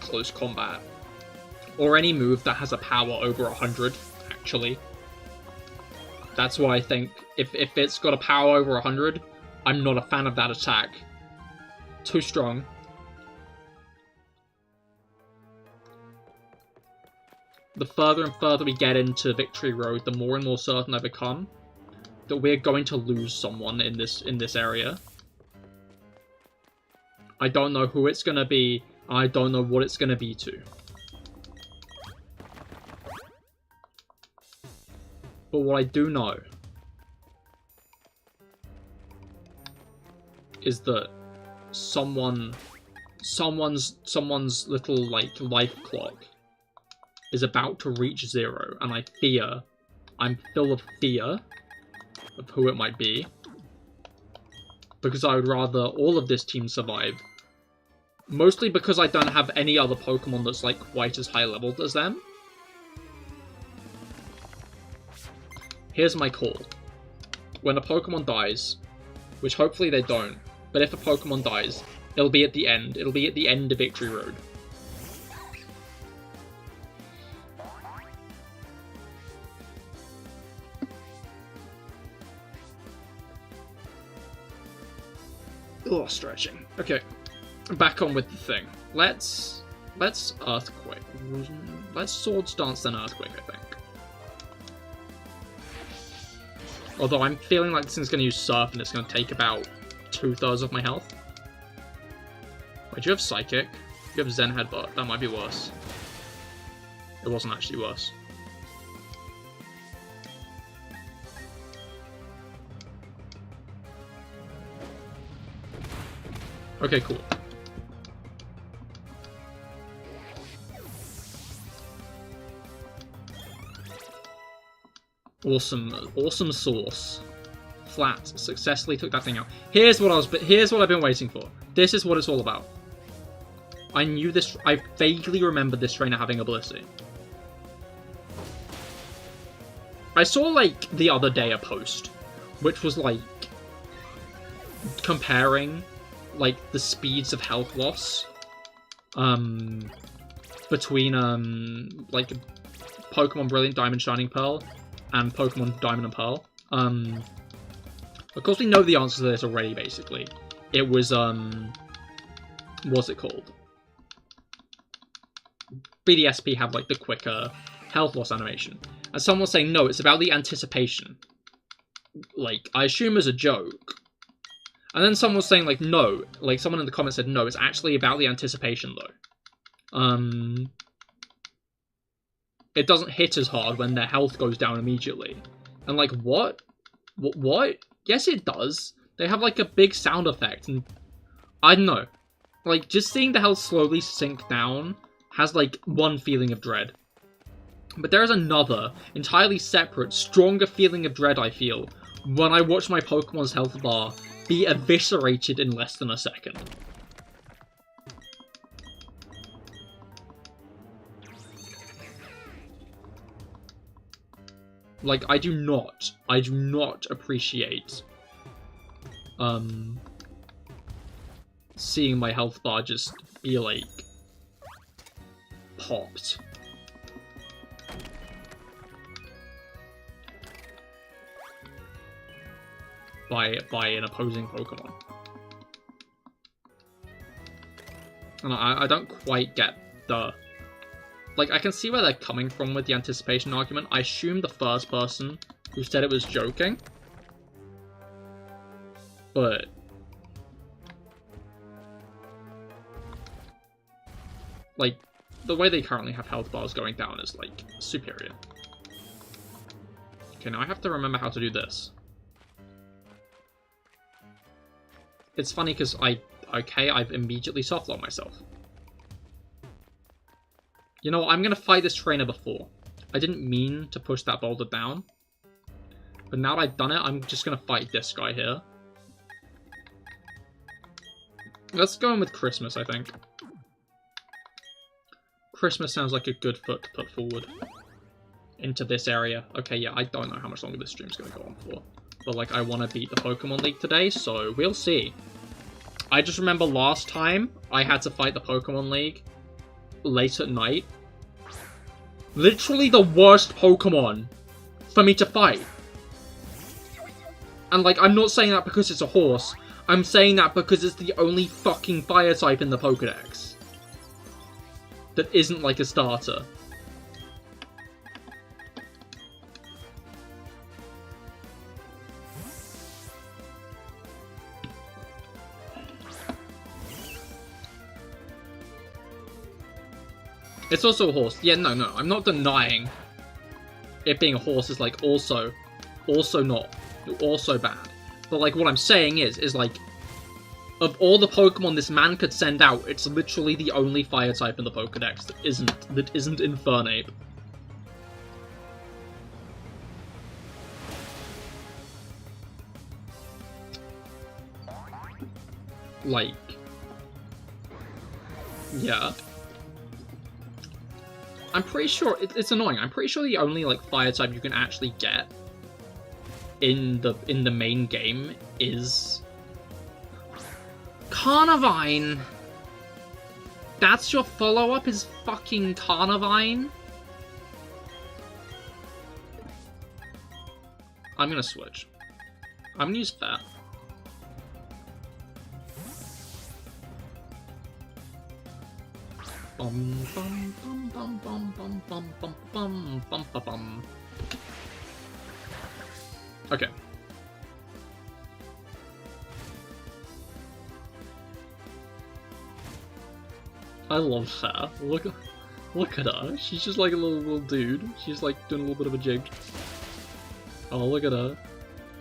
close combat. Or any move that has a power over 100, actually. That's why I think if it's got a power over 100, I'm not a fan of that attack. Too strong. The further and further we get into Victory Road, the more and more certain I become that we're going to lose someone in this area. I don't know who it's going to be. I don't know what it's going to be to. But what I do know is that someone's little, like, life clock is about to reach 0, and I'm full of fear of who it might be, because I would rather all of this team survive, mostly because I don't have any other Pokemon that's, like, quite as high leveled as them. Here's my call. When a Pokemon dies, which hopefully they don't, but if a Pokemon dies, it'll be at the end. It'll be at the end of Victory Road. Oh, stretching. Okay, back on with the thing. Let's Earthquake. Let's Swords Dance then Earthquake, I think. Although I'm feeling like this thing's going to use Surf and it's going to take about 2/3 of my health. Wait, do you have Psychic? You have Zen Headbutt. That might be worse. It wasn't actually worse. Okay, cool. Awesome sauce. Flat successfully took that thing out. Here's what I've been waiting for. This is what it's all about. I knew this. I vaguely remembered this trainer having a Blissey. I saw, like, the other day a post, which was like comparing, like, the speeds of health loss between like Pokemon Brilliant Diamond Shining Pearl and Pokemon Diamond and Pearl. Of course, we know the answer to this already, basically. It was, what's it called? BDSP have, like, the quicker health loss animation. And someone was saying, no, it's about the anticipation. Like, I assume as a joke. And then someone was saying, like, no. Like, someone in the comments said, no, it's actually about the anticipation, though. It doesn't hit as hard when their health goes down immediately. And, like, what? What? Yes, it does. They have, like, a big sound effect, and I don't know. Like, just seeing the health slowly sink down has, like, one feeling of dread. But there is another, entirely separate, stronger feeling of dread I feel when I watch my Pokemon's health bar be eviscerated in less than a second. Like, I do not appreciate, seeing my health bar just be, like, popped. By an opposing Pokemon. And I don't quite get the... Like, I can see where they're coming from with the anticipation argument. I assume the first person who said it was joking. But... like, the way they currently have health bars going down is, like, superior. Okay, now I have to remember how to do this. It's funny because I've immediately softlocked myself. You know what, I'm gonna fight this trainer before. I didn't mean to push that boulder down. But now that I've done it, I'm just gonna fight this guy here. Let's go in with Christmas, I think. Christmas sounds like a good foot to put forward. Into this area. Okay, yeah, I don't know how much longer this stream's gonna go on for. But, like, I want to beat the Pokemon League today, so we'll see. I just remember last time I had to fight the Pokemon League late at night. Literally the worst Pokemon for me to fight. And, like, I'm not saying that because it's a horse. I'm saying that because it's the only fucking fire type in the Pokedex that isn't, like, a starter. It's also a horse. Yeah, no, I'm not denying it being a horse is, like, also bad. But, like, what I'm saying is, like, of all the Pokemon this man could send out, it's literally the only fire type in the Pokedex that isn't Infernape. Like, yeah. I'm pretty sure, it's annoying, I'm pretty sure the only, like, fire type you can actually get in the main game is Carnivine. That's your follow-up, is fucking Carnivine? I'm gonna switch. I'm gonna use Fair. Bum bum bum bum bum bum bum bum bum bum bum bum. Okay. I love Fair. Look at her. She's just like a little dude. She's like doing a little bit of a jig. Oh, look at her.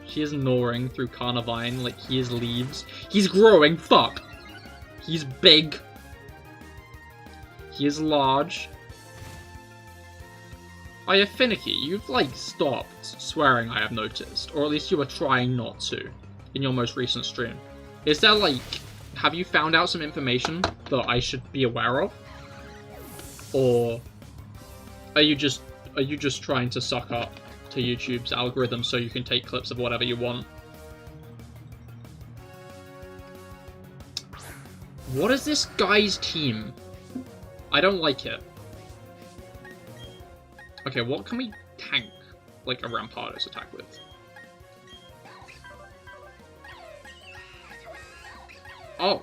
She is gnawing through Carnivine like he is leaves. He's growing. Fuck. He's big. He is large. Oh yeah, Finicky, you've, like, stopped swearing, I have noticed. Or at least you were trying not to in your most recent stream. Is there, like, have you found out some information that I should be aware of? Or are you just trying to suck up to YouTube's algorithm so you can take clips of whatever you want? What is this guy's team? I don't like it. Okay, what can we tank, like, a Rampardos attack with? Oh.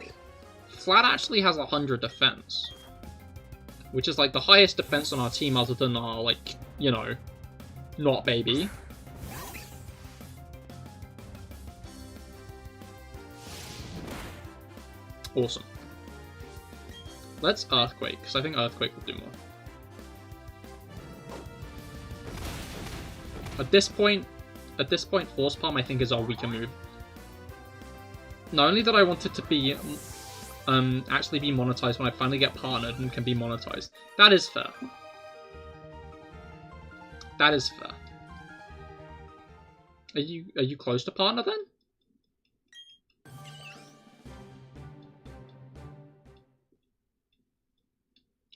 Flat actually has 100 defense. Which is like the highest defense on our team other than our, like, you know, not baby. Awesome. Let's Earthquake, because I think Earthquake will do more. At this point, Force Palm I think is our weaker move. Not only that I want it to be actually be monetized when I finally get partnered and can be monetized. That is fair. That is fair. Are you close to partner then?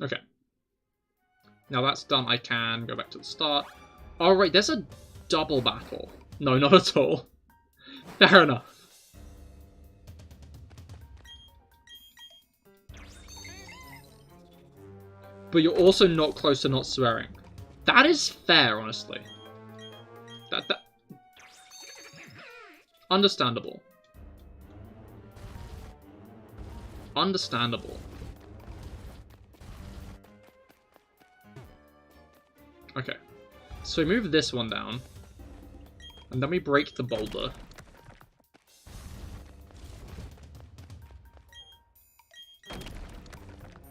Okay. Now that's done, I can go back to the start. Oh right, there's a double battle. No, not at all. Fair enough. But you're also not close to not swearing. That is fair, honestly. That understandable. Understandable. Okay. So we move this one down. And then we break the boulder.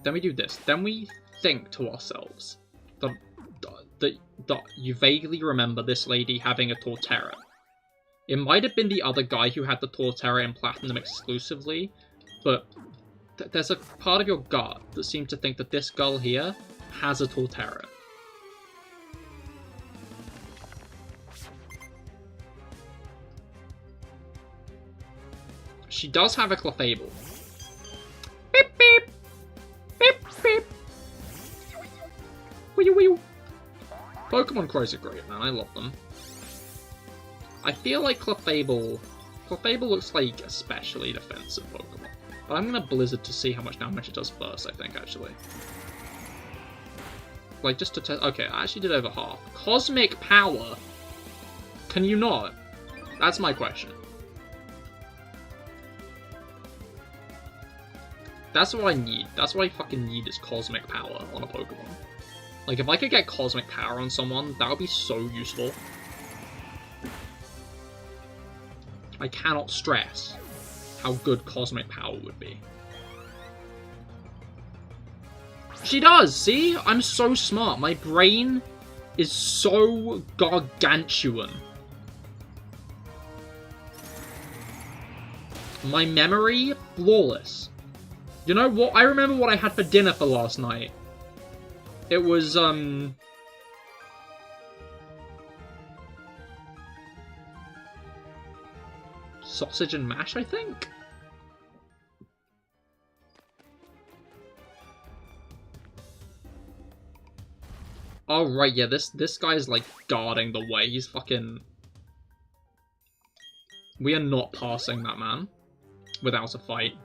Then we do this. Then we think to ourselves that you vaguely remember this lady having a Torterra. It might have been the other guy who had the Torterra in Platinum exclusively, but there's a part of your gut that seems to think that this girl here has a Torterra. She does have a Clefable. Beep beep! Beep beep! Wee wee! Pokemon Crows are great, man. I love them. I feel like Clefable looks like especially defensive Pokemon. But I'm gonna Blizzard to see how much damage it does first, I think, actually. Like, just to test. Okay, I actually did over half. Cosmic Power? Can you not? That's my question. That's what I need. That's what I fucking need is Cosmic Power on a Pokemon. Like, if I could get Cosmic Power on someone, that would be so useful. I cannot stress how good Cosmic Power would be. She does! See? I'm so smart. My brain is so gargantuan. My memory, flawless. You know what? I remember what I had for dinner for last night. It was, sausage and mash, I think? Oh, right, yeah, this guy's, like, guarding the way. He's fucking... We are not passing that man without a fight.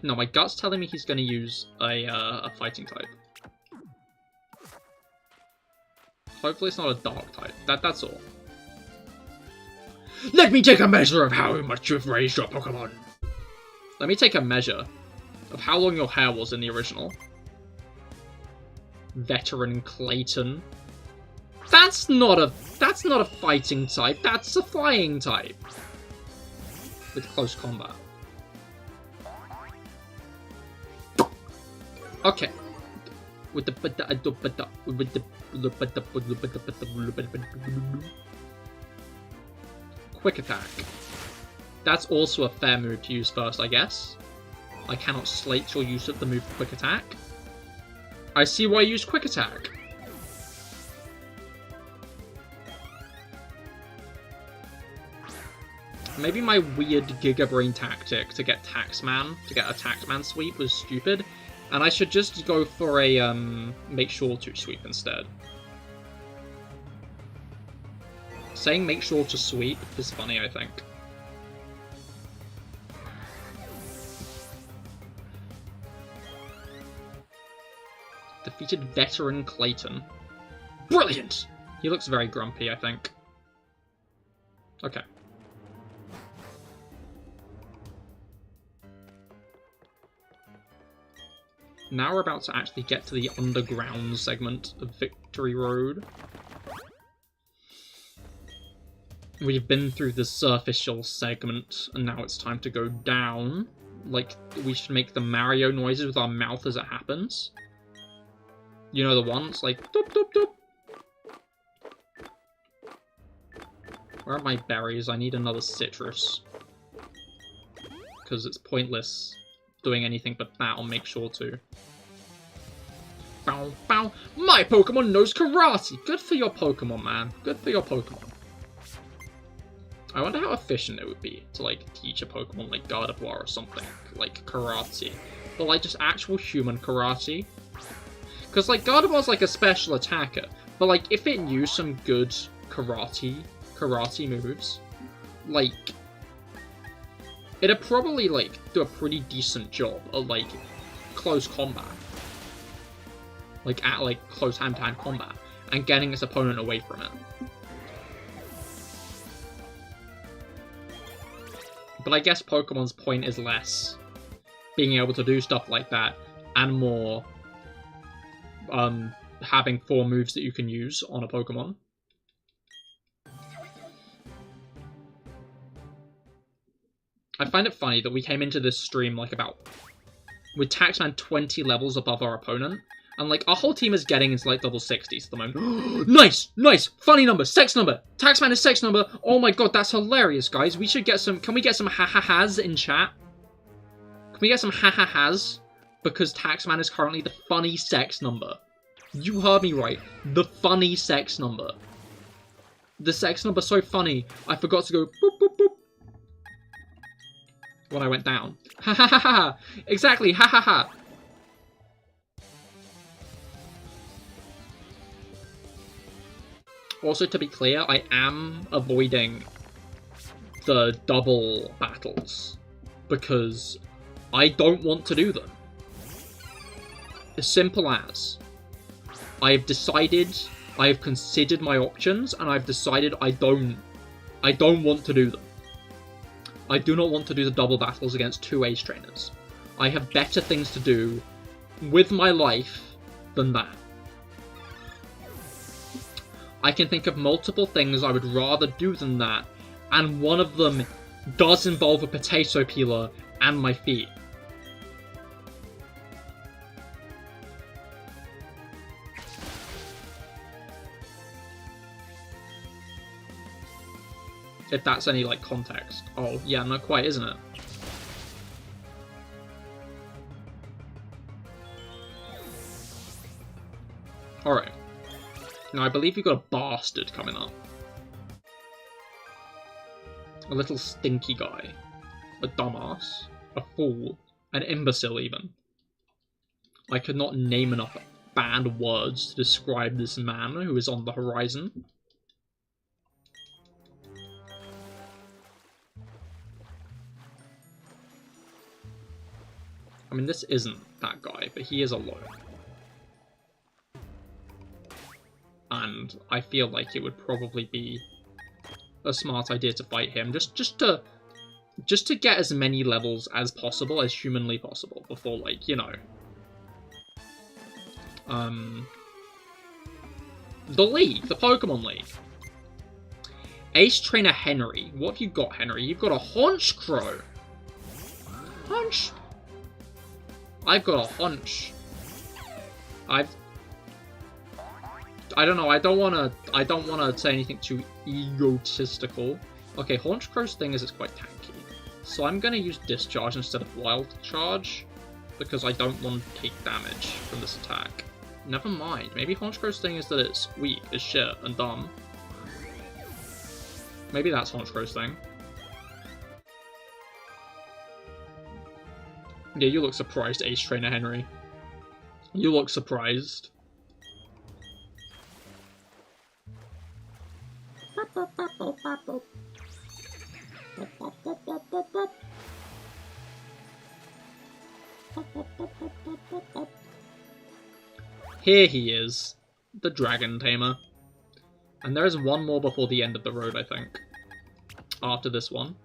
No, my gut's telling me he's going to use a fighting type. Hopefully it's not a dark type. That's all. Let me take a measure of how much you've raised your Pokemon. Let me take a measure of how long your hair was in the original. Veteran Clayton. That's not a fighting type. That's a flying type. With close combat. Okay. With the Quick Attack. That's also a fair move to use first, I guess. I cannot slate your use of the move Quick Attack. I see why you use Quick Attack. Maybe my weird Giga Brain tactic to get a Taxman sweep was stupid. And I should just go for a, make sure to sweep instead. Saying make sure to sweep is funny, I think. Defeated Veteran Clayton. Brilliant! He looks very grumpy, I think. Okay. Now we're about to actually get to the underground segment of Victory Road. We've been through the superficial segment, and now it's time to go down. Like, we should make the Mario noises with our mouth as it happens. You know the ones? Like, doop doop doop. Where are my berries? I need another citrus. Because it's pointless doing anything but that, I'll make sure to. Bow, bow. My Pokemon knows karate! Good for your Pokemon, man. Good for your Pokemon. I wonder how efficient it would be to, like, teach a Pokemon like Gardevoir or something, like karate. But, like, just actual human karate. Because, like, Gardevoir's, like, a special attacker. But, like, if it knew some good karate moves, like, it'd probably, like, do a pretty decent job of, like, close combat. Like, at, like, close hand-to-hand combat. And getting its opponent away from it. But I guess Pokemon's point is less being able to do stuff like that, and more having 4 moves that you can use on a Pokemon. I find it funny that we came into this stream like with Taxman 20 levels above our opponent, and like our whole team is getting into like level 60s at the moment. Nice! Funny number, sex number! Taxman is sex number! Oh my god, that's hilarious, guys. We should get some, can we get some ha-ha-has in chat? Can we get some ha-ha-has? Because Taxman is currently the funny sex number. You heard me right. The funny sex number. The sex number's so funny, I forgot to go boop boop boop when I went down. Ha ha ha ha! Exactly, ha ha ha! Also, to be clear, I am avoiding the double battles because I don't want to do them. As simple as. I have decided, I have considered my options, and I've decided I don't want to do them. I do not want to do the double battles against 2 Ace Trainers. I have better things to do with my life than that. I can think of multiple things I would rather do than that, and one of them does involve a potato peeler and my feet. If that's any, like, context. Oh, yeah, not quite, isn't it? Alright. Now, I believe we've got a bastard coming up. A little stinky guy. A dumbass. A fool. An imbecile, even. I could not name enough bad words to describe this man who is on the horizon. I mean, this isn't that guy, but he is alone. And I feel like it would probably be a smart idea to fight him, just to get as many levels as possible, as humanly possible, before, like, you know, the League, the Pokemon League. Ace Trainer Henry. What have you got, Henry? You've got a Honchkrow. I've got a hunch. I don't know, I don't wanna say anything too egotistical. Okay, Honchkrow's thing is it's quite tanky. So I'm gonna use Discharge instead of Wild Charge, because I don't want to take damage from this attack. Never mind, maybe Honchkrow's thing is that it's weak as shit and dumb. Maybe that's Honchkrow's thing. Yeah, you look surprised, Ace Trainer Henry. You look surprised. Here he is, the Dragon Tamer. And there is one more before the end of the road, I think. After this one.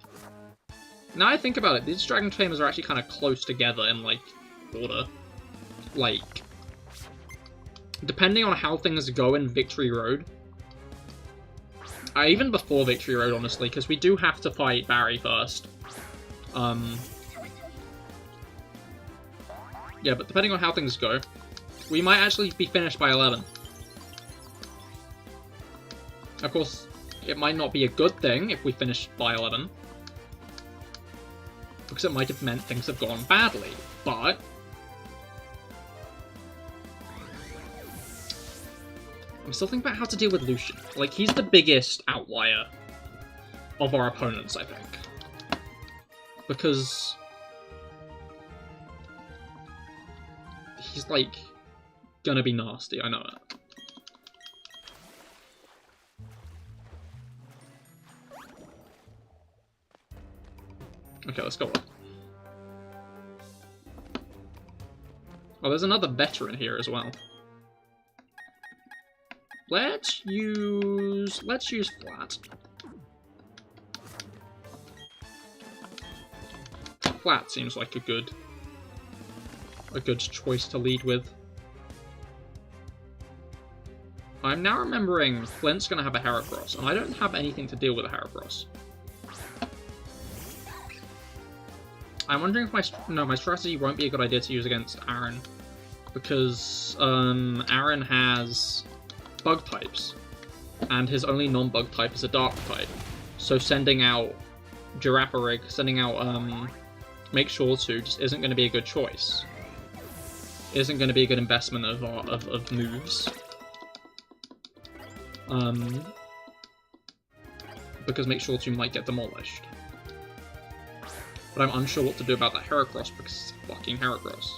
Now I think about it, these Dragon Tamers are actually kind of close together in, like, order. like, depending on how things go in Victory Road, even before Victory Road, honestly, because we do have to fight Barry first. Yeah, but depending on how things go, we might actually be finished by 11. Of course, it might not be a good thing if we finish by 11, because it might have meant things have gone badly, but I'm still thinking about how to deal with Lucian. Like, he's the biggest outlier of our opponents, I think. Because he's, like, gonna be nasty, I know it. Okay, let's go on. Oh, there's another veteran here as well. Let's use flat. Flat seems like a good choice to lead with. I'm now remembering Flint's gonna have a Heracross, and I don't have anything to deal with a Heracross. I'm wondering if my strategy won't be a good idea to use against Aaron, because Aaron has bug types, and his only non-bug type is a dark type. So sending out Girafarig, sending out Make Sure To just isn't going to be a good choice. Isn't going to be a good investment of moves. Because Make Sure To might get demolished. But I'm unsure what to do about that Heracross because it's a fucking Heracross.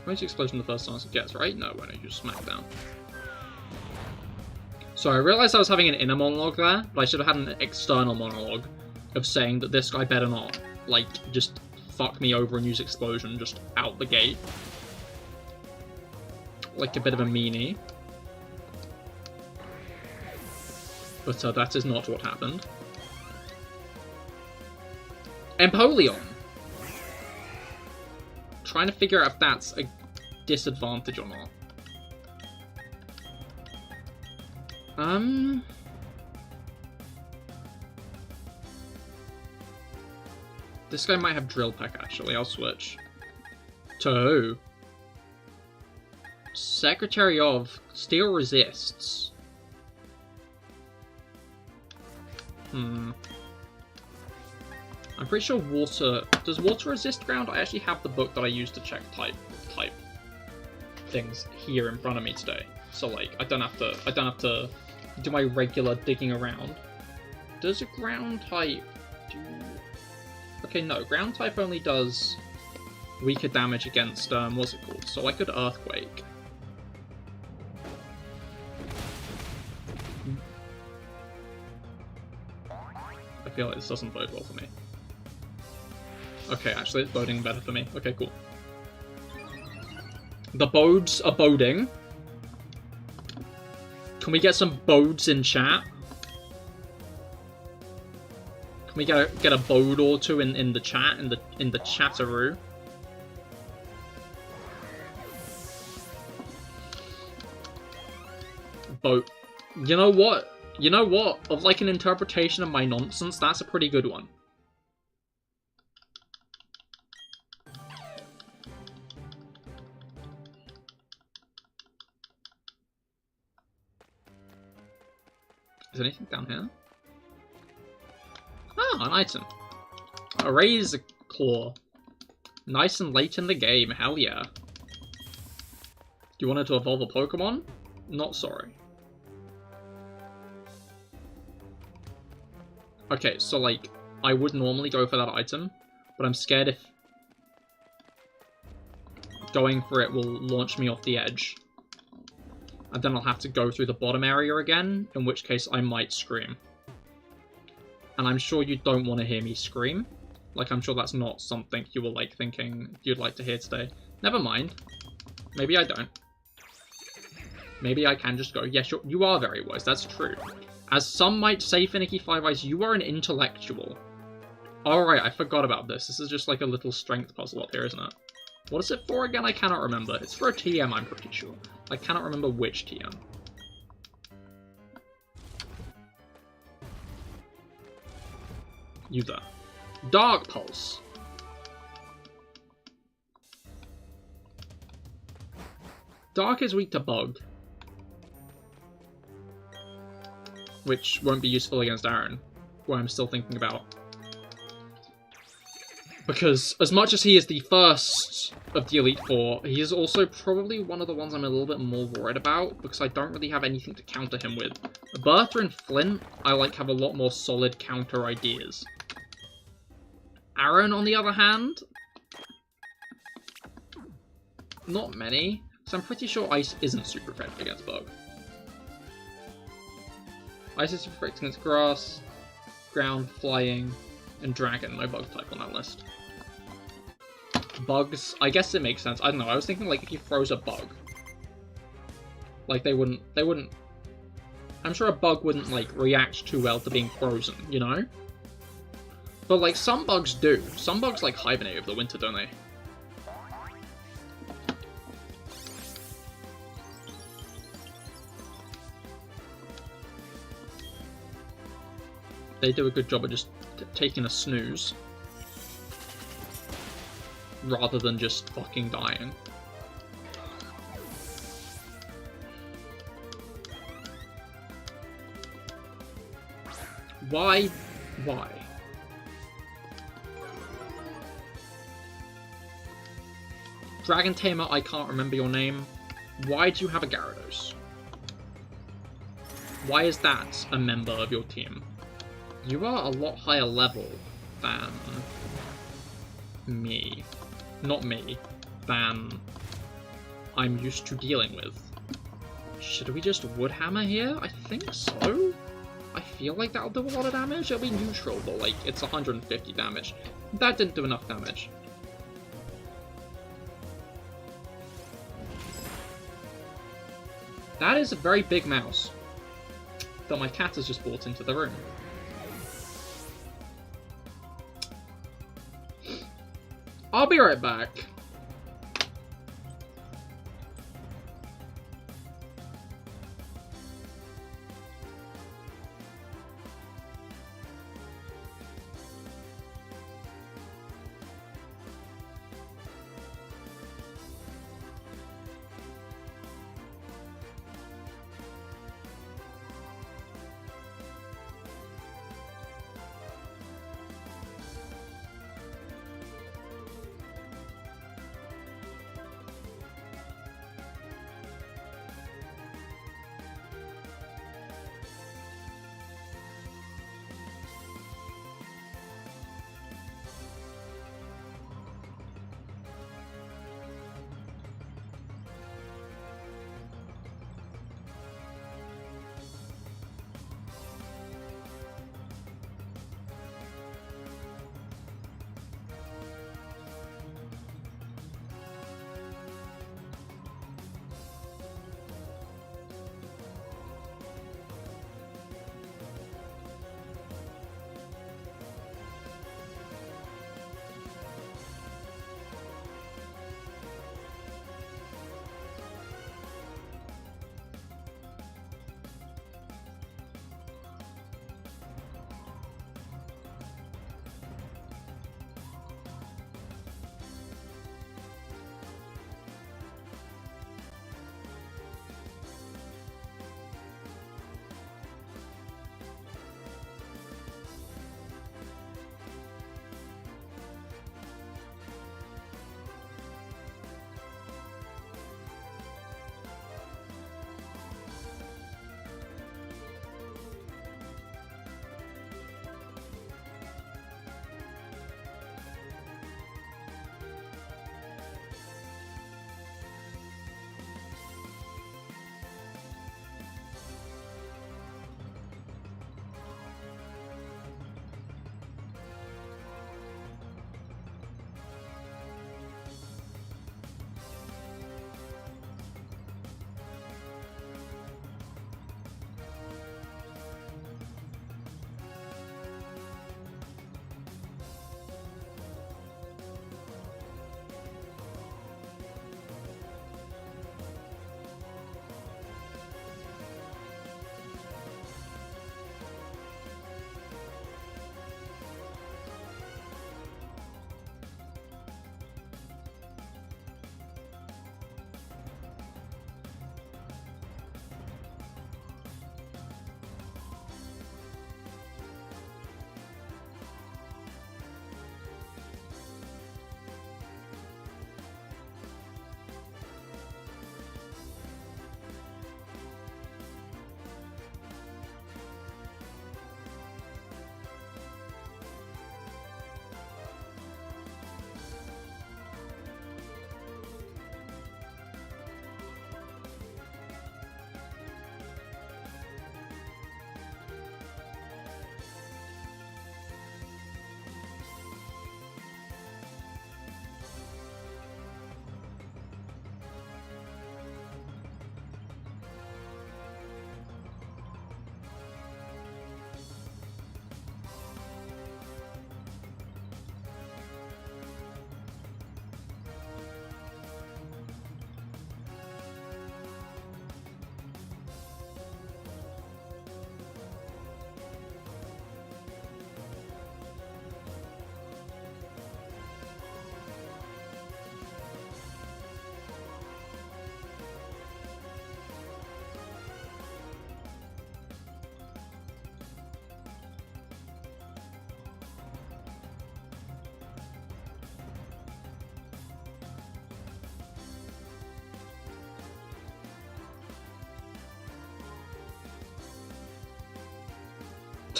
Range explosion the first chance it gets, right? No, why don't you just smack down? So I realised I was having an inner monologue there, but I should have had an external monologue of saying that this guy better not, like, just fuck me over and use explosion just out the gate. Like a bit of a meanie. But that is not what happened. Empoleon! Trying to figure out if that's a disadvantage or not. This guy might have Drill Peck, actually. I'll switch. To Secretary of Steel Resists. I'm pretty sure water... Does water resist ground? I actually have the book that I used to check type things here in front of me today. So, like, I don't have to do my regular digging around. Does a ground type do... Okay, no. Ground type only does weaker damage against, what's it called? So I could Earthquake. I feel like this doesn't bode well for me. Okay, actually, it's boding better for me. Okay, cool. The bodes are boding. Can we get some bodes in chat? Can we get a bode or two in the chat, in the chatteroo? Bode. You know what? You know what? Of like an interpretation of my nonsense, that's a pretty good one. Is there anything down here? Ah, an item. A Razor Claw. Nice and late in the game, hell yeah. You wanted to evolve a Pokemon? Not sorry. Okay, so like, I would normally go for that item, but I'm scared if going for it will launch me off the edge. And then I'll have to go through the bottom area again, in which case I might scream. And I'm sure you don't want to hear me scream. Like, I'm sure that's not something you were, like, thinking you'd like to hear today. Never mind. Maybe I don't. Maybe I can just go, yes, you are very wise, that's true. As some might say, Finicky Five Eyes, you are an intellectual. Alright, I forgot about this. This is just like a little strength puzzle up here, isn't it? What is it for again? I cannot remember. It's for a TM, I'm pretty sure. I cannot remember which TM. You there. Dark Pulse. Dark is weak to Bug. Which won't be useful against Aaron, who I'm still thinking about. Because as much as he is the first of the Elite Four, he is also probably one of the ones I'm a little bit more worried about, because I don't really have anything to counter him with. Bertha and Flint, I like have a lot more solid counter ideas. Aaron, on the other hand, not many. So I'm pretty sure Ice isn't super effective against Bug. Ice is super effective against Grass, Ground, Flying, and Dragon. No Bug type on that list. Bugs, I guess it makes sense. I don't know, I was thinking like if he throws a Bug. Like they wouldn't... I'm sure a Bug wouldn't like react too well to being frozen, you know? But like some Bugs do. Some Bugs like hibernate over the winter, don't they? They do a good job of just taking a snooze. Rather than just fucking dying. Why? Why? Dragon Tamer, I can't remember your name. Why do you have a Gyarados? Why is that a member of your team? You are a lot higher level than me. Not me. Than I'm used to dealing with. Should we just Wood Hammer here? I think so. I feel like that'll do a lot of damage. It'll be neutral, but like it's 150 damage. That didn't do enough damage. That is a very big mouse that my cat has just brought into the room. I'll be right back.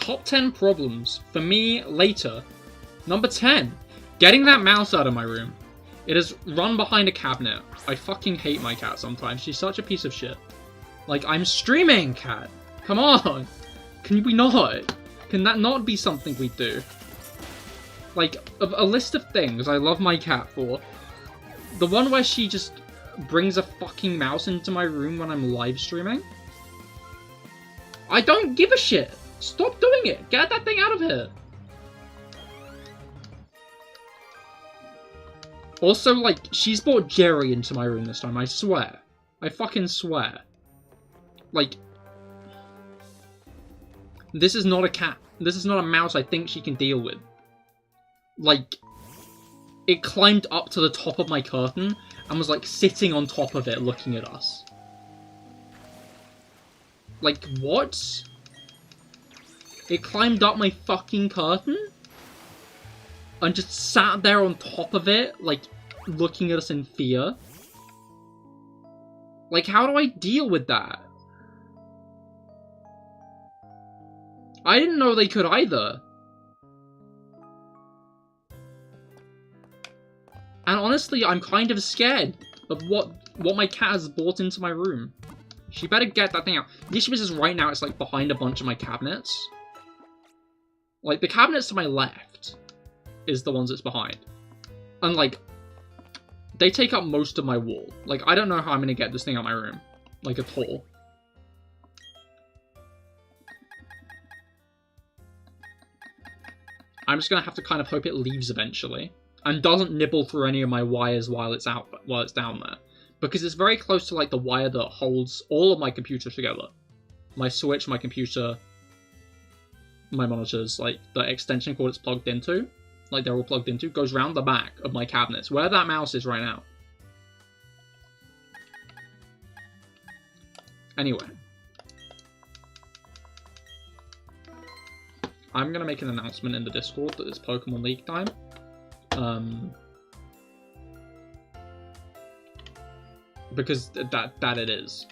Top 10 problems for me later. Number 10. Getting that mouse out of my room. It has run behind a cabinet. I fucking hate my cat sometimes. She's such a piece of shit. Like, I'm streaming, cat. Come on. Can we not? Can that not be something we do? Like, a list of things I love my cat for. The one where she just brings a fucking mouse into my room when I'm live streaming. I don't give a shit. Stop doing it. Get that thing out of here. Also, like, she's brought Jerry into my room this time, I swear. I fucking swear. Like, this is not a cat. This is not a mouse I think she can deal with. Like, it climbed up to the top of my curtain and was, like, sitting on top of it looking at us. Like, what? It climbed up my fucking curtain? And just sat there on top of it, like, looking at us in fear? Like, how do I deal with that? I didn't know they could either. And honestly, I'm kind of scared of what my cat has brought into my room. She better get that thing out. The issue is right now it's, like, behind a bunch of my cabinets. Like, the cabinets to my left is the ones it's behind. And, like, they take up most of my wall. Like, I don't know how I'm gonna get this thing out of my room. Like, at all. I'm just gonna have to kind of hope it leaves eventually. And doesn't nibble through any of my wires while it's down there. Because it's very close to, like, the wire that holds all of my computers together. My Switch, my computer, my monitors, like, the extension cord it's plugged into, like, they're all plugged into, goes round the back of my cabinets, where that mouse is right now. Anyway. I'm gonna make an announcement in the Discord that it's Pokemon League time. Because that it is.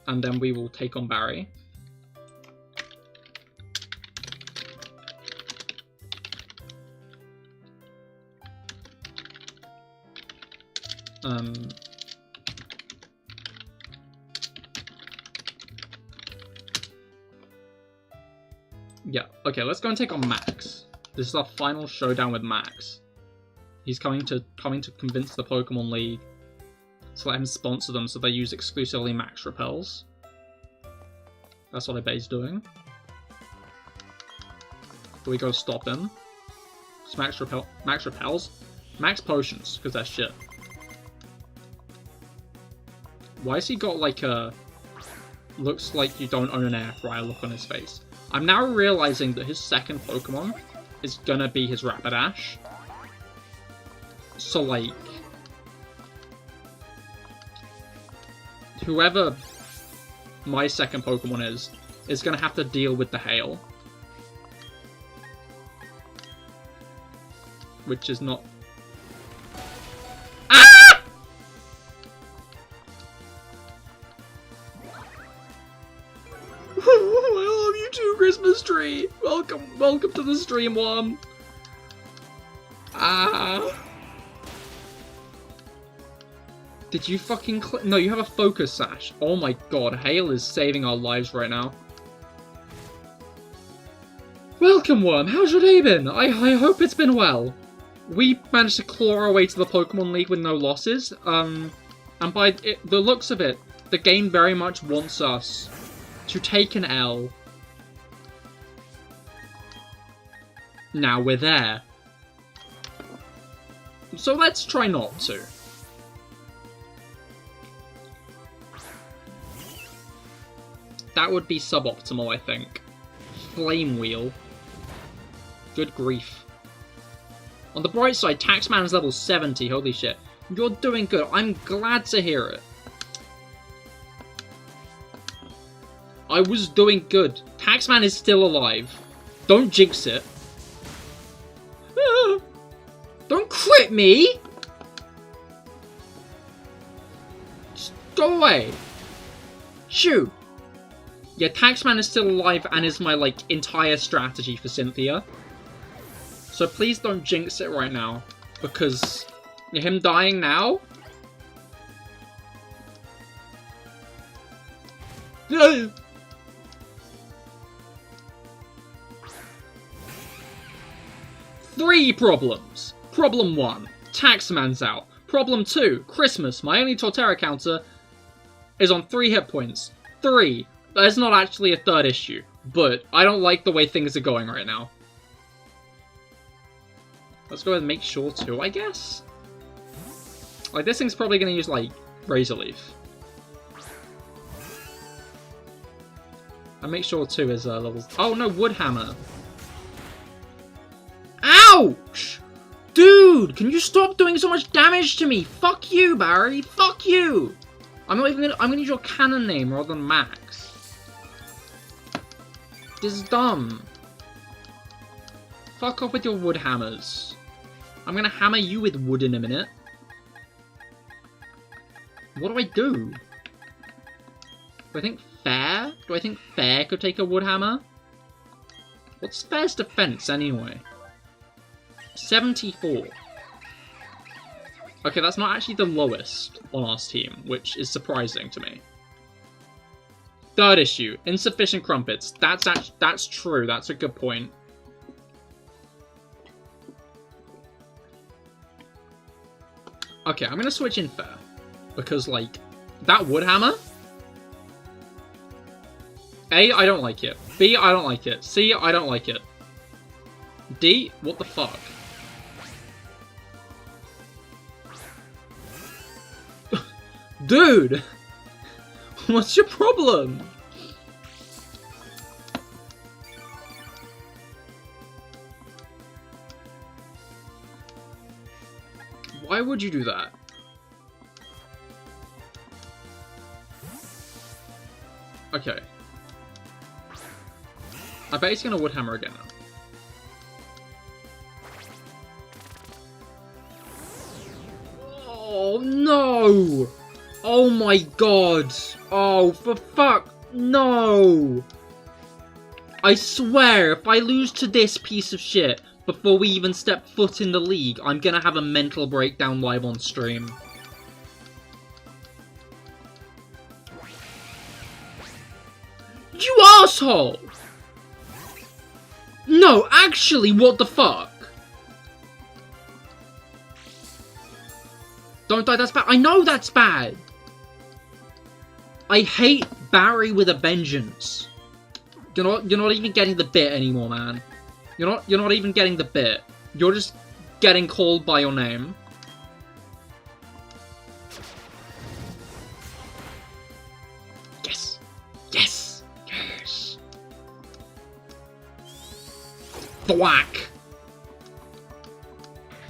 And then we will take on Barry. Yeah, okay, let's go and take on Max. This is our final showdown with Max. He's coming to convince the Pokemon League to let him sponsor them so they use exclusively Max repels. That's what I bet he's doing. But we gotta stop him. It's Max repels? Max potions, because that's shit. Why has he got like a... looks like you don't own an air fryer look on his face? I'm now realizing that his second Pokemon is gonna be his Rapidash. So, like... whoever my second Pokemon is gonna have to deal with the hail. Which is not... Ah! I love you too, Christmas tree! Welcome to the stream, Worm! Ah! Did you fucking no, you have a focus sash. Oh my god, hail is saving our lives right now. Welcome, Worm. How's your day been? I hope it's been well. We managed to claw our way to the Pokemon League with no losses. And by the looks of it, the game very much wants us to take an L. Now we're there. So let's try not to. That would be suboptimal, I think. Flame Wheel. Good grief. On the bright side, Taxman's level 70, holy shit. You're doing good, I'm glad to hear it. I was doing good. Taxman is still alive. Don't jinx it. Don't crit me! Go away! Shoo! Yeah, Taxman is still alive and is my, like, entire strategy for Cynthia. So please don't jinx it right now. Because him dying now... Three problems. Problem 1, Taxman's out. Problem 2, Christmas, my only Torterra counter, is on 3 hit points. 3, there's not actually a third issue, but I don't like the way things are going right now. Let's go ahead and make sure 2, I guess? Like, this thing's probably going to use, like, Razor Leaf. And make sure 2 is levels... Oh, no, Woodhammer. Ouch! Dude, can you stop doing so much damage to me? Fuck you, Barry. Fuck you! I'm gonna use your cannon name rather than Max. This is dumb. Fuck off with your wood hammers. I'm gonna hammer you with wood in a minute. What do I do? Do I think Fair? Do I think Fair could take a wood hammer? What's Fair's defense anyway? 74. Okay, that's not actually the lowest on our team, which is surprising to me. Third issue, insufficient crumpets. That's true. That's a good point. Okay, I'm gonna switch in Fair because, like, that wood hammer. A, I don't like it. B, I don't like it. C, I don't like it. D, what the fuck? Dude! What's your problem? Why would you do that? Okay. I bet he's gonna Woodhammer again now. Oh no! Oh my god! Oh, for fuck! No! I swear, if I lose to this piece of shit before we even step foot in the league, I'm gonna have a mental breakdown live on stream. You asshole! No, actually, what the fuck? Don't die, that's bad. I know that's bad! I hate Barry with a vengeance. You're not even getting the bit anymore, man. You're not even getting the bit. You're just getting called by your name. Yes. Yes. Yes. Thwack.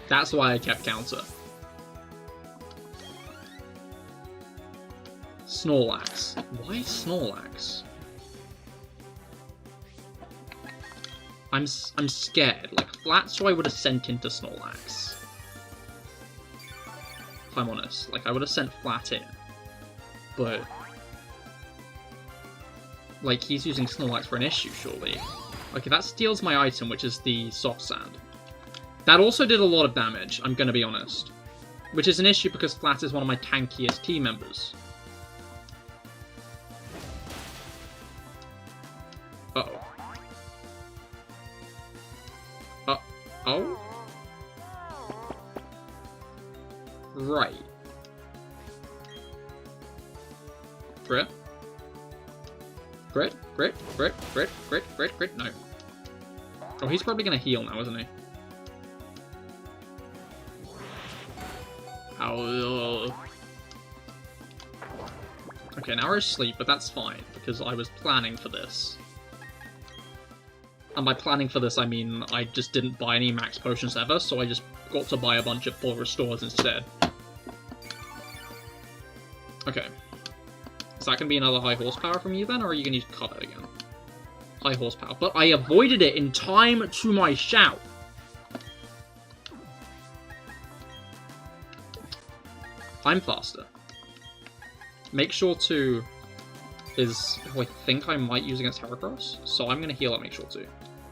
That's why I kept counter. Snorlax. Why Snorlax? I'm scared. Like, Flatso I would have sent into Snorlax. If I'm honest. Like, I would have sent Flat in. But... like, he's using Snorlax for an issue, surely. Okay, that steals my item, which is the Soft Sand. That also did a lot of damage, I'm gonna be honest. Which is an issue because Flat is one of my tankiest team members. Uh-oh. Oh? Right. Grit? Grit? Grit? Grit? Grit? Grit? Grit? Grit? No. Oh, he's probably gonna heal now, isn't he? Ow. Okay, now we're asleep, but that's fine, because I was planning for this. And by planning for this, I mean I just didn't buy any max potions ever, so I just got to buy a bunch of full restores instead. Okay. Is that going to be another high horsepower from you then, or are you going to use cover again? High horsepower. But I avoided it in time to my shout! I'm faster. Make Sure To is who I think I might use against Heracross, so I'm going to heal at Make Sure To.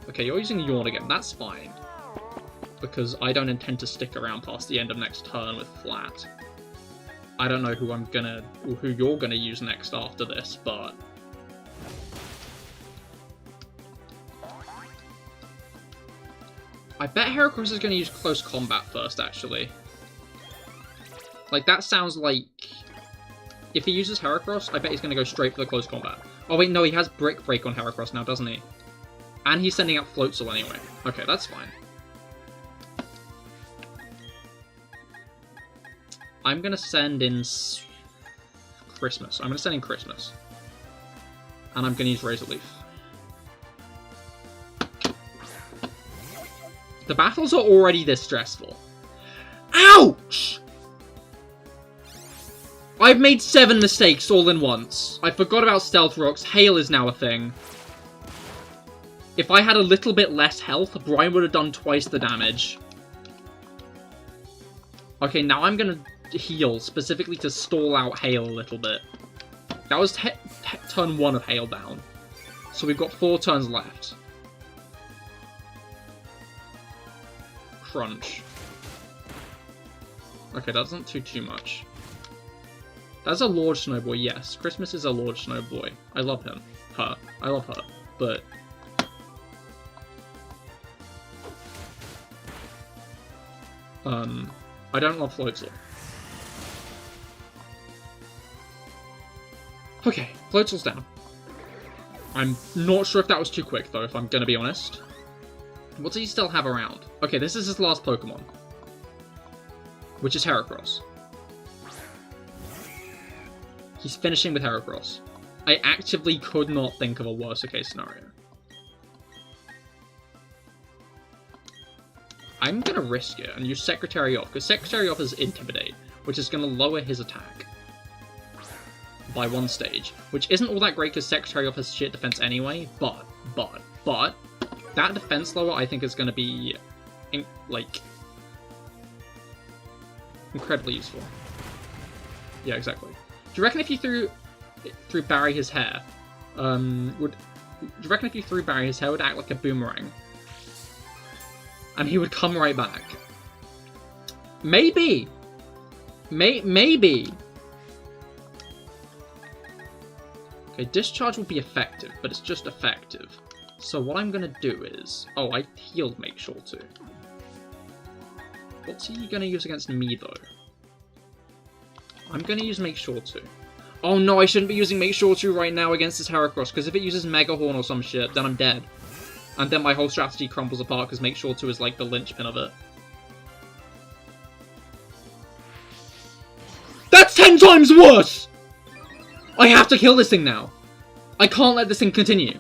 Okay, you're using Yawn again, that's fine. Because I don't intend to stick around past the end of next turn with Flat. I don't know who you're gonna use next after this, but... I bet Heracross is gonna use Close Combat first, actually. Like, that sounds like... If he uses Heracross, I bet he's gonna go straight for the Close Combat. Oh wait, no, he has Brick Break on Heracross now, doesn't he? And he's sending out Floatzel anyway. Okay, that's fine. I'm gonna send in Christmas. I'm gonna send in Christmas. And I'm gonna use Razor Leaf. The battles are already this stressful. Ouch! I've made 7 mistakes all in once. I forgot about Stealth Rocks. Hail is now a thing. If I had a little bit less health, Brian would have done twice the damage. Okay, now I'm gonna heal, specifically to stall out Hail a little bit. That was turn 1 of Hail down. So we've got 4 turns left. Crunch. Okay, that doesn't do too much. That's a Lord Snowboy, yes. Christmas is a Lord Snowboy. I love him. Her. I love her. But... I don't love Floatzel. Okay, Floatzel's down. I'm not sure if that was too quick, though, if I'm gonna be honest. What does he still have around? Okay, this is his last Pokemon. Which is Heracross. He's finishing with Heracross. I actively could not think of a worse case scenario. I'm gonna risk it and use Secretary Off, because Secretary Off is Intimidate, which is gonna lower his attack by 1 stage, which isn't all that great because Secretary Off has shit defense anyway, but, that defense lower I think is gonna be, incredibly useful. Yeah, exactly. Do you reckon if you threw Barry his hair, do you reckon if you threw Barry his hair would act like a boomerang? And he would come right back. Maybe. Maybe. Okay, Discharge will be effective, but it's just effective. So what I'm gonna do is... Oh, I healed Make Sure To. What's he gonna use against me, though? I'm gonna use Make Sure To. Oh no, I shouldn't be using Make Sure To right now against this Heracross, because if it uses Mega Horn or some shit, then I'm dead. And then my whole strategy crumbles apart because Make Sure To is like the linchpin of it. That's 10 times worse! I have to kill this thing now. I can't let this thing continue.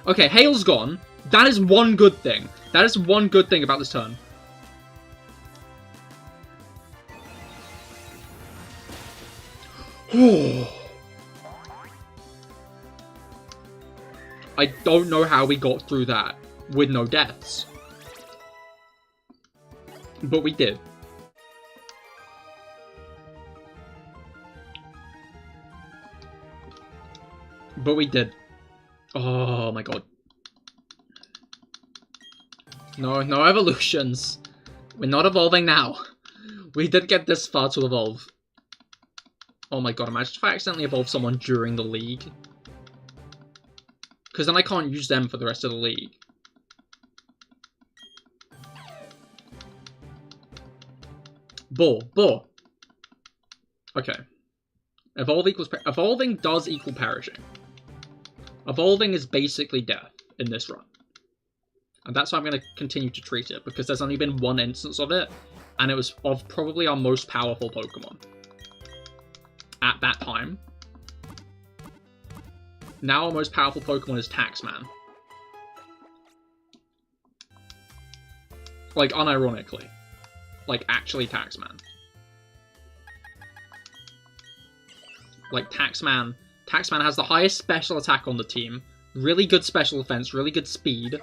Okay, Hail's gone. That is one good thing. That is one good thing about this turn. I don't know how we got through that with no deaths. But we did. But we did. Oh my god. No, no evolutions. We're not evolving now. We did get this far to evolve. Oh my god, imagine if I accidentally evolve someone during the league. Because then I can't use them for the rest of the league. Bull. Okay. Evolving does equal perishing. Evolving is basically death in this run. And that's how I'm going to continue to treat it, because there's only been 1 instance of it, and it was of probably our most powerful Pokemon. At that time. Now our most powerful Pokemon is Taxman. Like, unironically. Like, actually Taxman. Like, Taxman has the highest special attack on the team, really good special defense, really good speed,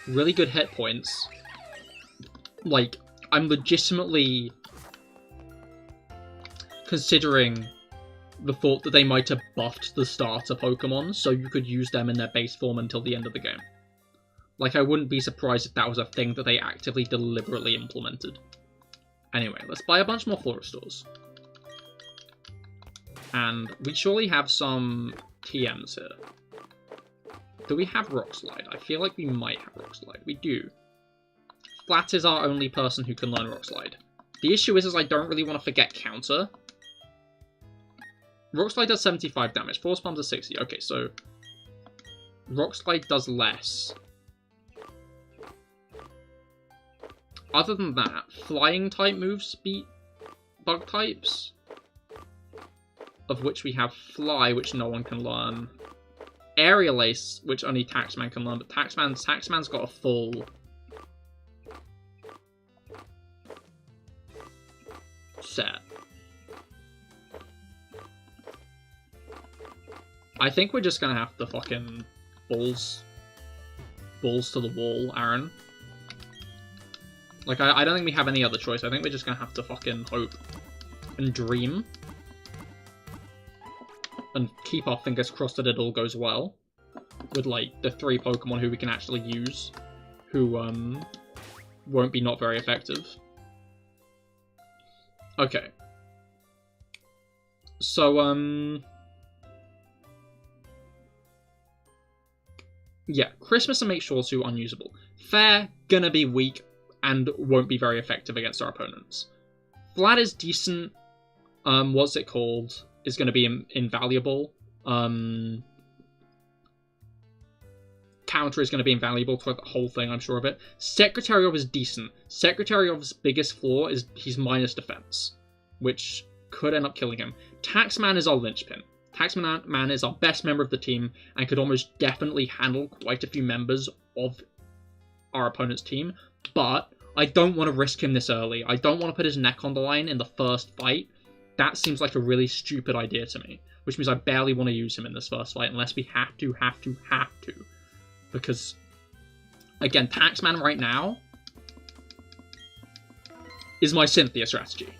really good hit points. Like, I'm legitimately considering the thought that they might have buffed the starter Pokemon so you could use them in their base form until the end of the game. Like, I wouldn't be surprised if that was a thing that they actively, deliberately implemented. Anyway, let's buy a bunch more Florist stores. And we surely have some TMs here. Do we have Rock Slide? I feel like we might have Rock Slide. We do. Flat is our only person who can learn Rock Slide. The issue is I don't really want to forget Counter. Rock Slide does 75 damage. Force Palm does 60. Okay, so Rock Slide does less. Other than that, Flying type moves beat Bug types. Of which we have Fly, which no one can learn. Aerial Ace, which only Taxman can learn, but Taxman's got a full set. I think we're just gonna have to fucking balls to the wall, Aaron. Like, I don't think we have any other choice. I think we're just gonna have to fucking hope and dream. And keep our fingers crossed that it all goes well. With, like, the 3 Pokemon who we can actually use. Who, won't be not very effective. Okay. So, yeah, Christmas and Make Sure to unusable. Fair, gonna be weak, and won't be very effective against our opponents. Flat is decent. What's it called? Is going to be invaluable. Counter is going to be invaluable throughout the whole thing, I'm sure of it. Secretary of is decent. Secretary of's biggest flaw is he's minus defense, which could end up killing him. Taxman is our linchpin. Taxman is our best member of the team and could almost definitely handle quite a few members of our opponent's team, but I don't want to risk him this early. I don't want to put his neck on the line in the first fight. That seems like a really stupid idea to me, which means I barely want to use him in this first fight unless we have to. Because, again, Taxman right now is my Cynthia strategy.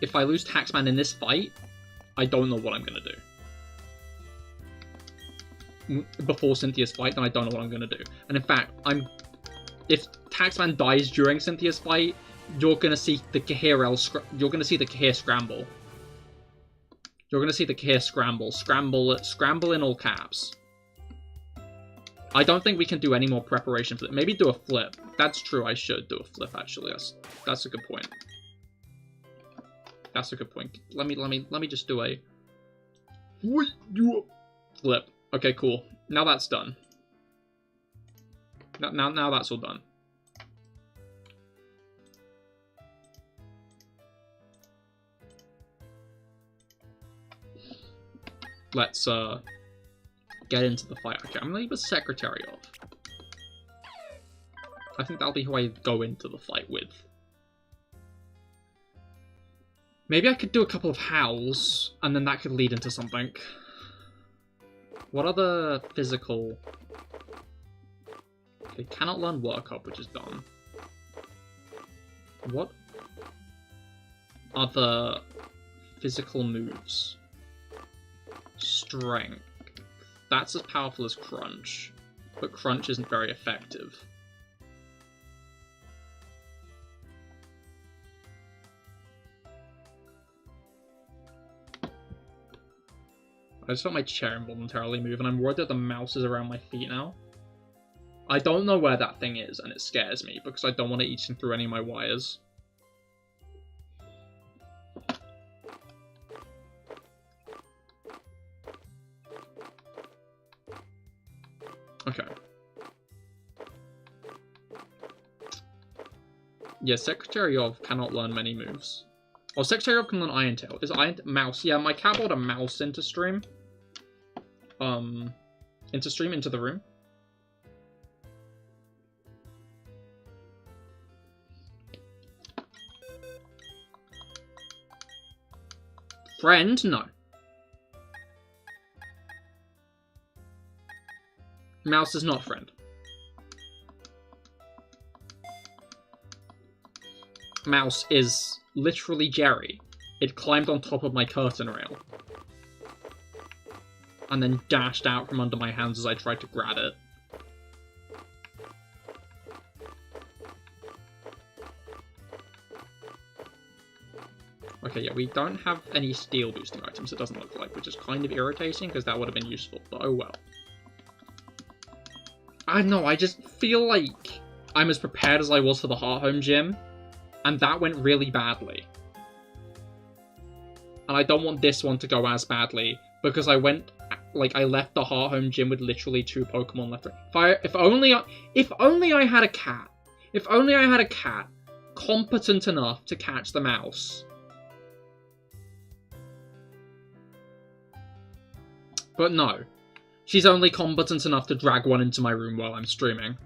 If I lose Taxman in this fight, I don't know what I'm going to do. Before Cynthia's fight, then I don't know what I'm going to do. And in fact, if Taxman dies during Cynthia's fight, you're gonna see the Cahir scramble. You're gonna see the Cahir scramble. Scramble in all caps. I don't think we can do any more preparation for it. Maybe do a flip. That's true, I should do a flip actually. That's a good point. That's a good point. Let me just do a flip. Okay, cool. Now that's done. Now that's all done. Let's get into the fight. Okay, I'm gonna leave a Secretary of. I think that'll be who I go into the fight with. Maybe I could do a couple of howls, and then that could lead into something. What other physical... Okay, cannot learn Work Up, which is done. What other physical moves? Strength. That's as powerful as Crunch, but Crunch isn't very effective. I just felt my chair involuntarily move, and I'm worried that the mouse is around my feet now. I don't know where that thing is, and it scares me, because I don't want to eat through any of my wires. Okay. Yeah, Secretary of cannot learn many moves. Oh, Secretary of can learn Iron Tail. Is Iron Mouse? Yeah, my cat brought a mouse into stream. Into the room. Friend? No. Mouse is not friend. Mouse is literally Jerry. It climbed on top of my curtain rail. And then dashed out from under my hands as I tried to grab it. Okay, yeah, we don't have any steel boosting items, it doesn't look like, which is kind of irritating, because that would have been useful, but oh well. I don't know, I just feel like I'm as prepared as I was for the Heart Home Gym, and that went really badly. And I don't want this one to go as badly, because I left the Heart Home Gym with literally 2 Pokemon left. If only I had a cat. If only I had a cat competent enough to catch the mouse. But no. She's only competent enough to drag one into my room while I'm streaming.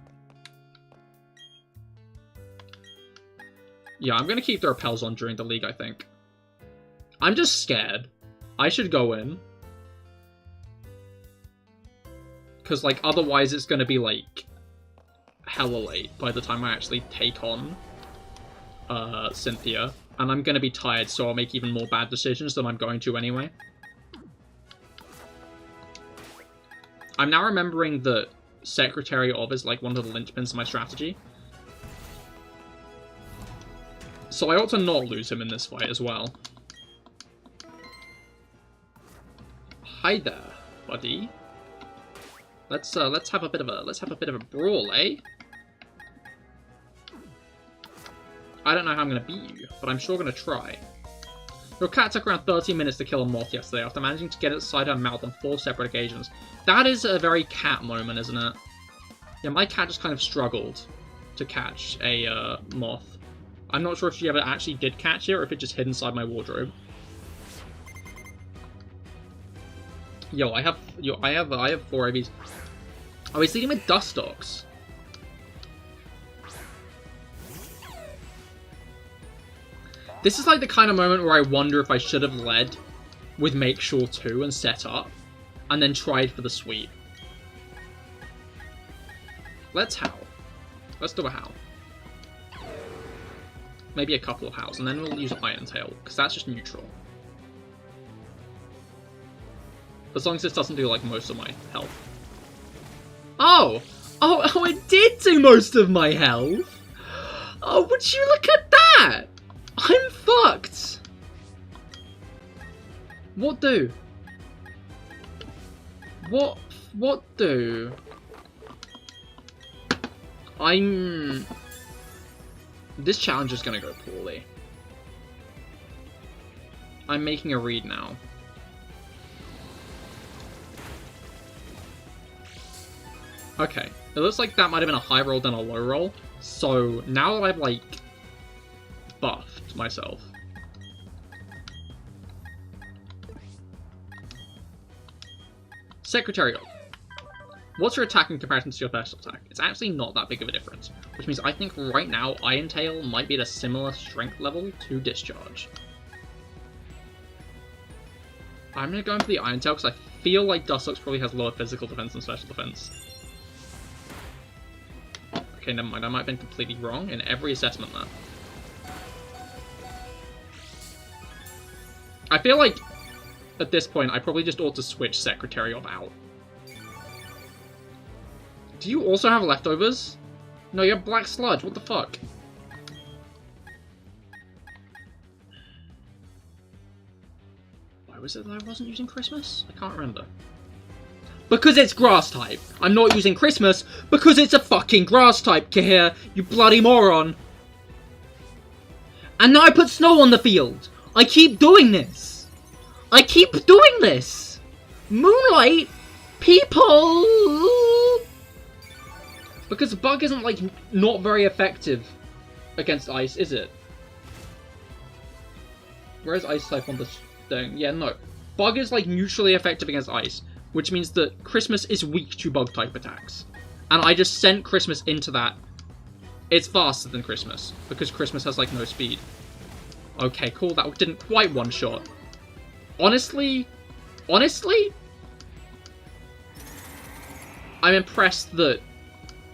Yeah, I'm gonna keep the repels on during the league, I think. I'm just scared. I should go in. Because, like, otherwise it's gonna be, like, hella late by the time I actually take on Cynthia. And I'm gonna be tired, so I'll make even more bad decisions than I'm going to anyway. I'm now remembering that Secretary of is, like, one of the linchpins of my strategy. So I ought to not lose him in this fight as well. Hi there, buddy. Let's have a bit of a brawl, eh? I don't know how I'm gonna beat you, but I'm sure gonna try. Your cat took around 30 minutes to kill a moth yesterday after managing to get it inside her mouth on 4 separate occasions. That is a very cat moment, isn't it? Yeah, my cat just kind of struggled to catch a moth. I'm not sure if she ever actually did catch it or if it just hid inside my wardrobe. Yo, I have 4 of these. Oh, he's leading with Dustox. This is like the kind of moment where I wonder if I should have led with Make Sure 2 and set up, and then tried for the sweep. Let's howl. Let's do a howl. Maybe a couple of howls, and then we'll use Iron Tail, because that's just neutral. As long as this doesn't do, like, most of my health. Oh! Oh, it did do most of my health! Oh, would you look at that? I'm fucked! What do? What do? This challenge is gonna go poorly. I'm making a read now. Okay, it looks like that might have been a high roll than a low roll. So now that I've, like, buffed myself. Secretary of. What's your attack in comparison to your special attack? It's actually not that big of a difference, which means I think right now Iron Tail might be at a similar strength level to Discharge. I'm going to go in for the Iron Tail because I feel like Dustox probably has lower physical defense than special defense. Okay, never mind, I might have been completely wrong in every assessment there. I feel like, at this point, I probably just ought to switch Secretary of out. Do you also have leftovers? No, you have Black Sludge, what the fuck? Why was it that I wasn't using Christmas? I can't remember. Because it's Grass type! I'm not using Christmas because it's a fucking Grass type, Cahir, you bloody moron! And now I put snow on the field! I keep doing this! I keep doing this! Moonlight! People! Because Bug isn't, like, not very effective against Ice, is it? Where's Ice type on this thing? Yeah, no. Bug is, like, neutrally effective against Ice, which means that Christmas is weak to Bug type attacks. And I just sent Christmas into that. It's faster than Christmas, because Christmas has, like, no speed. Okay, cool, that didn't quite one-shot. Honestly, I'm impressed that,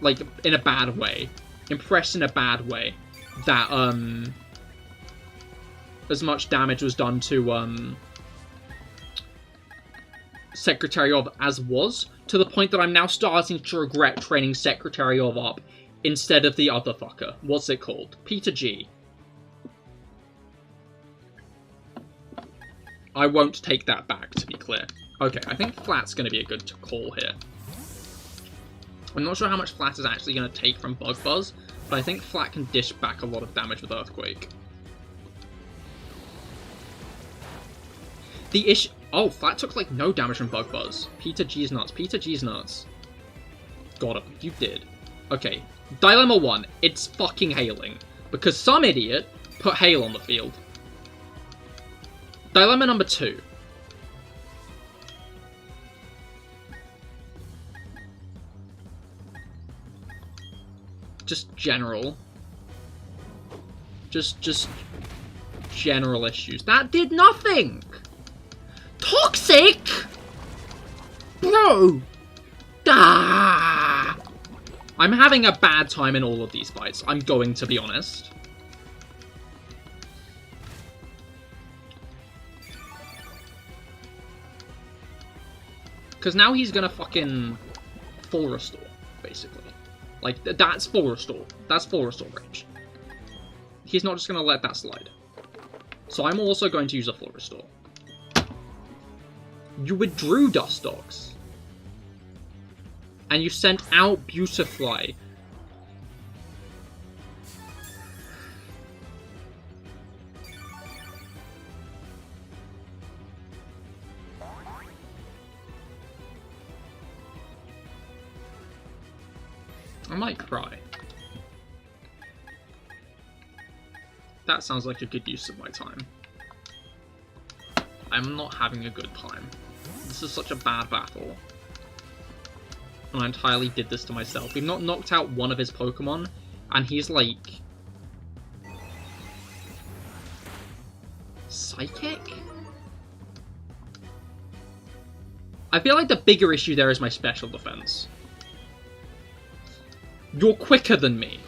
like, in a bad way, that, as much damage was done to Secretary of as was, to the point that I'm now starting to regret training Secretary of up instead of the other fucker. What's it called? Peter G. I won't take that back, to be clear. Okay, I think Flat's going to be a good call here. I'm not sure how much Flat is actually going to take from Bug Buzz, but I think Flat can dish back a lot of damage with Earthquake. The issue... Oh, Flat took, like, no damage from Bug Buzz. Peter G's nuts. Peter G's nuts. Got him. You did. Okay. Dilemma 1. It's fucking hailing. Because some idiot put hail on the field. Dilemma number 2. Just general. Just general issues. That did nothing! Toxic? Bro! Ah! I'm having a bad time in all of these fights, I'm going to be honest. Because now he's gonna fucking full restore, basically. Like, that's full restore. That's full restore range. He's not just gonna let that slide. So I'm also going to use a full restore. You withdrew Dustox. And you sent out Beautifly. I might cry. That sounds like a good use of my time. I'm not having a good time. This is such a bad battle. And I entirely did this to myself. We've not knocked out one of his Pokemon, and he's like... Psychic? I feel like the bigger issue there is my special defense. You're quicker than me.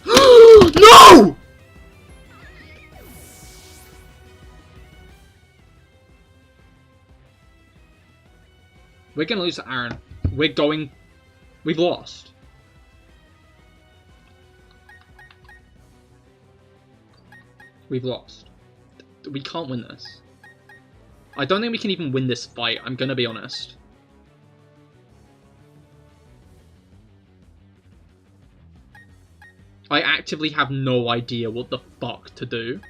No! We're gonna lose to Aaron. We've lost. We've lost. We can't win this. I don't think we can even win this fight, I'm gonna be honest. I actively have no idea what the fuck to do.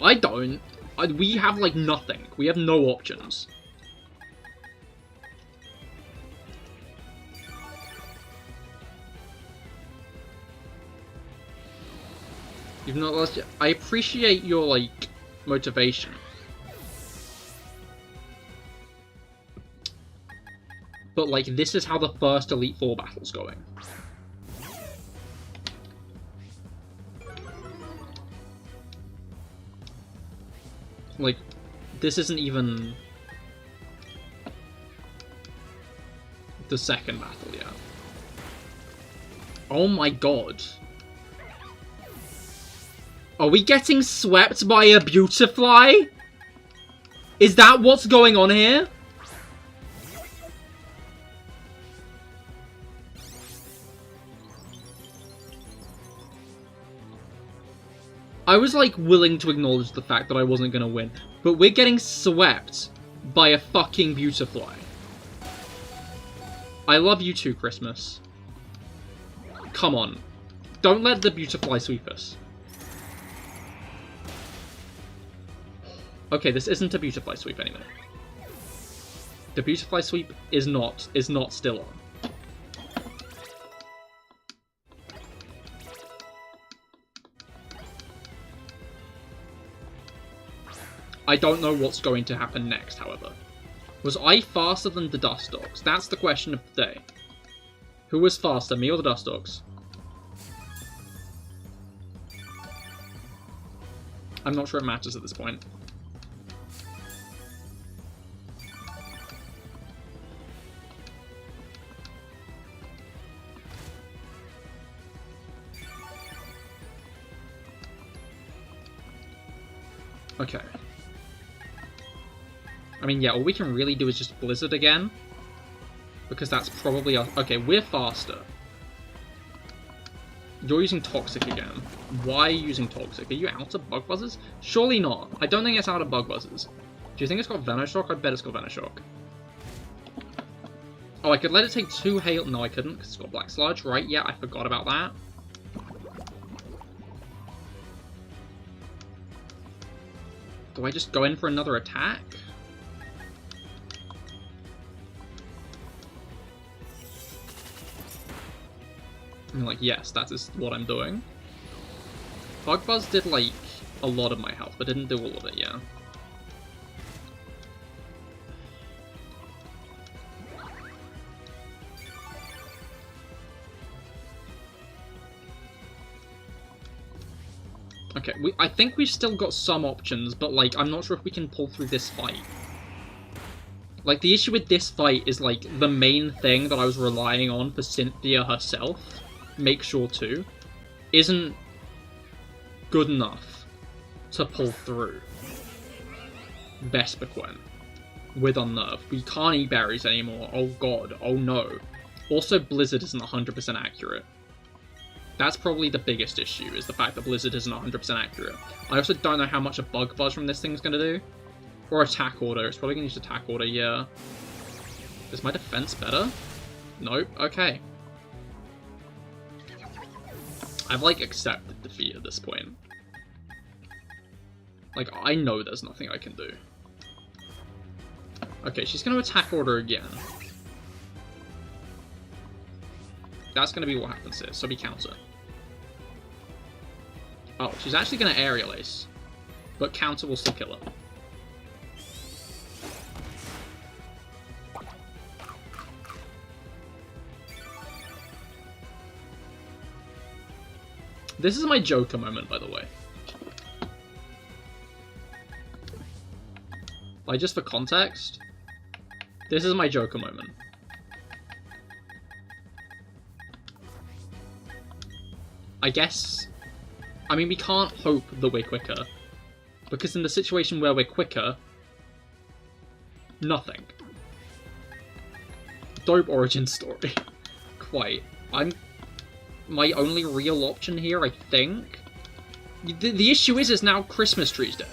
I don't. We have, like, nothing. We have no options. You've not lost yet. I appreciate your, like, motivation. But, like, this is how the first Elite Four battle's going. Like, this isn't even the second battle yet. Oh my god. Are we getting swept by a Beautifly? Is that what's going on here? I was, like, willing to acknowledge the fact that I wasn't gonna win, but we're getting swept by a fucking Beautifly. I love you too, Christmas. Come on. Don't let the Beautifly sweep us. Okay, this isn't a Beautifly sweep anymore. The Beautifly sweep is not still on. I don't know what's going to happen next, however. Was I faster than the Dustox? That's the question of the day. Who was faster, me or the Dustox? I'm not sure it matters at this point. Okay. I mean, yeah, all we can really do is just Blizzard again. Because that's probably our... Okay, we're faster. You're using Toxic again. Why are you using Toxic? Are you out of Bug Buzzers? Surely not. I don't think it's out of Bug Buzzers. Do you think it's got Venoshock? I bet it's got Venoshock. Oh, I could let it take 2 hail... No, I couldn't, because it's got Black Sludge. Right, yeah, I forgot about that. Do I just go in for another attack? I mean, like, yes, that is what I'm doing. Bug Buzz did, like, a lot of my health, but didn't do all of it, yeah. Okay, I think we've still got some options, but, like, I'm not sure if we can pull through this fight. Like, the issue with this fight is, like, the main thing that I was relying on for Cynthia herself, make sure to, isn't good enough to pull through Vesperquen with Unnerve. We can't eat berries anymore. Oh god, oh no. Also, Blizzard isn't 100% accurate. That's probably the biggest issue, is the fact that Blizzard isn't 100% accurate. I also don't know how much a Bug Buzz from this thing's going to do. Or Attack Order. It's probably going to use Attack Order, yeah. Is my defense better? Nope. Okay. I've, like, accepted defeat at this point. Like, I know there's nothing I can do. Okay, she's going to Attack Order again. That's going to be what happens here, so we counter. Oh, she's actually going to Aerial Ace. But counter will still kill her. This is my Joker moment, by the way. Like, just for context, this is my Joker moment. I guess... I mean, we can't hope that we're quicker. Because in the situation where we're quicker... Nothing. Dope origin story. Quite. I'm... my only real option here, I think. The issue is now Christmas Tree's dead.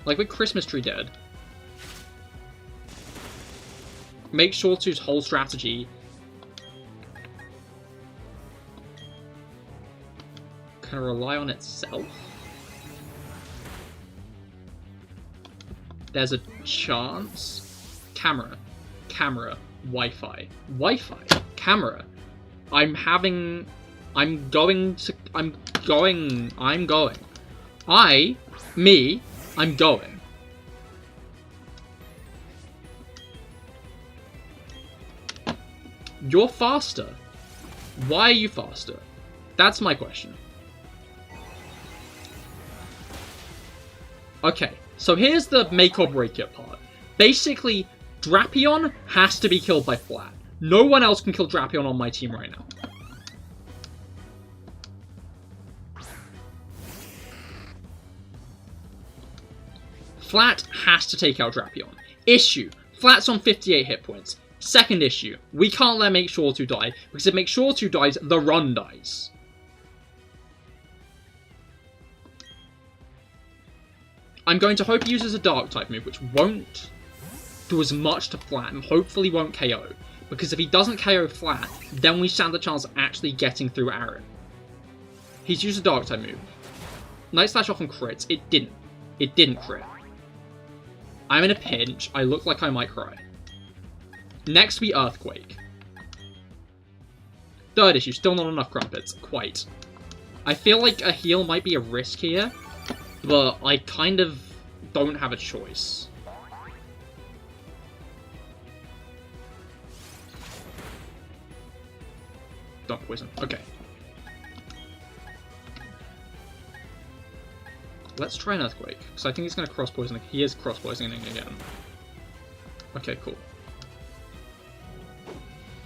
Like, with Christmas Tree dead, make sure to's whole strategy can rely on itself. There's a chance. Camera. Wi-Fi. Camera. I'm going. You're faster. Why are you faster? That's my question. Okay, so here's the make or break it part. Basically, Drapion has to be killed by Flat. No one else can kill Drapion on my team right now. Flat has to take out Drapion. Issue. Flat's on 58 hit points. Second issue. We can't let Make Sure to die, because if Make Sure to dies, the run dies. I'm going to hope he uses a Dark type move, which won't do as much to Flat, and hopefully won't KO. Because if he doesn't KO Flat, then we stand a chance of actually getting through Aaron. He's used a Dark type move. Night Slash often crits. It didn't. It didn't crit. I'm in a pinch. I look like I might cry. Next, we Earthquake. Third issue, still not enough Crumpets. Quite. I feel like a heal might be a risk here, but I kind of don't have a choice. Don't poison. Okay. Let's try an Earthquake, because I think he's going to cross-poison. He is cross-poisoning again. Okay, cool.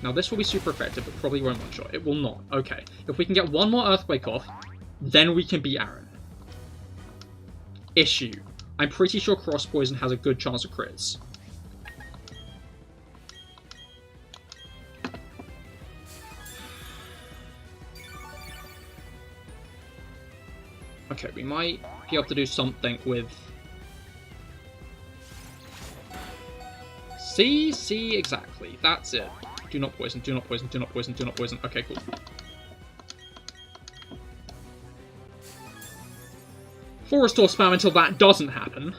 Now this will be super effective, but probably won't one-shot. It will not. Okay. If we can get one more Earthquake off, then we can beat Aaron. Issue. I'm pretty sure cross poison has a good chance of crits. Okay, we might be able to do something with... See, exactly. That's it. Do not poison, do not poison, do not poison, do not poison. Okay, cool. Forest Door spam until that doesn't happen.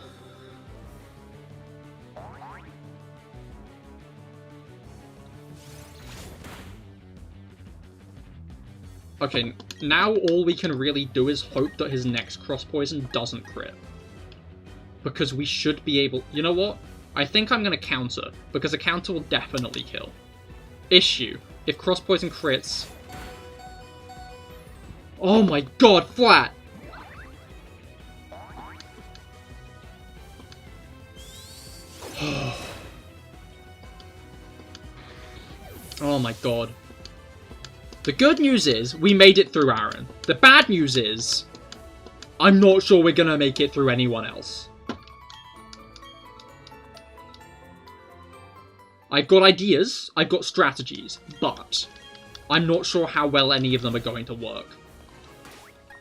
Okay, now all we can really do is hope that his next cross poison doesn't crit. Because we should be able... You know what? I think I'm going to counter, because a counter will definitely kill. Issue. If cross poison crits... Oh my god, flat! Oh my god. The good news is, we made it through Aaron. The bad news is, I'm not sure we're gonna make it through anyone else. I've got ideas, I've got strategies, but I'm not sure how well any of them are going to work.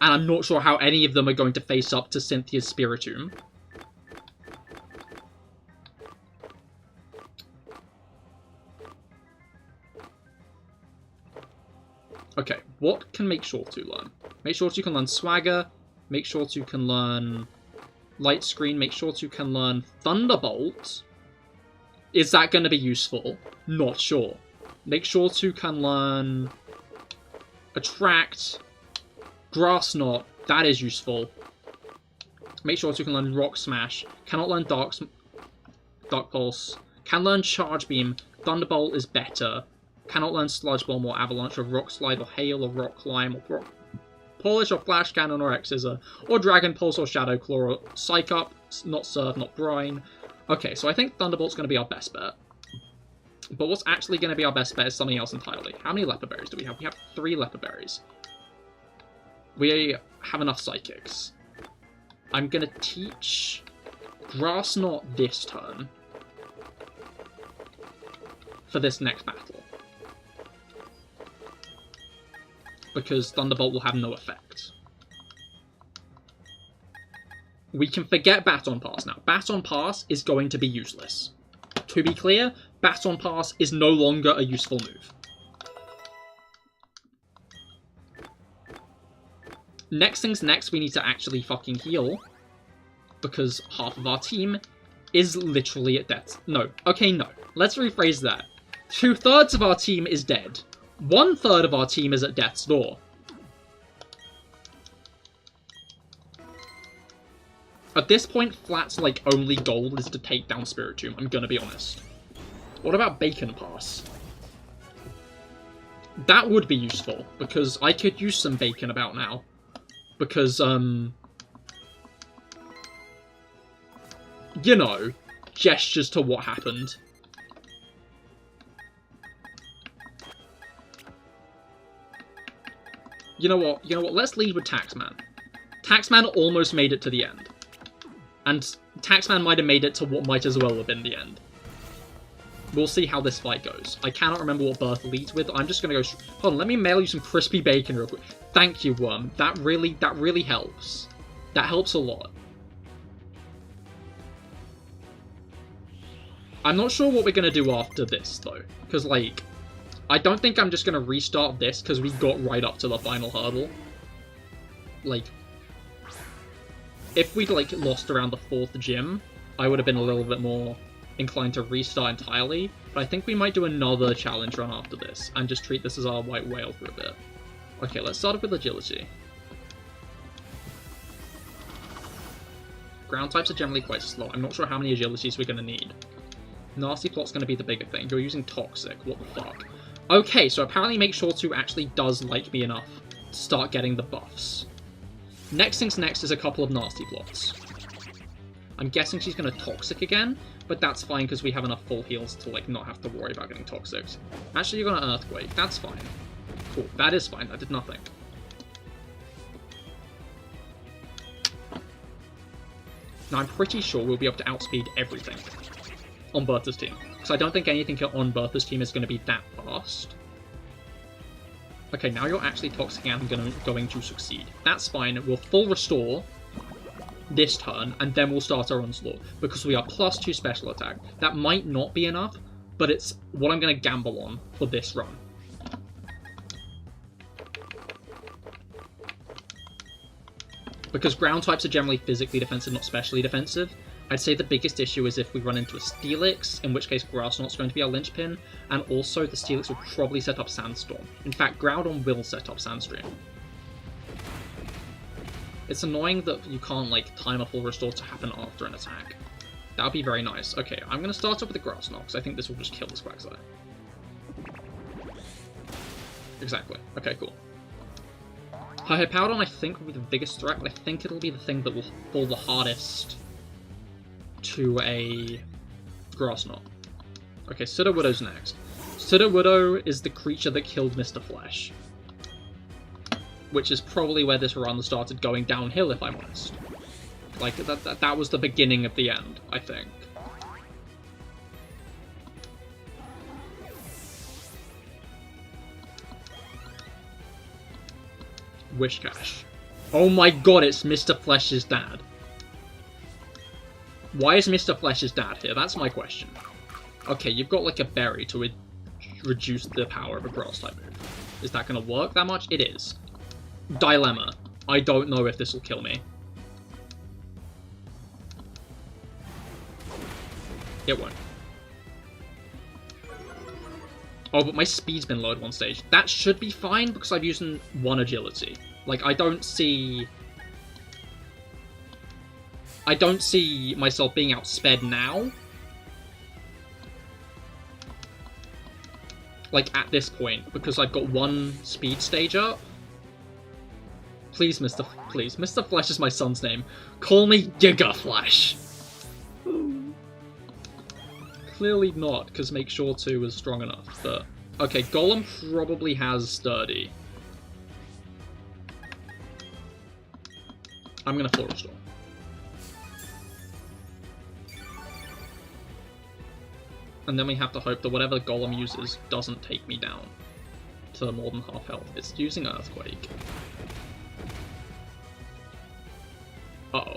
And I'm not sure how any of them are going to face up to Cynthia's Spiritomb. Okay, what can Make Sure to learn? Make Sure to can learn Swagger, Make Sure to can learn Light Screen, Make Sure to can learn Thunderbolt. Is that going to be useful? Not sure. Make Sure to can learn Attract, Grass Knot, that is useful. Make Sure to can learn Rock Smash, cannot learn Dark Pulse, can learn Charge Beam, Thunderbolt is better. Cannot learn Sludge Bomb or Avalanche or Rock Slide or Hail or Rock Climb or Rock Polish or Flash Cannon or X-Scissor or Dragon Pulse or Shadow Claw or Psych Up, not Surf, not Brine. Okay, so I think Thunderbolt's going to be our best bet. But what's actually going to be our best bet is something else entirely. How many Leper Berries do we have? We have 3 Leper Berries. We have enough Psychics. I'm going to teach Grass Knot this turn for this next battle. Because Thunderbolt will have no effect. We can forget Baton Pass now. Baton Pass is going to be useless. To be clear, Baton Pass is no longer a useful move. Next thing's next, we need to actually fucking heal. Because half of our team is literally at death. No. Okay, no. Let's rephrase that. 2/3 of our team is dead. 1/3 of our team is at death's door. At this point, Flat's only goal is to take down Spiritomb, I'm gonna be honest. What about Bacon Pass? That would be useful, because I could use some bacon about now. Because, you know, gestures to what happened. You know what? Let's lead with Taxman. Taxman almost made it to the end. And Taxman might have made it to what might as well have been the end. We'll see how this fight goes. I cannot remember what Bertha leads with. I'm just going to go... Hold on, let me mail you some crispy bacon real quick. Thank you, Worm. That really helps. That helps a lot. I'm not sure what we're going to do after this, though. Because, I don't think I'm just going to restart this because we got right up to the final hurdle. If we'd, lost around the 4th gym, I would have been a little bit more inclined to restart entirely. But I think we might do another challenge run after this and just treat this as our white whale for a bit. Okay, let's start off with agility. Ground types are generally quite slow. I'm not sure how many agilities we're going to need. Nasty Plot's going to be the bigger thing. You're using Toxic. What the fuck? Okay, so apparently Make Sure to actually does like me enough to start getting the buffs. Next thing's next is a couple of Nasty Plots. I'm guessing she's going to Toxic again, but that's fine because we have enough full heals to not have to worry about getting Toxic. Actually, you're going to Earthquake. That's fine. Cool, that is fine. That did nothing. Now, I'm pretty sure we'll be able to outspeed everything on Bertha's team. Because I don't think anything on Bertha's team is going to be that fast. Okay, now you're actually toxic and going to succeed. That's fine. We'll full restore this turn, and then we'll start our onslaught. Because we are +2 special attack. That might not be enough, but it's what I'm going to gamble on for this run. Because ground types are generally physically defensive, not specially defensive. I'd say the biggest issue is if we run into a Steelix, in which case Grassnot's going to be our linchpin, and also the Steelix will probably set up Sandstorm. In fact, Groudon will set up Sandstorm. It's annoying that you can't, like, time a full restore to happen after an attack. That would be very nice. Okay, I'm going to start off with the Grassnot, because I think this will just kill this Quagsire. Exactly. Okay, cool. Hippowdon, I think, will be the biggest threat, but I think it'll be the thing that will fall the hardest to a Grassnot. Okay, Sudowoodo's next. Sudowoodo is the creature that killed Mr. Flesh. Which is probably where this run started going downhill, if I'm honest. Like, that was the beginning of the end, I think. Wishcash. Oh my god, it's Mr. Flesh's dad. Why is Mr. Flesh's dad here? That's my question. Okay, you've got like a berry to reduce the power of a grass type move. Is that going to work that much? It is. Dilemma. I don't know if this will kill me. It won't. Oh, but my speed's been lowered one stage. That should be fine because I've used 1 agility. Like, I don't see myself being outsped now. Like, at this point, because I've got 1 speed stage up. Please, please. Mr. Flesh is my son's name. Call me Giga Flesh. Clearly not, because Make Sure 2 was strong enough, but... Okay, Golem probably has Sturdy. I'm gonna full restore. And then we have to hope that whatever Golem uses doesn't take me down to more than half health. It's using Earthquake. Uh-oh.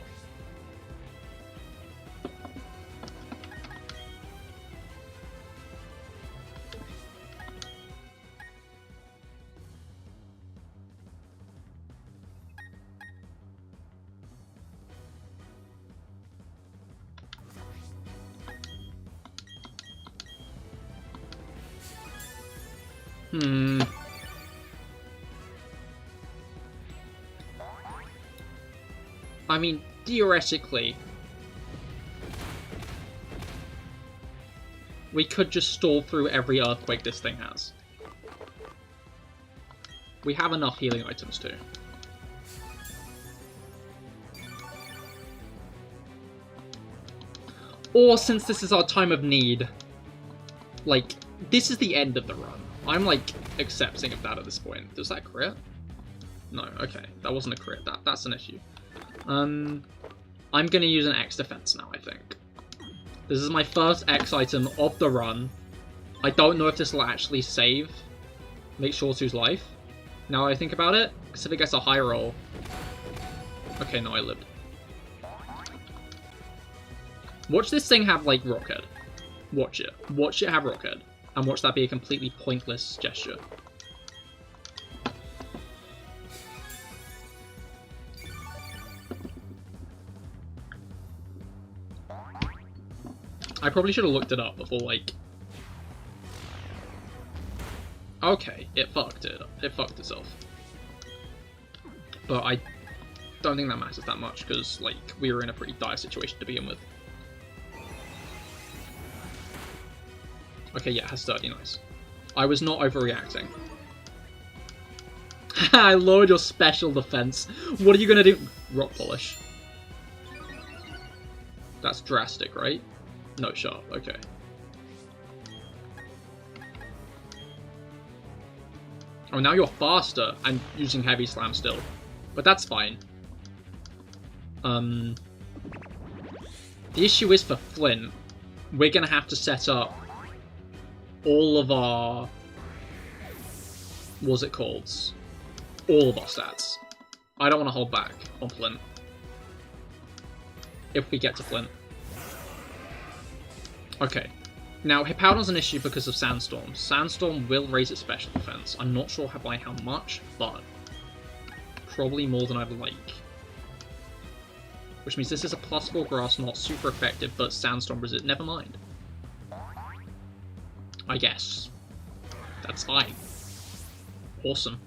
I mean, theoretically, we could just stall through every Earthquake this thing has. We have enough healing items too. Or, since this is our time of need, like, this is the end of the run. I'm, like, accepting of that at this point. Does that crit? No, okay. That wasn't a crit. That's an issue. I'm gonna use an X defense now, I think. This is my first X item of the run. I don't know if this will actually save Make Sure 2's life. Now I think about it, because if it gets a high roll... Okay, no, I lived. Watch this thing have, like, Rockhead. Watch it. Watch it have Rockhead. And watch that be a completely pointless gesture. I probably should have looked it up before, like... Okay, it fucked it. It fucked itself. But I don't think that matters that much, because, like, we were in a pretty dire situation to begin with. Okay, yeah, it has 30, nice. I was not overreacting. I lowered your special defense. What are you gonna do? Rock Polish. That's drastic, right? No, sharp, okay. Oh, now you're faster and using Heavy Slam still. But that's fine. The issue is for Flint, we're going to have to set up all of our... what's it called? All of our stats. I don't want to hold back on Flint. If we get to Flint. Okay. Now, Hippowdon's an issue because of Sandstorm. Sandstorm will raise its special defense. I'm not sure by how much, but probably more than I'd like. Which means this is a +4 grass, not super effective, but Sandstorm resist. Never mind. I guess. That's fine. Awesome.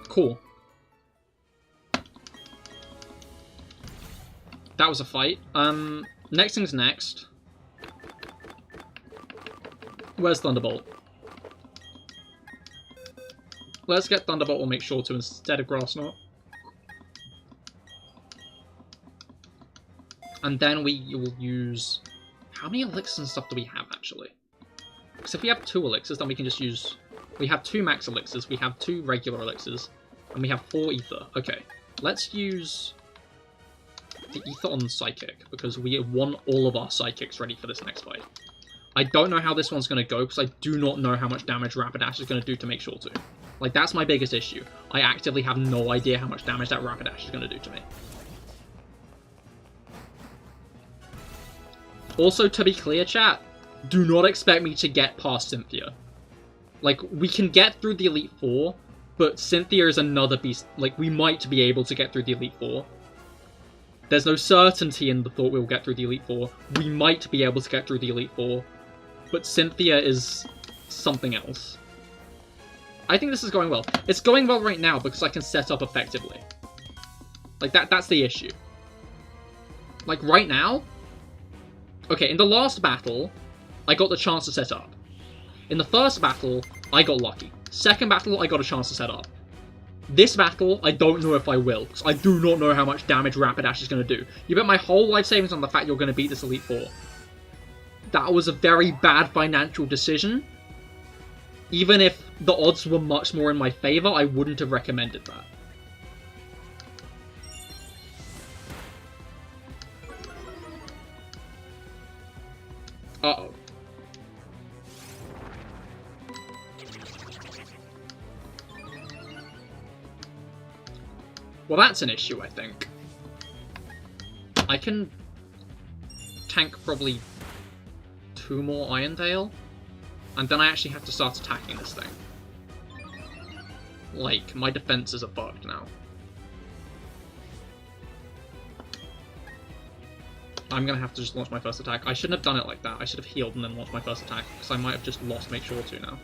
Cool. That was a fight. Next thing's next. Where's Thunderbolt? Let's get Thunderbolt, we'll make sure to, instead of Grass Knot. And then we will use... How many elixirs and stuff do we have, actually? Because if we have 2 elixirs, then we can just use... We have 2 max elixirs, we have 2 regular elixirs, and we have 4 ether. Okay, let's use the ether on Psychic, because we want all of our Psychics ready for this next fight. I don't know how this one's going to go, because I do not know how much damage Rapidash is going to do to make sure to. Like, that's my biggest issue. I actively have no idea how much damage that Rapidash is going to do to me. Also, to be clear, chat, do not expect me to get past Cynthia. Like, we can get through the Elite Four, but Cynthia is another beast. Like, we might be able to get through the Elite Four. There's no certainty in the thought we'll get through the Elite Four. We might be able to get through the Elite Four, but Cynthia is something else. I think this is going well. It's going well right now because I can set up effectively. Like, that's the issue. Like, right now... Okay, in the last battle, I got the chance to set up. In the first battle, I got lucky. Second battle, I got a chance to set up. This battle, I don't know if I will, because I do not know how much damage Rapidash is going to do. You bet my whole life savings on the fact you're going to beat this Elite Four. That was a very bad financial decision. Even if the odds were much more in my favor, I wouldn't have recommended that. Uh-oh. Well, that's an issue, I think. I can tank probably 2 more Irondale, and then I actually have to start attacking this thing. Like, my defenses are bugged now. I'm gonna have to just launch my first attack. I shouldn't have done it like that. I should have healed and then launched my first attack, because I might have just lost Make Sure To now.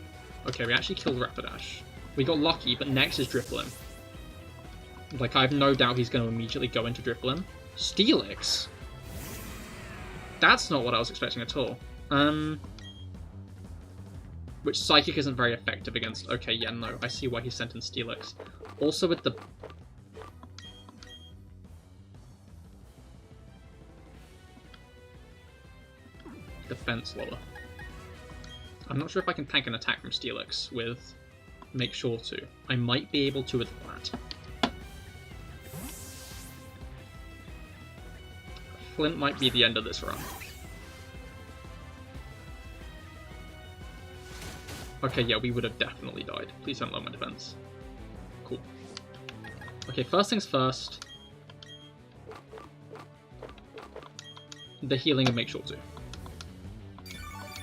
Okay, we actually killed Rapidash. We got lucky, but next is Drifblim. Like, I have no doubt he's going to immediately go into Drifblim. Steelix? That's not what I was expecting at all. Which Psychic isn't very effective against... Okay, yeah, no, I see why he sent in Steelix. Also with the... Defense lower. I'm not sure if I can tank an attack from Steelix with Make Sure To. I might be able to with that. Flint might be the end of this run. Okay, yeah, we would have definitely died. Please don't lower my defense. Cool. Okay, first things first. The healing and Make Sure To.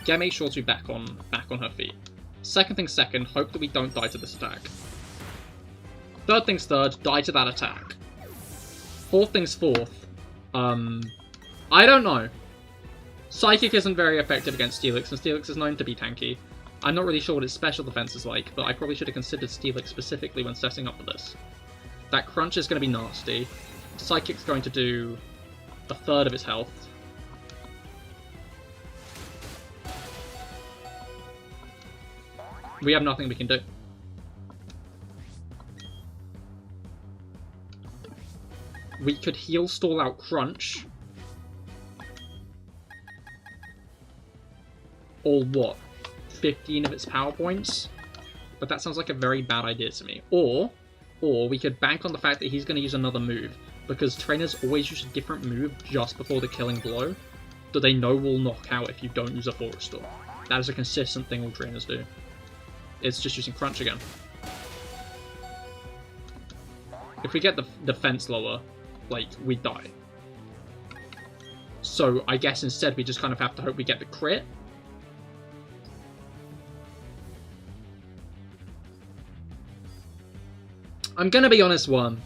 Get Make Sure To back on her feet. Second things second, hope that we don't die to this attack. Third things third, die to that attack. Fourth things fourth, I don't know. Psychic isn't very effective against Steelix, and Steelix is known to be tanky. I'm not really sure what its special defense is like, but I probably should have considered Steelix specifically when setting up for this. That Crunch is going to be nasty. Psychic's going to do a third of its health. We have nothing we can do. We could heal stall out Crunch. Or what? 15 of its power points? but that sounds like a very bad idea to me. Or we could bank on the fact that he's going to use another move, because trainers always use a different move just before the killing blow that they know will knock out if you don't use a Forest Storm. That is a consistent thing all trainers do. It's just using Crunch again. If we get the defense lower, like, we die. So I guess instead we just kind of have to hope we get the crit. I'm gonna be honest, Worm.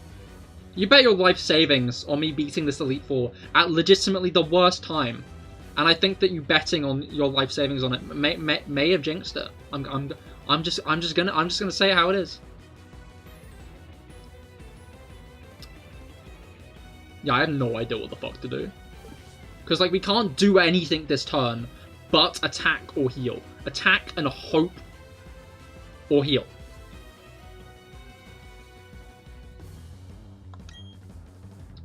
You bet your life savings on me beating this Elite Four at legitimately the worst time, and I think that you betting on your life savings on it may have jinxed it. I'm just gonna say it how it is. Yeah, I have no idea what the fuck to do. Because, like, we can't do anything this turn but attack or heal. Attack and hope or heal.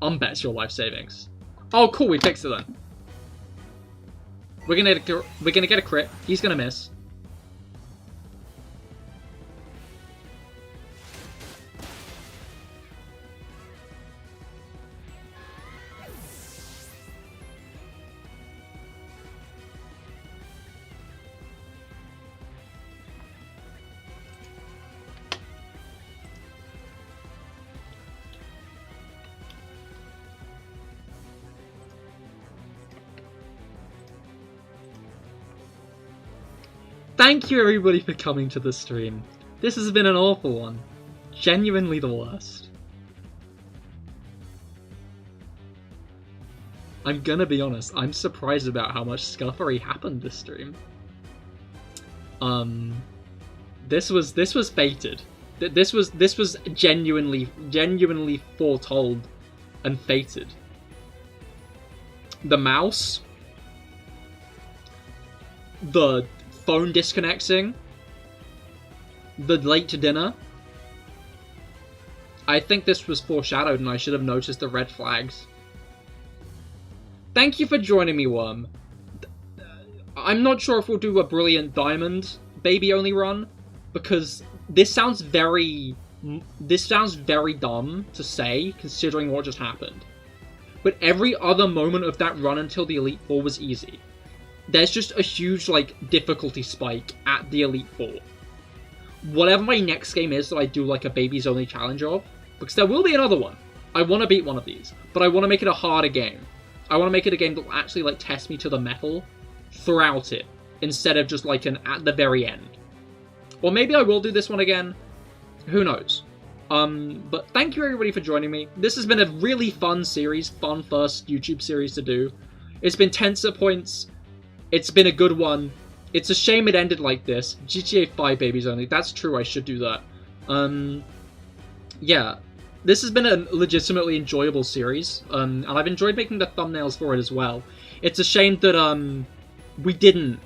Unbets your life savings. Oh, cool, we fixed it then. We're gonna get a crit. He's gonna miss. Thank you everybody for coming to the stream. This has been an awful one. Genuinely the worst. I'm gonna be honest, I'm surprised about how much scuffery happened this stream. This was fated. This was genuinely foretold and fated. The mouse, the phone disconnecting, the late to dinner. I think this was foreshadowed and I should have noticed the red flags. Thank you for joining me, Worm. I'm not sure if we'll do a Brilliant Diamond baby only run, because this sounds very dumb to say considering what just happened. But every other moment of that run until the Elite Four was easy. There's just a huge, like, difficulty spike at the Elite Four. Whatever my next game is that I do, like, a babies only challenge of, because there will be another one. I want to beat one of these, but I want to make it a harder game. I want to make it a game that will actually, like, test me to the metal throughout it, instead of just, like, an at the very end. Or maybe I will do this one again. Who knows? But thank you everybody for joining me. This has been a really fun series, fun first YouTube series to do. It's been tense at points. It's been a good one. It's a shame it ended like this. GTA 5 babies only. That's true, I should do that. Yeah. This has been a legitimately enjoyable series. And I've enjoyed making the thumbnails for it as well. It's a shame that, we didn't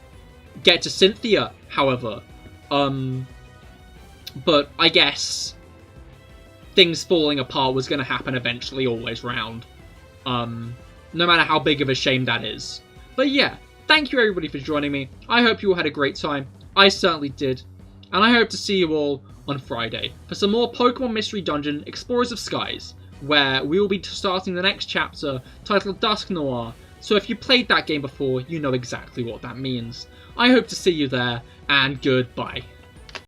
get to Cynthia, however. But I guess things falling apart was going to happen eventually always round. No matter how big of a shame that is. But yeah. Thank you everybody for joining me. I hope you all had a great time. I certainly did. And I hope to see you all on Friday for some more Pokemon Mystery Dungeon Explorers of Skies, where we will be starting the next chapter titled Dusk Noir. So if you played that game before, you know exactly what that means. I hope to see you there, and goodbye.